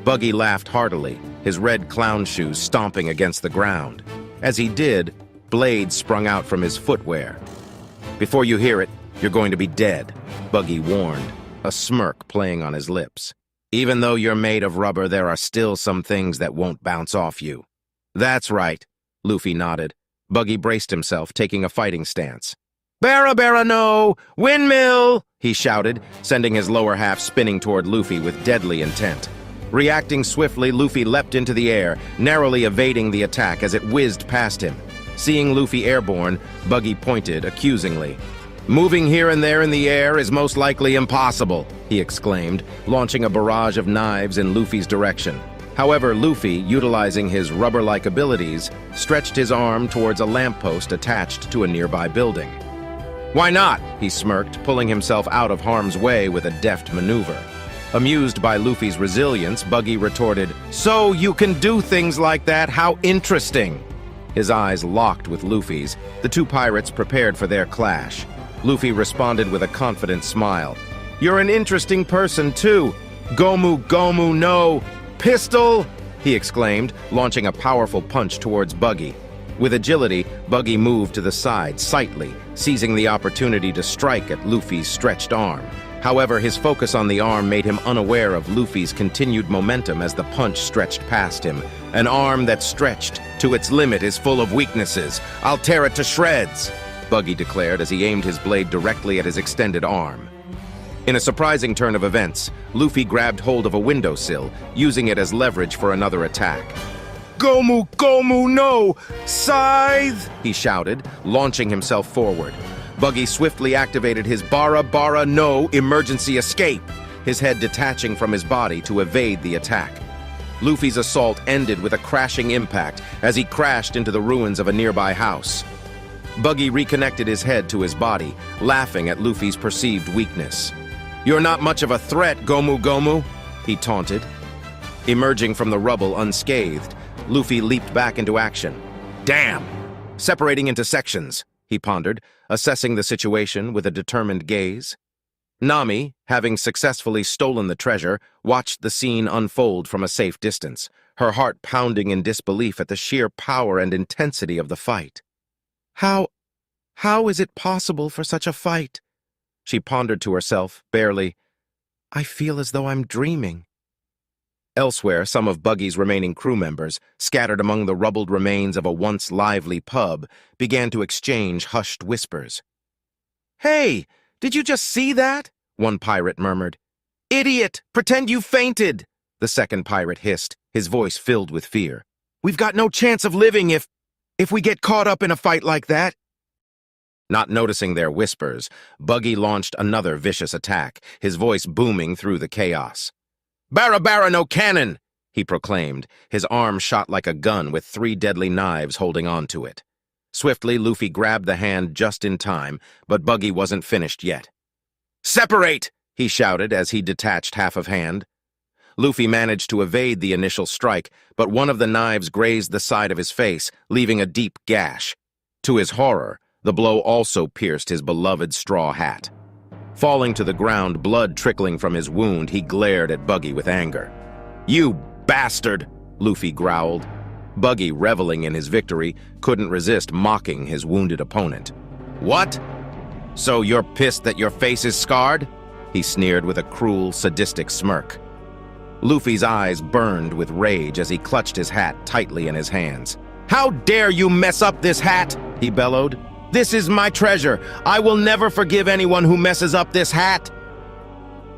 Buggy laughed heartily, his red clown shoes stomping against the ground. As he did, blades sprung out from his footwear. "Before you hear it, you're going to be dead," Buggy warned, a smirk playing on his lips. "Even though you're made of rubber, there are still some things that won't bounce off you." "That's right," Luffy nodded. Buggy braced himself, taking a fighting stance. "Bara bara no! Windmill!" he shouted, sending his lower half spinning toward Luffy with deadly intent. Reacting swiftly, Luffy leapt into the air, narrowly evading the attack as it whizzed past him. Seeing Luffy airborne, Buggy pointed accusingly. "Moving here and there in the air is most likely impossible," he exclaimed, launching a barrage of knives in Luffy's direction. However, Luffy, utilizing his rubber-like abilities, stretched his arm towards a lamppost attached to a nearby building. "Why not?" he smirked, pulling himself out of harm's way with a deft maneuver. Amused by Luffy's resilience, Buggy retorted, "So you can do things like that? How interesting!" His eyes locked with Luffy's, the two pirates prepared for their clash. Luffy responded with a confident smile. "You're an interesting person, too. Gomu Gomu no! Pistol!" he exclaimed, launching a powerful punch towards Buggy. With agility, Buggy moved to the side, sightly, seizing the opportunity to strike at Luffy's stretched arm. However, his focus on the arm made him unaware of Luffy's continued momentum as the punch stretched past him. "An arm that's stretched to its limit is full of weaknesses. I'll tear it to shreds," Buggy declared as he aimed his blade directly at his extended arm. In a surprising turn of events, Luffy grabbed hold of a windowsill, using it as leverage for another attack. "Gomu Gomu no! Scythe!" he shouted, launching himself forward. Buggy swiftly activated his Bara Bara no emergency escape, his head detaching from his body to evade the attack. Luffy's assault ended with a crashing impact as he crashed into the ruins of a nearby house. Buggy reconnected his head to his body, laughing at Luffy's perceived weakness. "You're not much of a threat, Gomu Gomu," he taunted. Emerging from the rubble unscathed, Luffy leaped back into action. "Damn! Separating into sections," he pondered, assessing the situation with a determined gaze. Nami, having successfully stolen the treasure, watched the scene unfold from a safe distance, her heart pounding in disbelief at the sheer power and intensity of the fight. How is it possible for such a fight?" She pondered to herself, barely, "I feel as though I'm dreaming." Elsewhere, some of Buggy's remaining crew members, scattered among the rubbled remains of a once lively pub, began to exchange hushed whispers. "Hey, did you just see that?" one pirate murmured. "Idiot! Pretend you fainted!" the second pirate hissed, his voice filled with fear. "We've got no chance of living if we get caught up in a fight like that." Not noticing their whispers, Buggy launched another vicious attack, his voice booming through the chaos. "Bara bara no cannon!" he proclaimed, his arm shot like a gun with 3 deadly knives holding on to it. Swiftly, Luffy grabbed the hand just in time, but Buggy wasn't finished yet. "Separate!" he shouted as he detached half of hand. Luffy managed to evade the initial strike, but one of the knives grazed the side of his face, leaving a deep gash. To his horror, the blow also pierced his beloved straw hat. Falling to the ground, blood trickling from his wound, he glared at Buggy with anger. "You bastard!" Luffy growled. Buggy, reveling in his victory, couldn't resist mocking his wounded opponent. "What? So you're pissed that your face is scarred? He sneered with a cruel, sadistic smirk. Luffy's eyes burned with rage as he clutched his hat tightly in his hands. How dare you mess up this hat? He bellowed. This is my treasure. I will never forgive anyone who messes up this hat.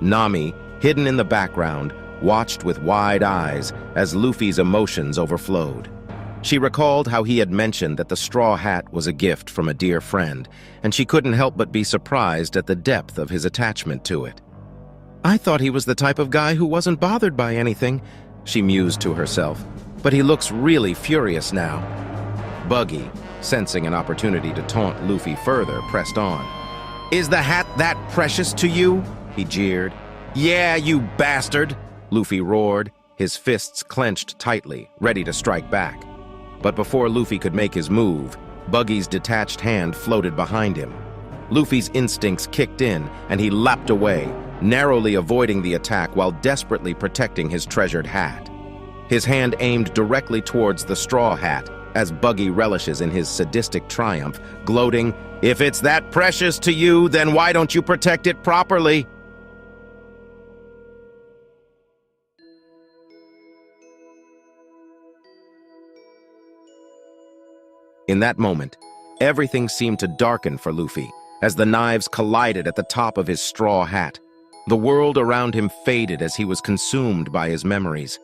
Nami, hidden in the background, watched with wide eyes as Luffy's emotions overflowed. She recalled how he had mentioned that the straw hat was a gift from a dear friend, and she couldn't help but be surprised at the depth of his attachment to it. I thought he was the type of guy who wasn't bothered by anything, she mused to herself, but he looks really furious now. Buggy, sensing an opportunity to taunt Luffy further, pressed on. Is the hat that precious to you? He jeered. Yeah, you bastard, Luffy roared, his fists clenched tightly, ready to strike back. But before Luffy could make his move, Buggy's detached hand floated behind him. Luffy's instincts kicked in, and he leapt away, narrowly avoiding the attack while desperately protecting his treasured hat. His hand aimed directly towards the straw hat, as Buggy relishes in his sadistic triumph, gloating, "If it's that precious to you, then why don't you protect it properly?" In that moment, everything seemed to darken for Luffy as the knives collided at the top of his straw hat. The world around him faded as he was consumed by his memories.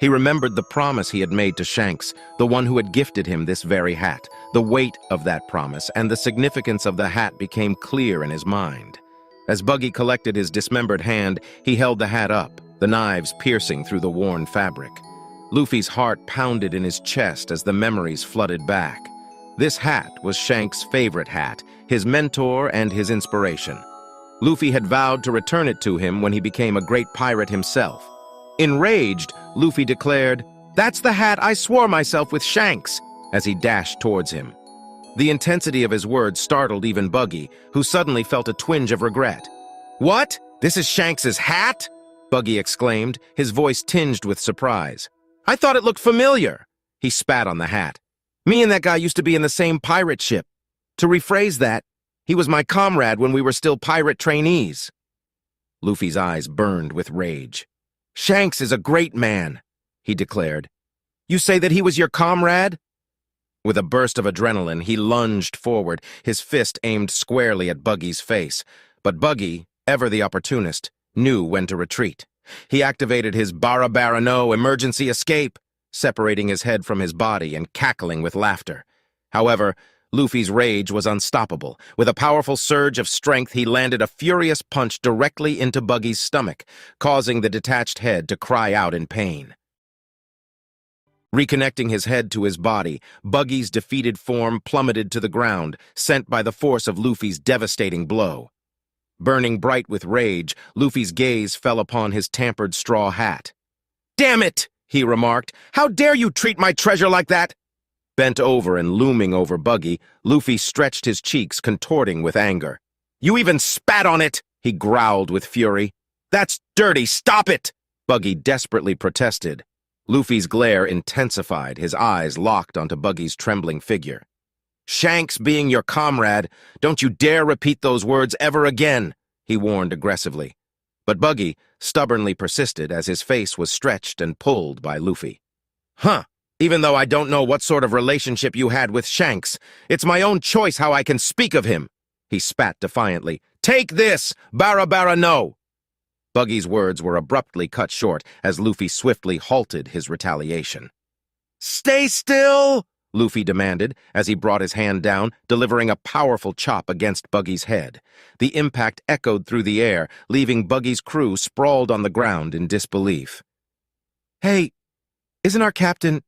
He remembered the promise he had made to Shanks, the one who had gifted him this very hat. The weight of that promise and the significance of the hat became clear in his mind. As Buggy collected his dismembered hand, he held the hat up, the knives piercing through the worn fabric. Luffy's heart pounded in his chest as the memories flooded back. This hat was Shanks' favorite hat, his mentor and his inspiration. Luffy had vowed to return it to him when he became a great pirate himself. Enraged, Luffy declared, "That's the hat I swore myself with Shanks," as he dashed towards him. The intensity of his words startled even Buggy, who suddenly felt a twinge of regret. "What? This is Shanks's hat?" Buggy exclaimed, his voice tinged with surprise. "I thought it looked familiar." He spat on the hat. "Me and that guy used to be in the same pirate ship. To rephrase that, he was my comrade when we were still pirate trainees." Luffy's eyes burned with rage. "Shanks is a great man," he declared. "You say that he was your comrade?" With a burst of adrenaline, he lunged forward, his fist aimed squarely at Buggy's face. But Buggy, ever the opportunist, knew when to retreat. He activated his Bara Bara no emergency escape, separating his head from his body and cackling with laughter. However, Luffy's rage was unstoppable. With a powerful surge of strength, he landed a furious punch directly into Buggy's stomach, causing the detached head to cry out in pain. Reconnecting his head to his body, Buggy's defeated form plummeted to the ground, sent by the force of Luffy's devastating blow. Burning bright with rage, Luffy's gaze fell upon his tampered straw hat. "Damn it!" he remarked. "How dare you treat my treasure like that?" Bent over and looming over Buggy, Luffy stretched his cheeks, contorting with anger. "You even spat on it!" he growled with fury. "That's dirty! Stop it!" Buggy desperately protested. Luffy's glare intensified, his eyes locked onto Buggy's trembling figure. "Shanks being your comrade, don't you dare repeat those words ever again," he warned aggressively. But Buggy stubbornly persisted as his face was stretched and pulled by Luffy. "Huh, even though I don't know what sort of relationship you had with Shanks, it's my own choice how I can speak of him," he spat defiantly. "Take this, Bara Bara no!" Buggy's words were abruptly cut short as Luffy swiftly halted his retaliation. "Stay still!" Luffy demanded as he brought his hand down, delivering a powerful chop against Buggy's head. The impact echoed through the air, leaving Buggy's crew sprawled on the ground in disbelief. "Hey, isn't our captain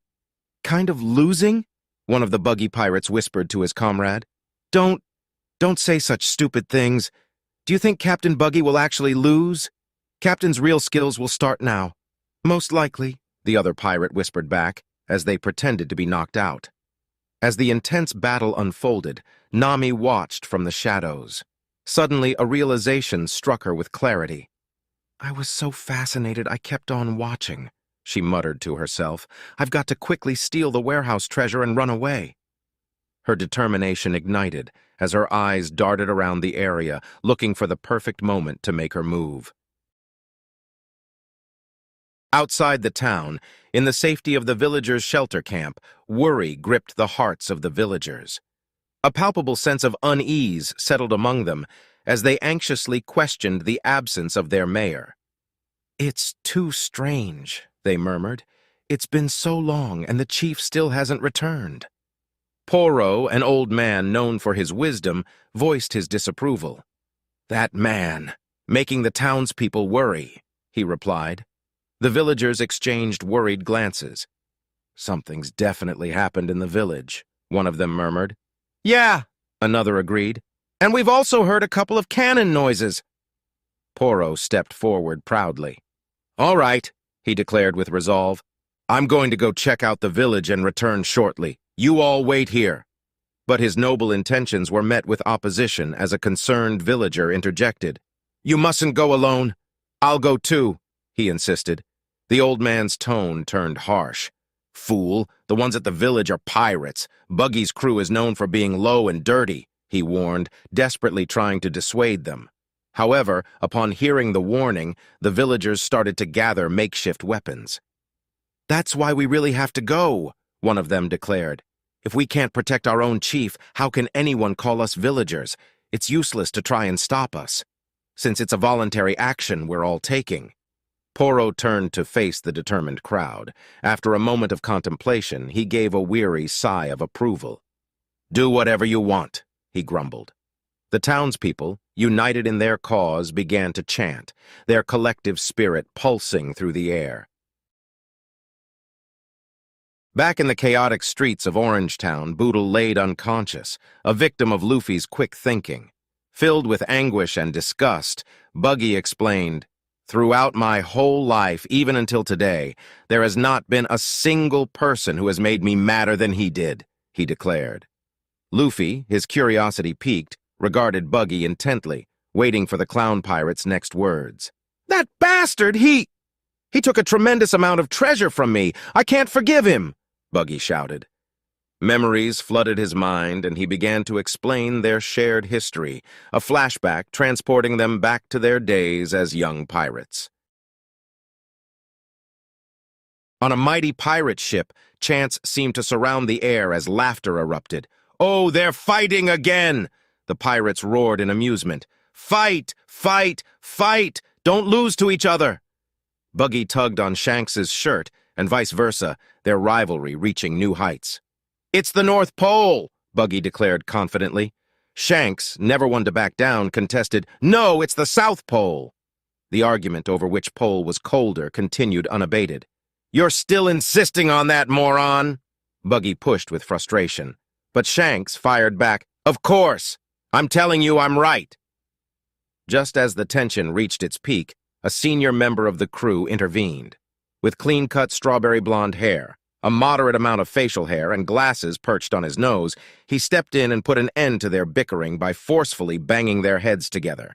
kind of losing?" one of the Buggy pirates whispered to his comrade. Don't say such stupid things. Do you think Captain Buggy will actually lose? Captain's real skills will start now." "Most likely," the other pirate whispered back, as they pretended to be knocked out. As the intense battle unfolded, Nami watched from the shadows. Suddenly, a realization struck her with clarity. "I was so fascinated I kept on watching," she muttered to herself. "I've got to quickly steal the warehouse treasure and run away." Her determination ignited as her eyes darted around the area, looking for the perfect moment to make her move. Outside the town, in the safety of the villagers' shelter camp, worry gripped the hearts of the villagers. A palpable sense of unease settled among them as they anxiously questioned the absence of their mayor. "It's too strange," they murmured. "It's been so long, and the chief still hasn't returned." Poro, an old man known for his wisdom, voiced his disapproval. "That man, making the townspeople worry," he replied. The villagers exchanged worried glances. "Something's definitely happened in the village," one of them murmured. "Yeah," another agreed. "And we've also heard a couple of cannon noises." Poro stepped forward proudly. "All right," he declared with resolve. "I'm going to go check out the village and return shortly. You all wait here." But his noble intentions were met with opposition as a concerned villager interjected. "You mustn't go alone. I'll go too," he insisted. The old man's tone turned harsh. "Fool, the ones at the village are pirates. Buggy's crew is known for being low and dirty," he warned, desperately trying to dissuade them. However, upon hearing the warning, the villagers started to gather makeshift weapons. "That's why we really have to go," one of them declared. "If we can't protect our own chief, how can anyone call us villagers? It's useless to try and stop us, since it's a voluntary action we're all taking." Poro turned to face the determined crowd. After a moment of contemplation, he gave a weary sigh of approval. "Do whatever you want," he grumbled. The townspeople, united in their cause, began to chant, their collective spirit pulsing through the air. Back in the chaotic streets of Orangetown, Boodle laid unconscious, a victim of Luffy's quick thinking. Filled with anguish and disgust, Buggy explained, "Throughout my whole life, even until today, there has not been a single person who has made me madder than he did," he declared. Luffy, his curiosity piqued, regarded Buggy intently, waiting for the clown pirate's next words. "That bastard, he took a tremendous amount of treasure from me. I can't forgive him," Buggy shouted. Memories flooded his mind, and he began to explain their shared history, a flashback transporting them back to their days as young pirates. On a mighty pirate ship, chants seemed to surround the air as laughter erupted. "Oh, they're fighting again!" the pirates roared in amusement. "Fight! Fight! Fight! Don't lose to each other!" Buggy tugged on Shanks's shirt, and vice versa, their rivalry reaching new heights. "It's the North Pole," Buggy declared confidently. Shanks, never one to back down, contested, "No, it's the South Pole." The argument over which pole was colder continued unabated. "You're still insisting on that, moron!" Buggy pushed with frustration. But Shanks fired back, "Of course! I'm telling you I'm right." Just as the tension reached its peak, a senior member of the crew intervened. With clean-cut strawberry blonde hair, a moderate amount of facial hair, and glasses perched on his nose, he stepped in and put an end to their bickering by forcefully banging their heads together.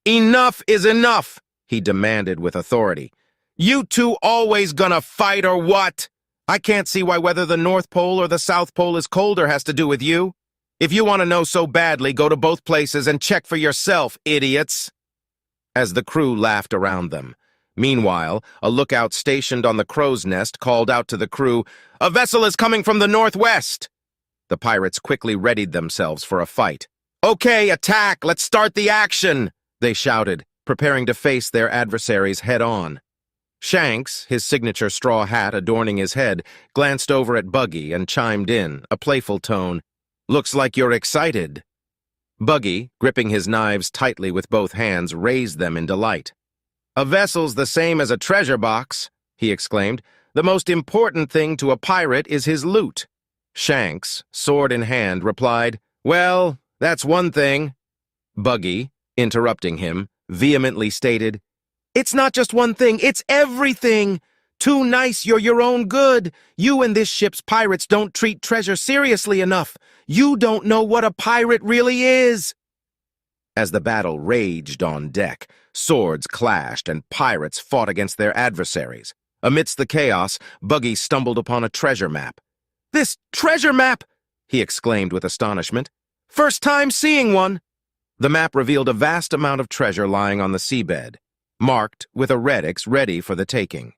"Enough is enough!" he demanded with authority. "You two always gonna fight or what? I can't see why whether the North Pole or the South Pole is colder has to do with you. If you want to know so badly, go to both places and check for yourself, idiots!" As the crew laughed around them. Meanwhile, a lookout stationed on the crow's nest called out to the crew, "A vessel is coming from the northwest!" The pirates quickly readied themselves for a fight. "Okay, attack! Let's start the action!" they shouted, preparing to face their adversaries head-on. Shanks, his signature straw hat adorning his head, glanced over at Buggy and chimed in, a playful tone, "Looks like you're excited." Buggy, gripping his knives tightly with both hands, raised them in delight. "A vessel's the same as a treasure box," he exclaimed. "The most important thing to a pirate is his loot." Shanks, sword in hand, replied, "Well, that's one thing." Buggy, interrupting him, vehemently stated, "It's not just one thing, it's everything! Too nice, you're your own good. You and this ship's pirates don't treat treasure seriously enough. You don't know what a pirate really is." As the battle raged on deck, swords clashed and pirates fought against their adversaries. Amidst the chaos, Buggy stumbled upon a treasure map. "This treasure map!" he exclaimed with astonishment. "First time seeing one!" The map revealed a vast amount of treasure lying on the seabed, marked with a red X ready for the taking.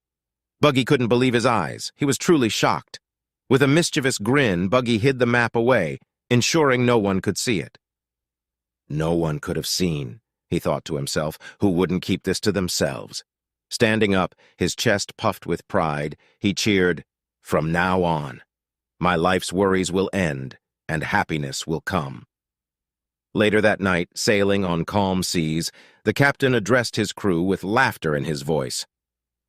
Buggy couldn't believe his eyes. He was truly shocked. With a mischievous grin, Buggy hid the map away, ensuring no one could see it. No one could have seen, he thought to himself, who wouldn't keep this to themselves. Standing up, his chest puffed with pride, he cheered, "From now on, my life's worries will end, and happiness will come." Later that night, sailing on calm seas, the captain addressed his crew with laughter in his voice.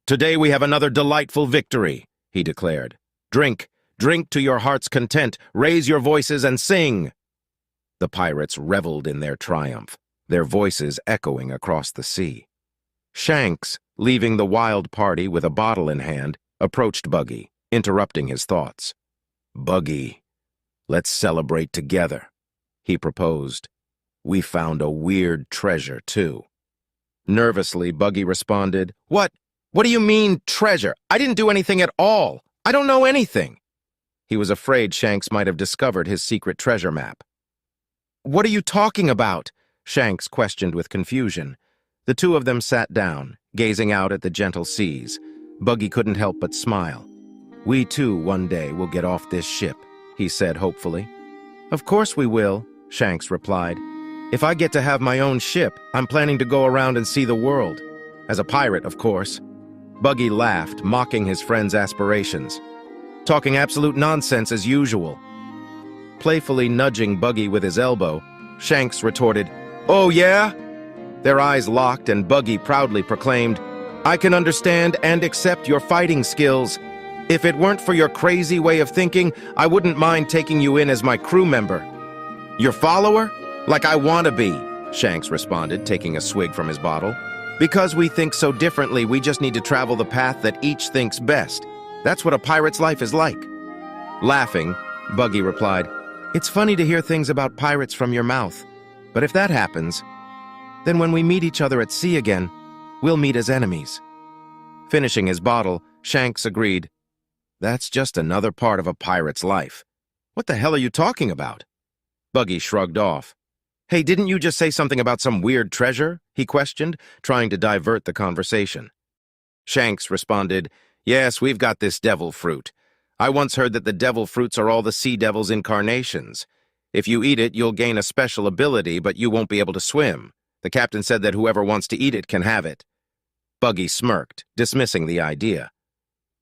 "Today we have another delightful victory," he declared. "Drink, drink to your heart's content, raise your voices and sing." The pirates reveled in their triumph, their voices echoing across the sea. Shanks, leaving the wild party with a bottle in hand, approached Buggy, interrupting his thoughts. "Buggy, let's celebrate together," he proposed. "We found a weird treasure, too." Nervously, Buggy responded, What do you mean, treasure? I didn't do anything at all. I don't know anything." He was afraid Shanks might have discovered his secret treasure map. "What are you talking about?" Shanks questioned with confusion. The two of them sat down, gazing out at the gentle seas. Buggy couldn't help but smile. "We too, one day, will get off this ship," he said hopefully. "Of course we will," Shanks replied. "If I get to have my own ship, I'm planning to go around and see the world. As a pirate, of course." Buggy laughed, mocking his friend's aspirations. "Talking absolute nonsense as usual." Playfully nudging Buggy with his elbow, Shanks retorted, "Oh yeah?" Their eyes locked and Buggy proudly proclaimed, "I can understand and accept your fighting skills. If it weren't for your crazy way of thinking, I wouldn't mind taking you in as my crew member." "Your follower? Like I want to be," Shanks responded, taking a swig from his bottle. "Because we think so differently, we just need to travel the path that each thinks best. That's what a pirate's life is like." Laughing, Buggy replied, "It's funny to hear things about pirates from your mouth. But if that happens, then when we meet each other at sea again, we'll meet as enemies." Finishing his bottle, Shanks agreed, "That's just another part of a pirate's life. What the hell are you talking about?" Buggy shrugged off. "Hey, didn't you just say something about some weird treasure?" he questioned, trying to divert the conversation. Shanks responded, "Yes, we've got this devil fruit. I once heard that the devil fruits are all the sea devil's incarnations. If you eat it, you'll gain a special ability, but you won't be able to swim. The captain said that whoever wants to eat it can have it." Buggy smirked, dismissing the idea.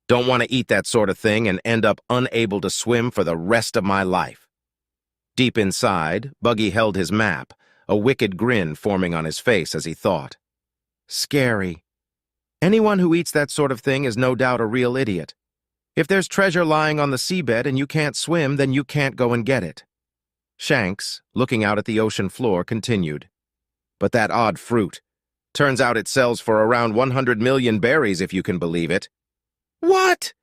"Don't want to eat that sort of thing and end up unable to swim for the rest of my life." Deep inside, Buggy held his map, a wicked grin forming on his face as he thought. Scary. Anyone who eats that sort of thing is no doubt a real idiot. If there's treasure lying on the seabed and you can't swim, then you can't go and get it. Shanks, looking out at the ocean floor, continued. "But that odd fruit. Turns out it sells for around 100 million berries, if you can believe it." "What?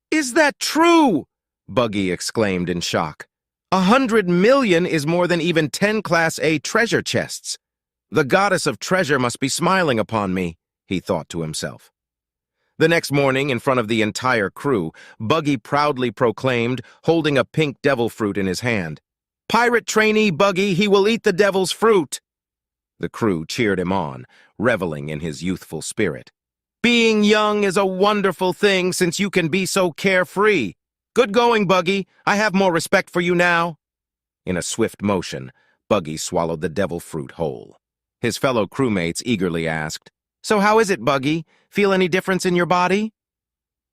Is that true?" Buggy exclaimed in shock. 100 million is more than even 10 Class A treasure chests. The goddess of treasure must be smiling upon me, he thought to himself. The next morning, in front of the entire crew, Buggy proudly proclaimed, holding a pink devil fruit in his hand, "Pirate trainee Buggy, he will eat the devil's fruit." The crew cheered him on, reveling in his youthful spirit. "Being young is a wonderful thing since you can be so carefree. Good going, Buggy. I have more respect for you now." In a swift motion, Buggy swallowed the devil fruit whole. His fellow crewmates eagerly asked, "So how is it, Buggy? Feel any difference in your body?"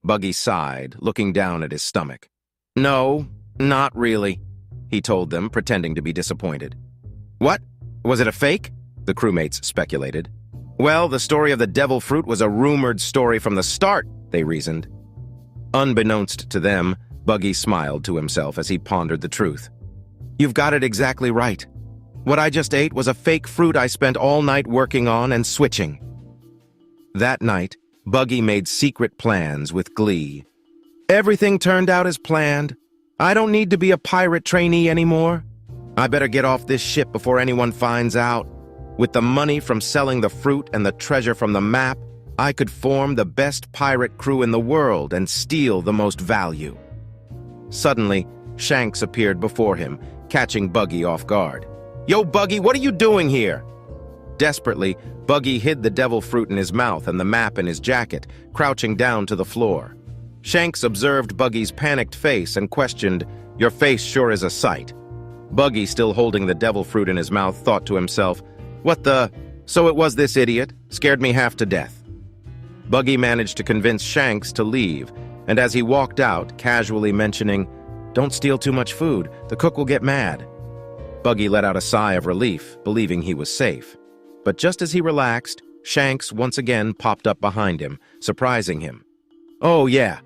Buggy sighed, looking down at his stomach. "No, not really," he told them, pretending to be disappointed. "What? Was it a fake?" the crewmates speculated. "Well, the story of the devil fruit was a rumored story from the start," they reasoned. Unbeknownst to them, Buggy smiled to himself as he pondered the truth. "You've got it exactly right. What I just ate was a fake fruit I spent all night working on and switching." That night, Buggy made secret plans with glee. "Everything turned out as planned. I don't need to be a pirate trainee anymore. I better get off this ship before anyone finds out. With the money from selling the fruit and the treasure from the map, I could form the best pirate crew in the world and steal the most value." Suddenly, Shanks appeared before him, catching Buggy off guard. "Yo, Buggy, what are you doing here?" Desperately, Buggy hid the devil fruit in his mouth and the map in his jacket, crouching down to the floor. Shanks observed Buggy's panicked face and questioned, "Your face sure is a sight." Buggy, still holding the devil fruit in his mouth, thought to himself, "What the? So it was this idiot? Scared me half to death." Buggy managed to convince Shanks to leave, and as he walked out, casually mentioning, "Don't steal too much food, the cook will get mad." Buggy let out a sigh of relief, believing he was safe. But just as he relaxed, Shanks once again popped up behind him, surprising him. "Oh yeah,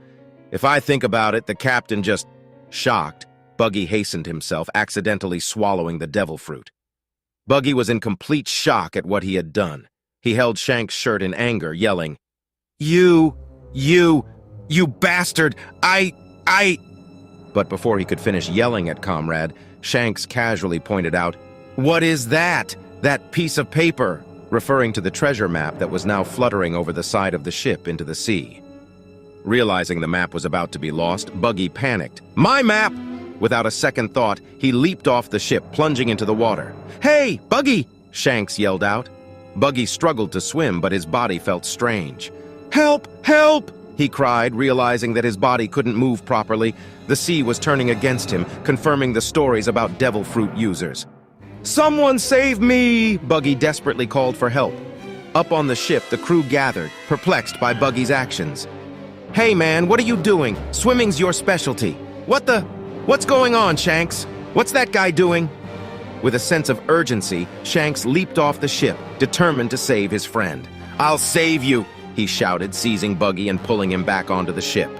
if I think about it, the captain just..." Shocked, Buggy hastened himself, accidentally swallowing the devil fruit. Buggy was in complete shock at what he had done. He held Shanks' shirt in anger, yelling, You bastard! I... But before he could finish yelling at Comrade, Shanks casually pointed out, "What is that? That piece of paper," referring to the treasure map that was now fluttering over the side of the ship into the sea. Realizing the map was about to be lost, Buggy panicked. "My map!" Without a second thought, he leaped off the ship, plunging into the water. "Hey, Buggy!" Shanks yelled out. Buggy struggled to swim, but his body felt strange. "Help! Help!" he cried, realizing that his body couldn't move properly. The sea was turning against him, confirming the stories about devil fruit users. "Someone save me!" Buggy desperately called for help. Up on the ship, the crew gathered, perplexed by Buggy's actions. "Hey man, what are you doing? Swimming's your specialty." What's going on, Shanks? What's that guy doing?" With a sense of urgency, Shanks leaped off the ship, determined to save his friend. "I'll save you," he shouted, seizing Buggy and pulling him back onto the ship.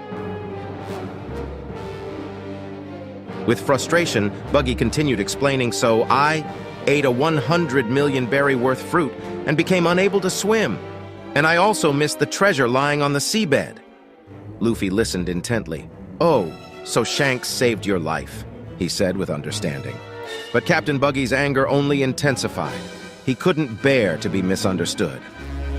With frustration, Buggy continued explaining, "So I ate a 100 million berry worth fruit and became unable to swim. And I also missed the treasure lying on the seabed." Luffy listened intently. "Oh, so Shanks saved your life," he said with understanding. But Captain Buggy's anger only intensified. He couldn't bear to be misunderstood.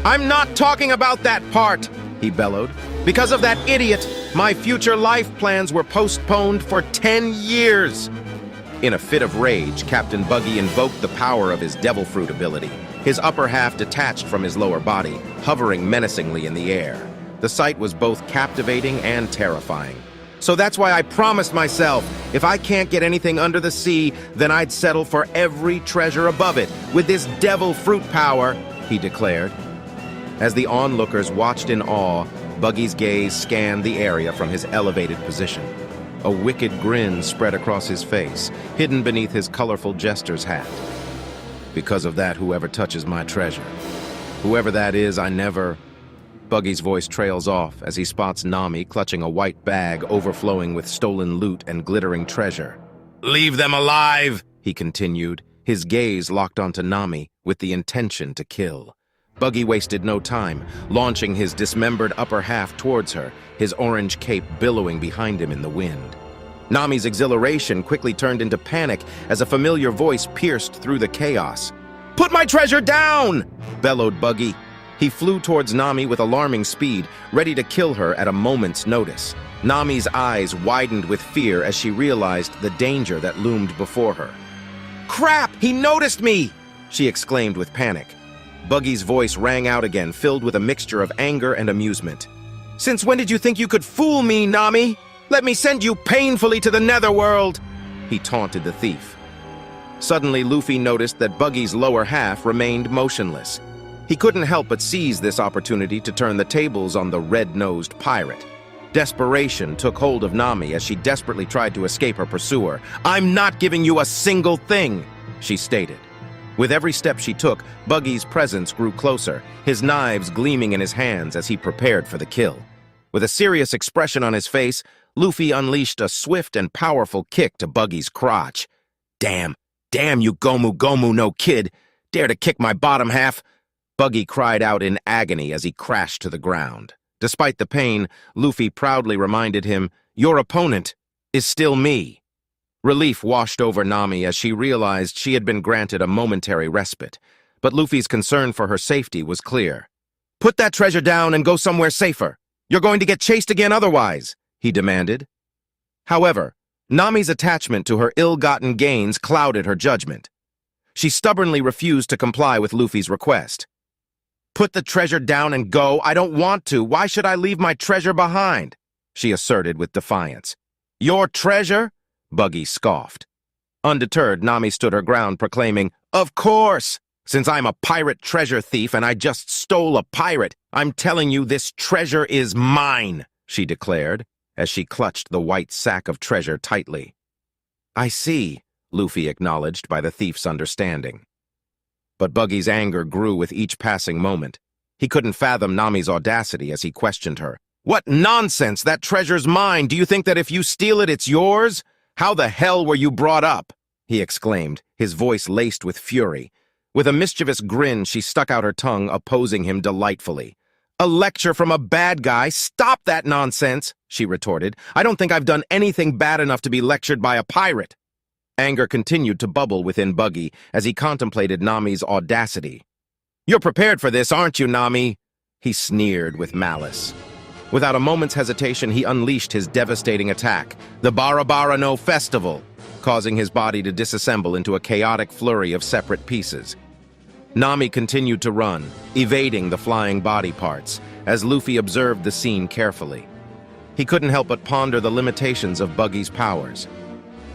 "I'm not talking about that part," he bellowed. "Because of that idiot, my future life plans were postponed for 10 years. In a fit of rage, Captain Buggy invoked the power of his devil fruit ability. His upper half detached from his lower body, hovering menacingly in the air. The sight was both captivating and terrifying. "So that's why I promised myself, if I can't get anything under the sea, then I'd settle for every treasure above it, with this devil fruit power," he declared. As the onlookers watched in awe, Buggy's gaze scanned the area from his elevated position. A wicked grin spread across his face, hidden beneath his colorful jester's hat. "Because of that, whoever touches my treasure. Whoever that is, I never..." Buggy's voice trails off as he spots Nami clutching a white bag overflowing with stolen loot and glittering treasure. "Leave them alive!" he continued, his gaze locked onto Nami with the intention to kill. Buggy wasted no time, launching his dismembered upper half towards her, his orange cape billowing behind him in the wind. Nami's exhilaration quickly turned into panic as a familiar voice pierced through the chaos. "Put my treasure down!" bellowed Buggy. He flew towards Nami with alarming speed, ready to kill her at a moment's notice. Nami's eyes widened with fear as she realized the danger that loomed before her. "Crap! He noticed me!" she exclaimed with panic. Buggy's voice rang out again, filled with a mixture of anger and amusement. "Since when did you think you could fool me, Nami? Let me send you painfully to the netherworld!" he taunted the thief. Suddenly, Luffy noticed that Buggy's lower half remained motionless. He couldn't help but seize this opportunity to turn the tables on the red-nosed pirate. Desperation took hold of Nami as she desperately tried to escape her pursuer. "I'm not giving you a single thing," she stated. With every step she took, Buggy's presence grew closer, his knives gleaming in his hands as he prepared for the kill. With a serious expression on his face, Luffy unleashed a swift and powerful kick to Buggy's crotch. Damn you Gomu Gomu no kid! Dare to kick my bottom half!" Buggy cried out in agony as he crashed to the ground. Despite the pain, Luffy proudly reminded him, "Your opponent is still me." Relief washed over Nami as she realized she had been granted a momentary respite, but Luffy's concern for her safety was clear. "Put that treasure down and go somewhere safer. You're going to get chased again otherwise," he demanded. However, Nami's attachment to her ill-gotten gains clouded her judgment. She stubbornly refused to comply with Luffy's request. "Put the treasure down and go. I don't want to. Why should I leave my treasure behind?" she asserted with defiance. "Your treasure?" Buggy scoffed. Undeterred, Nami stood her ground, proclaiming, "Of course! Since I'm a pirate treasure thief and I just stole a pirate, I'm telling you this treasure is mine," she declared, as she clutched the white sack of treasure tightly. "I see," Luffy acknowledged by the thief's understanding. But Buggy's anger grew with each passing moment. He couldn't fathom Nami's audacity as he questioned her. "What nonsense! That treasure's mine! Do you think that if you steal it, it's yours? How the hell were you brought up?" he exclaimed, his voice laced with fury. With a mischievous grin, she stuck out her tongue, opposing him delightfully. "A lecture from a bad guy? Stop that nonsense!" she retorted. "I don't think I've done anything bad enough to be lectured by a pirate." Anger continued to bubble within Buggy as he contemplated Nami's audacity. "You're prepared for this, aren't you, Nami?" he sneered with malice. Without a moment's hesitation, he unleashed his devastating attack, the Bara no Festival, causing his body to disassemble into a chaotic flurry of separate pieces. Nami continued to run, evading the flying body parts, as Luffy observed the scene carefully. He couldn't help but ponder the limitations of Buggy's powers.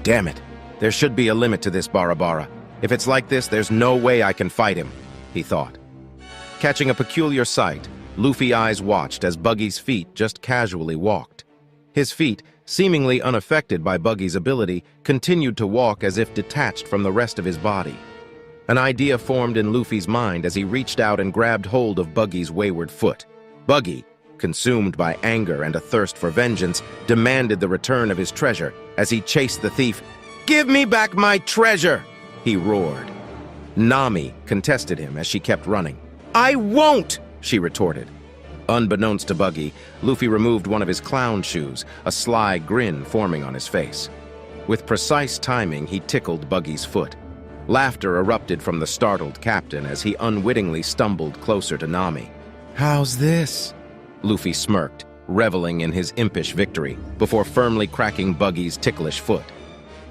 "Damn it, there should be a limit to this Bara. If it's like this, there's no way I can fight him," he thought. Catching a peculiar sight, Luffy's eyes watched as Buggy's feet just casually walked. His feet, seemingly unaffected by Buggy's ability, continued to walk as if detached from the rest of his body. An idea formed in Luffy's mind as he reached out and grabbed hold of Buggy's wayward foot. Buggy, consumed by anger and a thirst for vengeance, demanded the return of his treasure as he chased the thief. "Give me back my treasure!" he roared. Nami contested him as she kept running. "I won't!" she retorted. Unbeknownst to Buggy, Luffy removed one of his clown shoes, a sly grin forming on his face. With precise timing, he tickled Buggy's foot. Laughter erupted from the startled captain as he unwittingly stumbled closer to Nami. "How's this?" Luffy smirked, reveling in his impish victory, before firmly cracking Buggy's ticklish foot.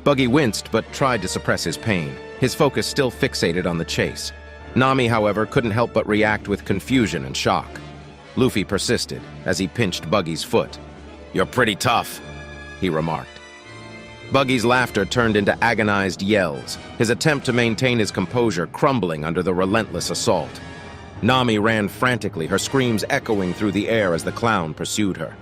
Buggy winced but tried to suppress his pain, his focus still fixated on the chase. Nami, however, couldn't help but react with confusion and shock. Luffy persisted as he pinched Buggy's foot. "You're pretty tough," he remarked. Buggy's laughter turned into agonized yells, his attempt to maintain his composure crumbling under the relentless assault. Nami ran frantically, her screams echoing through the air as the clown pursued her.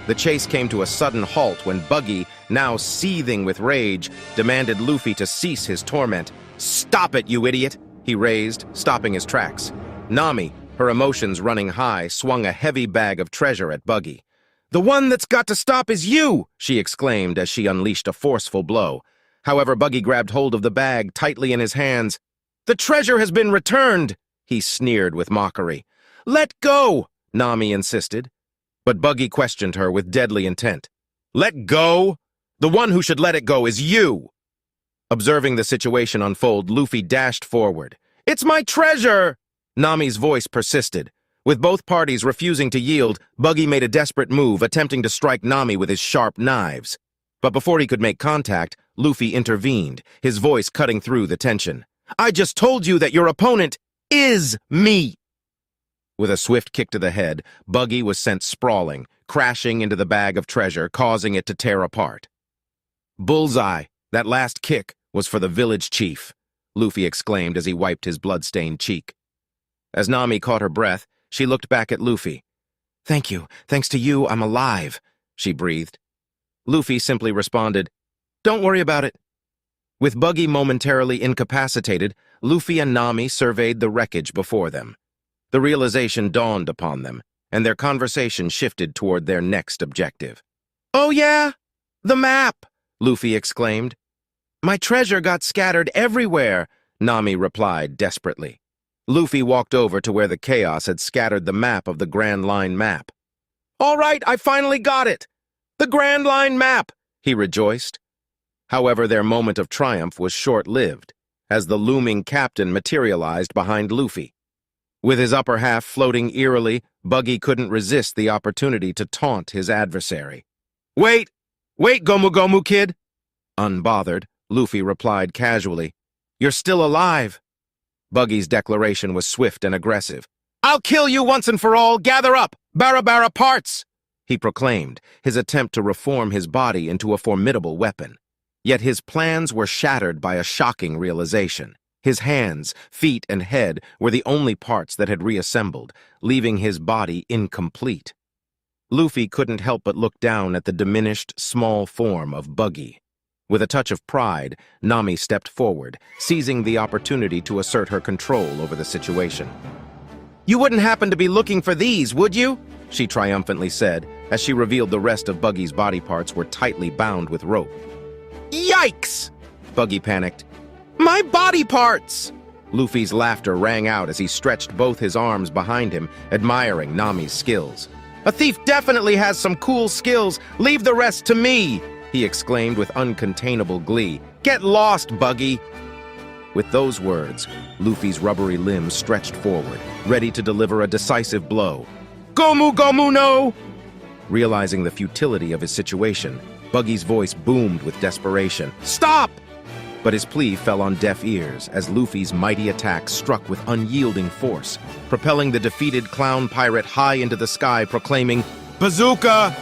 The chase came to a sudden halt when Buggy, now seething with rage, demanded Luffy to cease his torment. "Stop it, you idiot!" he raised, stopping his tracks. Nami, her emotions running high, swung a heavy bag of treasure at Buggy. "The one that's got to stop is you!" she exclaimed as she unleashed a forceful blow. However, Buggy grabbed hold of the bag tightly in his hands. "The treasure has been returned!" he sneered with mockery. "Let go!" Nami insisted. But Buggy questioned her with deadly intent. "Let go? The one who should let it go is you!" Observing the situation unfold, Luffy dashed forward. "It's my treasure!" Nami's voice persisted. With both parties refusing to yield, Buggy made a desperate move, attempting to strike Nami with his sharp knives. But before he could make contact, Luffy intervened, his voice cutting through the tension. "I just told you that your opponent is me!" With a swift kick to the head, Buggy was sent sprawling, crashing into the bag of treasure, causing it to tear apart. "Bullseye! That last kick was for the village chief," Luffy exclaimed as he wiped his blood-stained cheek. As Nami caught her breath, she looked back at Luffy. "Thank you. Thanks to you, I'm alive," she breathed. Luffy simply responded, "Don't worry about it." With Buggy momentarily incapacitated, Luffy and Nami surveyed the wreckage before them. The realization dawned upon them, and their conversation shifted toward their next objective. "Oh yeah? The map!" Luffy exclaimed. "My treasure got scattered everywhere," Nami replied desperately. Luffy walked over to where the chaos had scattered the map of the Grand Line map. "All right, I finally got it! The Grand Line map!" he rejoiced. However, their moment of triumph was short-lived, as the looming captain materialized behind Luffy. With his upper half floating eerily, Buggy couldn't resist the opportunity to taunt his adversary. Wait, Gomu Gomu, kid!" Unbothered, Luffy replied casually, "You're still alive." Buggy's declaration was swift and aggressive. "I'll kill you once and for all! Gather up! Bara parts!" he proclaimed, his attempt to reform his body into a formidable weapon. Yet his plans were shattered by a shocking realization. His hands, feet, and head were the only parts that had reassembled, leaving his body incomplete. Luffy couldn't help but look down at the diminished, small form of Buggy. With a touch of pride, Nami stepped forward, seizing the opportunity to assert her control over the situation. "You wouldn't happen to be looking for these, would you?" she triumphantly said, as she revealed the rest of Buggy's body parts were tightly bound with rope. "Yikes!" Buggy panicked. "My body parts!" Luffy's laughter rang out as he stretched both his arms behind him, admiring Nami's skills. "A thief definitely has some cool skills. Leave the rest to me!" he exclaimed with uncontainable glee. "Get lost, Buggy!" With those words, Luffy's rubbery limbs stretched forward, ready to deliver a decisive blow. "Gomu Gomu no!" Realizing the futility of his situation, Buggy's voice boomed with desperation. "Stop!" But his plea fell on deaf ears as Luffy's mighty attack struck with unyielding force, propelling the defeated clown pirate high into the sky, proclaiming, "Bazooka!"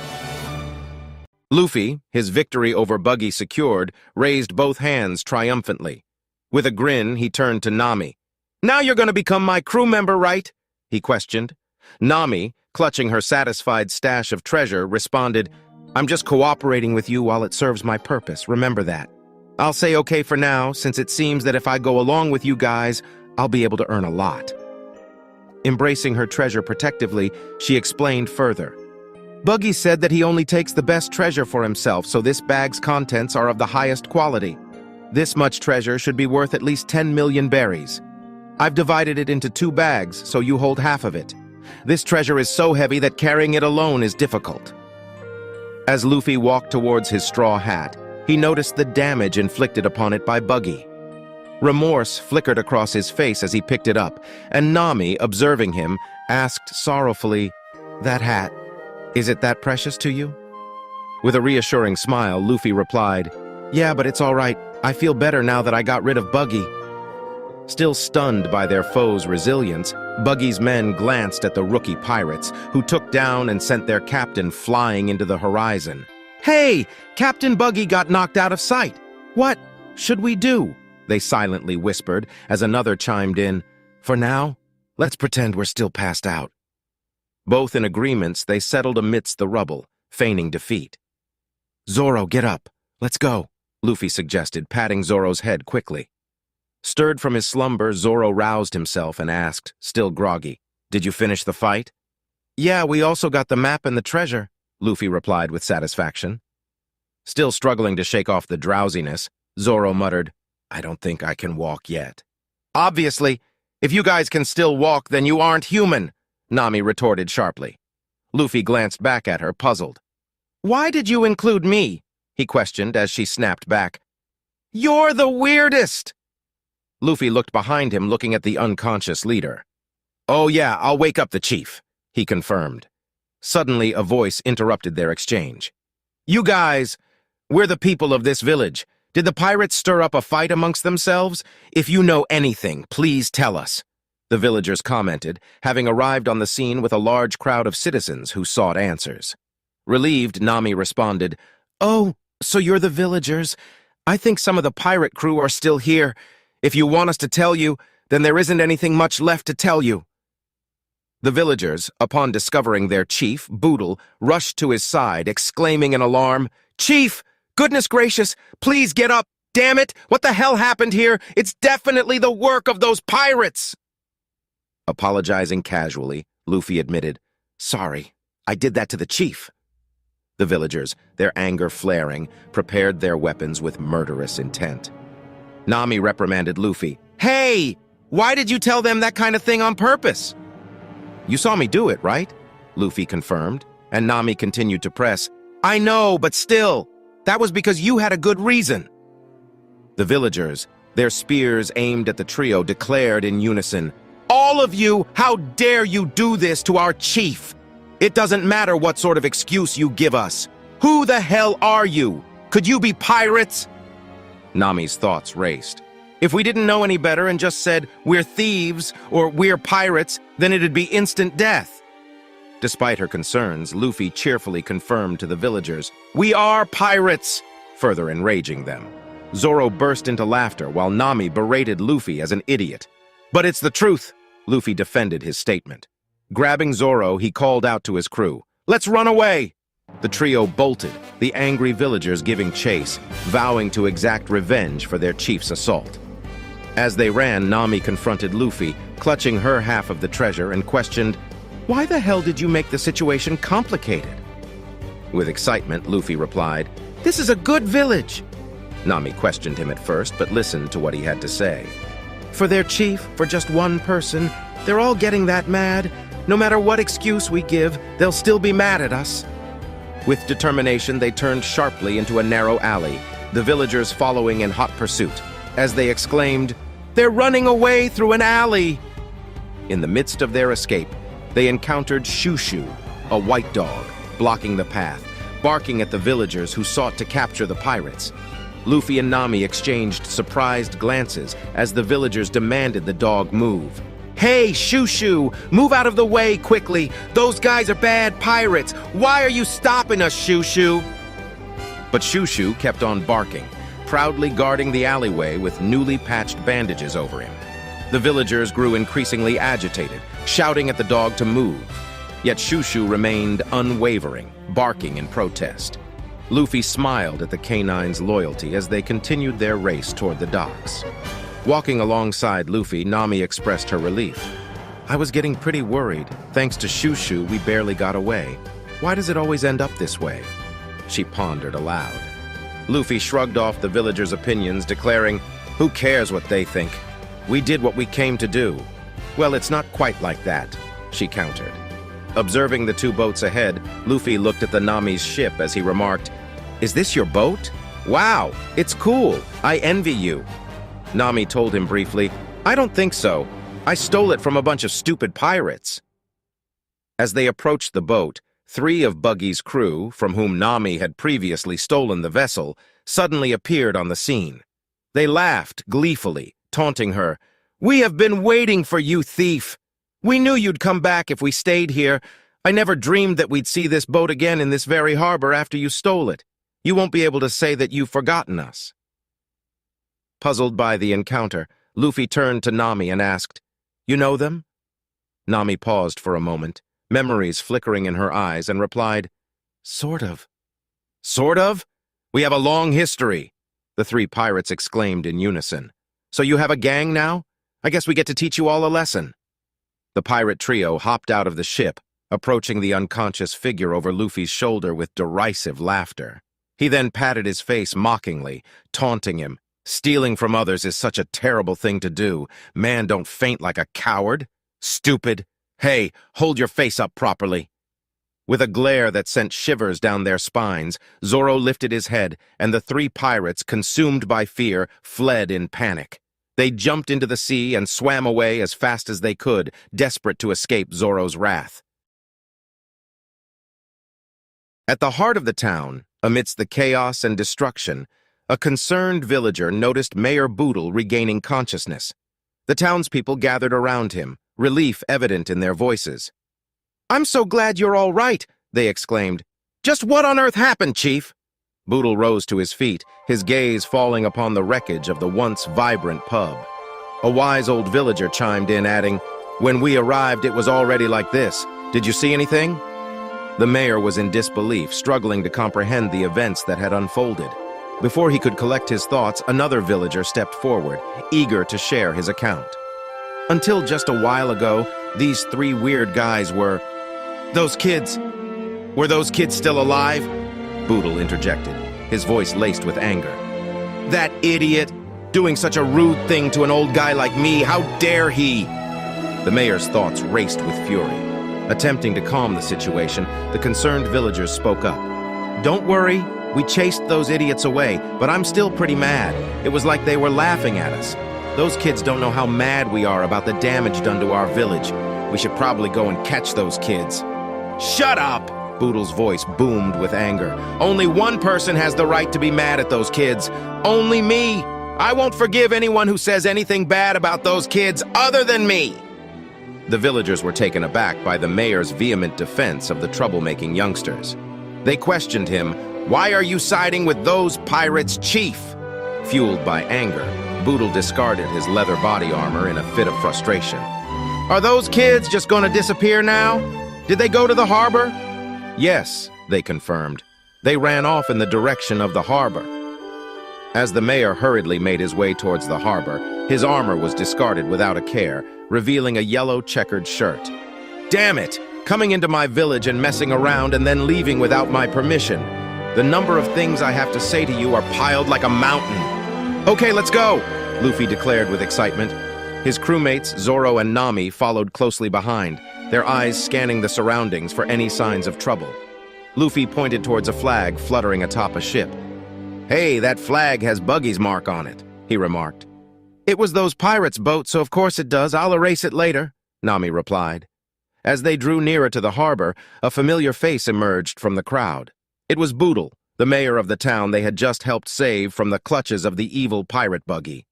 Luffy, his victory over Buggy secured, raised both hands triumphantly. With a grin, he turned to Nami. "Now you're going to become my crew member, right?" he questioned. Nami, clutching her satisfied stash of treasure, responded, "I'm just cooperating with you while it serves my purpose, remember that. I'll say okay for now, since it seems that if I go along with you guys, I'll be able to earn a lot." Embracing her treasure protectively, she explained further. "Buggy said that he only takes the best treasure for himself, so this bag's contents are of the highest quality. This much treasure should be worth at least 10 million berries. I've divided it into 2 bags, so you hold half of it. This treasure is so heavy that carrying it alone is difficult." As Luffy walked towards his straw hat, he noticed the damage inflicted upon it by Buggy. Remorse flickered across his face as he picked it up, and Nami, observing him, asked sorrowfully, "That hat, is it that precious to you?" With a reassuring smile, Luffy replied, "Yeah, but it's all right. I feel better now that I got rid of Buggy." Still stunned by their foe's resilience, Buggy's men glanced at the rookie pirates, who took down and sent their captain flying into the horizon. "Hey, Captain Buggy got knocked out of sight. What should we do?" they silently whispered as another chimed in. "For now, let's pretend we're still passed out." Both in agreements, they settled amidst the rubble, feigning defeat. "Zoro, get up. Let's go," Luffy suggested, patting Zoro's head quickly. Stirred from his slumber, Zoro roused himself and asked, still groggy, "Did you finish the fight?" "Yeah, we also got the map and the treasure," Luffy replied with satisfaction. Still struggling to shake off the drowsiness, Zoro muttered, "I don't think I can walk yet." "Obviously, if you guys can still walk, then you aren't human," Nami retorted sharply. Luffy glanced back at her, puzzled. "Why did you include me?" he questioned as she snapped back. "You're the weirdest!" Luffy looked behind him, looking at the unconscious leader. "Oh yeah, I'll wake up the chief," he confirmed. Suddenly, a voice interrupted their exchange. "You guys, we're the people of this village. Did the pirates stir up a fight amongst themselves? If you know anything, please tell us," the villagers commented, having arrived on the scene with a large crowd of citizens who sought answers. Relieved, Nami responded, "Oh, so you're the villagers? I think some of the pirate crew are still here. If you want us to tell you, then there isn't anything much left to tell you." The villagers, upon discovering their chief, Boodle, rushed to his side, exclaiming in alarm, "Chief! Goodness gracious! Please get up! Damn it! What the hell happened here? It's definitely the work of those pirates!" Apologizing casually, Luffy admitted, "Sorry, I did that to the chief." The villagers, their anger flaring, prepared their weapons with murderous intent. Nami reprimanded Luffy. "Hey! Why did you tell them that kind of thing on purpose?" "You saw me do it, right?" Luffy confirmed, and Nami continued to press. "I know, but still, that was because you had a good reason." The villagers, their spears aimed at the trio, declared in unison, "All of you, how dare you do this to our chief? It doesn't matter what sort of excuse you give us. Who the hell are you? Could you be pirates? Nami's thoughts raced. If we didn't know any better and just said, "We're thieves" or "We're pirates," then it'd be instant death. Despite her concerns, Luffy cheerfully confirmed to the villagers, "We are pirates," further enraging them. Zoro burst into laughter while Nami berated Luffy as an idiot. "But it's the truth," Luffy defended his statement. Grabbing Zoro, he called out to his crew, "Let's run away!" The trio bolted, the angry villagers giving chase, vowing to exact revenge for their chief's assault. As they ran, Nami confronted Luffy, clutching her half of the treasure, and questioned, "Why the hell did you make the situation complicated?" With excitement, Luffy replied, "This is a good village." Nami questioned him at first, but listened to what he had to say. "For their chief, for just one person, they're all getting that mad. No matter what excuse we give, they'll still be mad at us." With determination, they turned sharply into a narrow alley, the villagers following in hot pursuit. As they exclaimed, "They're running away through an alley!" In the midst of their escape, they encountered Shushu, a white dog, blocking the path, barking at the villagers who sought to capture the pirates. Luffy and Nami exchanged surprised glances as the villagers demanded the dog move. "Hey, Shushu! Move out of the way quickly! Those guys are bad pirates! Why are you stopping us, Shushu?" But Shushu kept on barking, proudly guarding the alleyway with newly patched bandages over him. The villagers grew increasingly agitated, shouting at the dog to move. Yet Shushu remained unwavering, barking in protest. Luffy smiled at the canine's loyalty as they continued their race toward the docks. Walking alongside Luffy, Nami expressed her relief. "I was getting pretty worried. Thanks to Shushu, we barely got away. Why does it always end up this way?" She pondered aloud. Luffy shrugged off the villagers' opinions, declaring, "Who cares what they think? We did what we came to do." "Well, it's not quite like that," she countered. Observing the two boats ahead, Luffy looked at the Nami's ship as he remarked, "Is this your boat? Wow, it's cool. I envy you." Nami told him briefly, "I don't think so. I stole it from a bunch of stupid pirates." As they approached the boat, 3 of Buggy's crew, from whom Nami had previously stolen the vessel, suddenly appeared on the scene. They laughed gleefully, taunting her, "We have been waiting for you, thief! We knew you'd come back if we stayed here. I never dreamed that we'd see this boat again in this very harbor after you stole it. You won't be able to say that you've forgotten us." Puzzled by the encounter, Luffy turned to Nami and asked, "You know them?" Nami paused for a moment, memories flickering in her eyes, and replied, "Sort of." "Sort of? We have a long history," the 3 pirates exclaimed in unison. "So you have a gang now? I guess we get to teach you all a lesson." The pirate trio hopped out of the ship, approaching the unconscious figure over Luffy's shoulder with derisive laughter. He then patted his face mockingly, taunting him. "Stealing from others is such a terrible thing to do. Man, don't faint like a coward. Stupid. Hey, hold your face up properly." With a glare that sent shivers down their spines, Zoro lifted his head, and the 3 pirates, consumed by fear, fled in panic. They jumped into the sea and swam away as fast as they could, desperate to escape Zoro's wrath. At the heart of the town, amidst the chaos and destruction, a concerned villager noticed Mayor Boodle regaining consciousness. The townspeople gathered around him, relief evident in their voices. "I'm so glad you're all right," they exclaimed. "Just what on earth happened, Chief?" Boodle rose to his feet, his gaze falling upon the wreckage of the once vibrant pub. A wise old villager chimed in, adding, "When we arrived, it was already like this. Did you see anything?" The mayor was in disbelief, struggling to comprehend the events that had unfolded. Before he could collect his thoughts, another villager stepped forward, eager to share his account. "Until just a while ago, these 3 weird guys were... Those kids... Were those kids still alive?" Boodle interjected, his voice laced with anger. "That idiot! Doing such a rude thing to an old guy like me! How dare he!" The mayor's thoughts raced with fury. Attempting to calm the situation, the concerned villagers spoke up. "Don't worry. We chased those idiots away, but I'm still pretty mad. It was like they were laughing at us. Those kids don't know how mad we are about the damage done to our village. We should probably go and catch those kids." "Shut up!" Boodle's voice boomed with anger. Only one person has the right to be mad at those kids. Only me. I won't forgive anyone who says anything bad about those kids other than me. The villagers were taken aback by the mayor's vehement defense of the troublemaking youngsters. They questioned him, "Why are you siding with those pirates, chief?" Fueled by anger, Boodle discarded his leather body armor in a fit of frustration. "Are those kids just gonna disappear now? Did they go to the harbor?" "Yes," they confirmed. "They ran off in the direction of the harbor." As the mayor hurriedly made his way towards the harbor, his armor was discarded without a care, revealing a yellow checkered shirt. "Damn it! Coming into my village and messing around and then leaving without my permission. The number of things I have to say to you are piled like a mountain." "Okay, let's go," Luffy declared with excitement. His crewmates, Zoro and Nami, followed closely behind, their eyes scanning the surroundings for any signs of trouble. Luffy pointed towards a flag fluttering atop a ship. "Hey, that flag has Buggy's mark on it," he remarked. "It was those pirates' boat, so of course it does. I'll erase it later," Nami replied. As they drew nearer to the harbor, a familiar face emerged from the crowd. It was Boodle, the mayor of the town they had just helped save from the clutches of the evil pirate Buggy.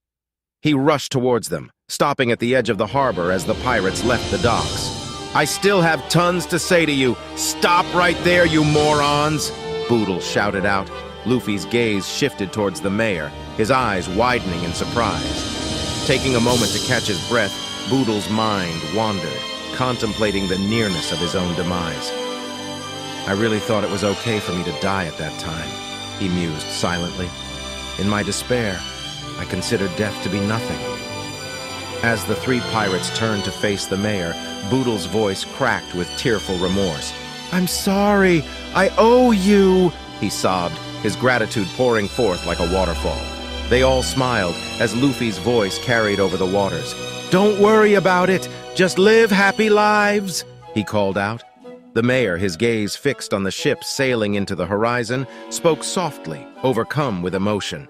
He rushed towards them, stopping at the edge of the harbor as the pirates left the docks. "I still have tons to say to you. Stop right there, you morons!" Boodle shouted out. Luffy's gaze shifted towards the mayor, his eyes widening in surprise. Taking a moment to catch his breath, Boodle's mind wandered, contemplating the nearness of his own demise. "I really thought it was okay for me to die at that time," he mused silently. "In my despair, I considered death to be nothing." As the three pirates turned to face the mayor, Boodle's voice cracked with tearful remorse. "I'm sorry, I owe you," he sobbed, his gratitude pouring forth like a waterfall. They all smiled as Luffy's voice carried over the waters. "Don't worry about it, just live happy lives," he called out. The mayor, his gaze fixed on the ship sailing into the horizon, spoke softly, overcome with emotion.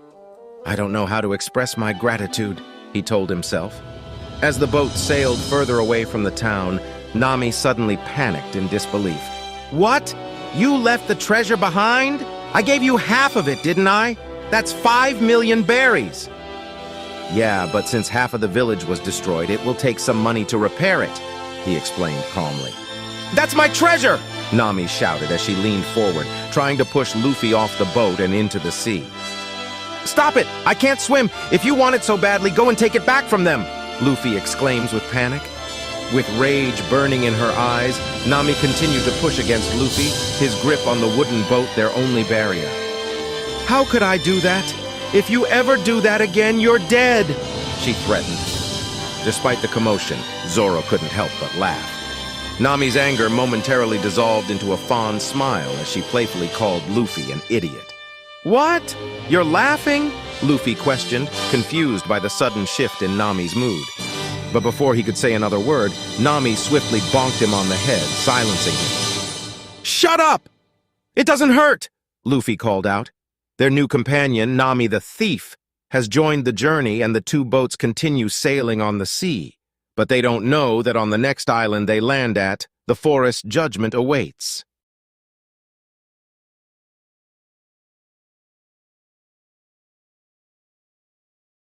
"I don't know how to express my gratitude," he told himself. As the boat sailed further away from the town, Nami suddenly panicked in disbelief. "What? You left the treasure behind? I gave you half of it, didn't I? That's 5 million berries." "Yeah, but since half of the village was destroyed, it will take some money to repair it," he explained calmly. "That's my treasure!" Nami shouted as she leaned forward, trying to push Luffy off the boat and into the sea. "Stop it! I can't swim! If you want it so badly, go and take it back from them!" Luffy exclaims with panic. With rage burning in her eyes, Nami continued to push against Luffy, his grip on the wooden boat their only barrier. "How could I do that? If you ever do that again, you're dead!" she threatened. Despite the commotion, Zoro couldn't help but laugh. Nami's anger momentarily dissolved into a fond smile as she playfully called Luffy an idiot. "What? You're laughing?" Luffy questioned, confused by the sudden shift in Nami's mood. But before he could say another word, Nami swiftly bonked him on the head, silencing him. "Shut up! It doesn't hurt!" Luffy called out. Their new companion, Nami the Thief, has joined the journey and the two boats continue sailing on the sea. But they don't know that on the next island they land at, the forest judgment awaits.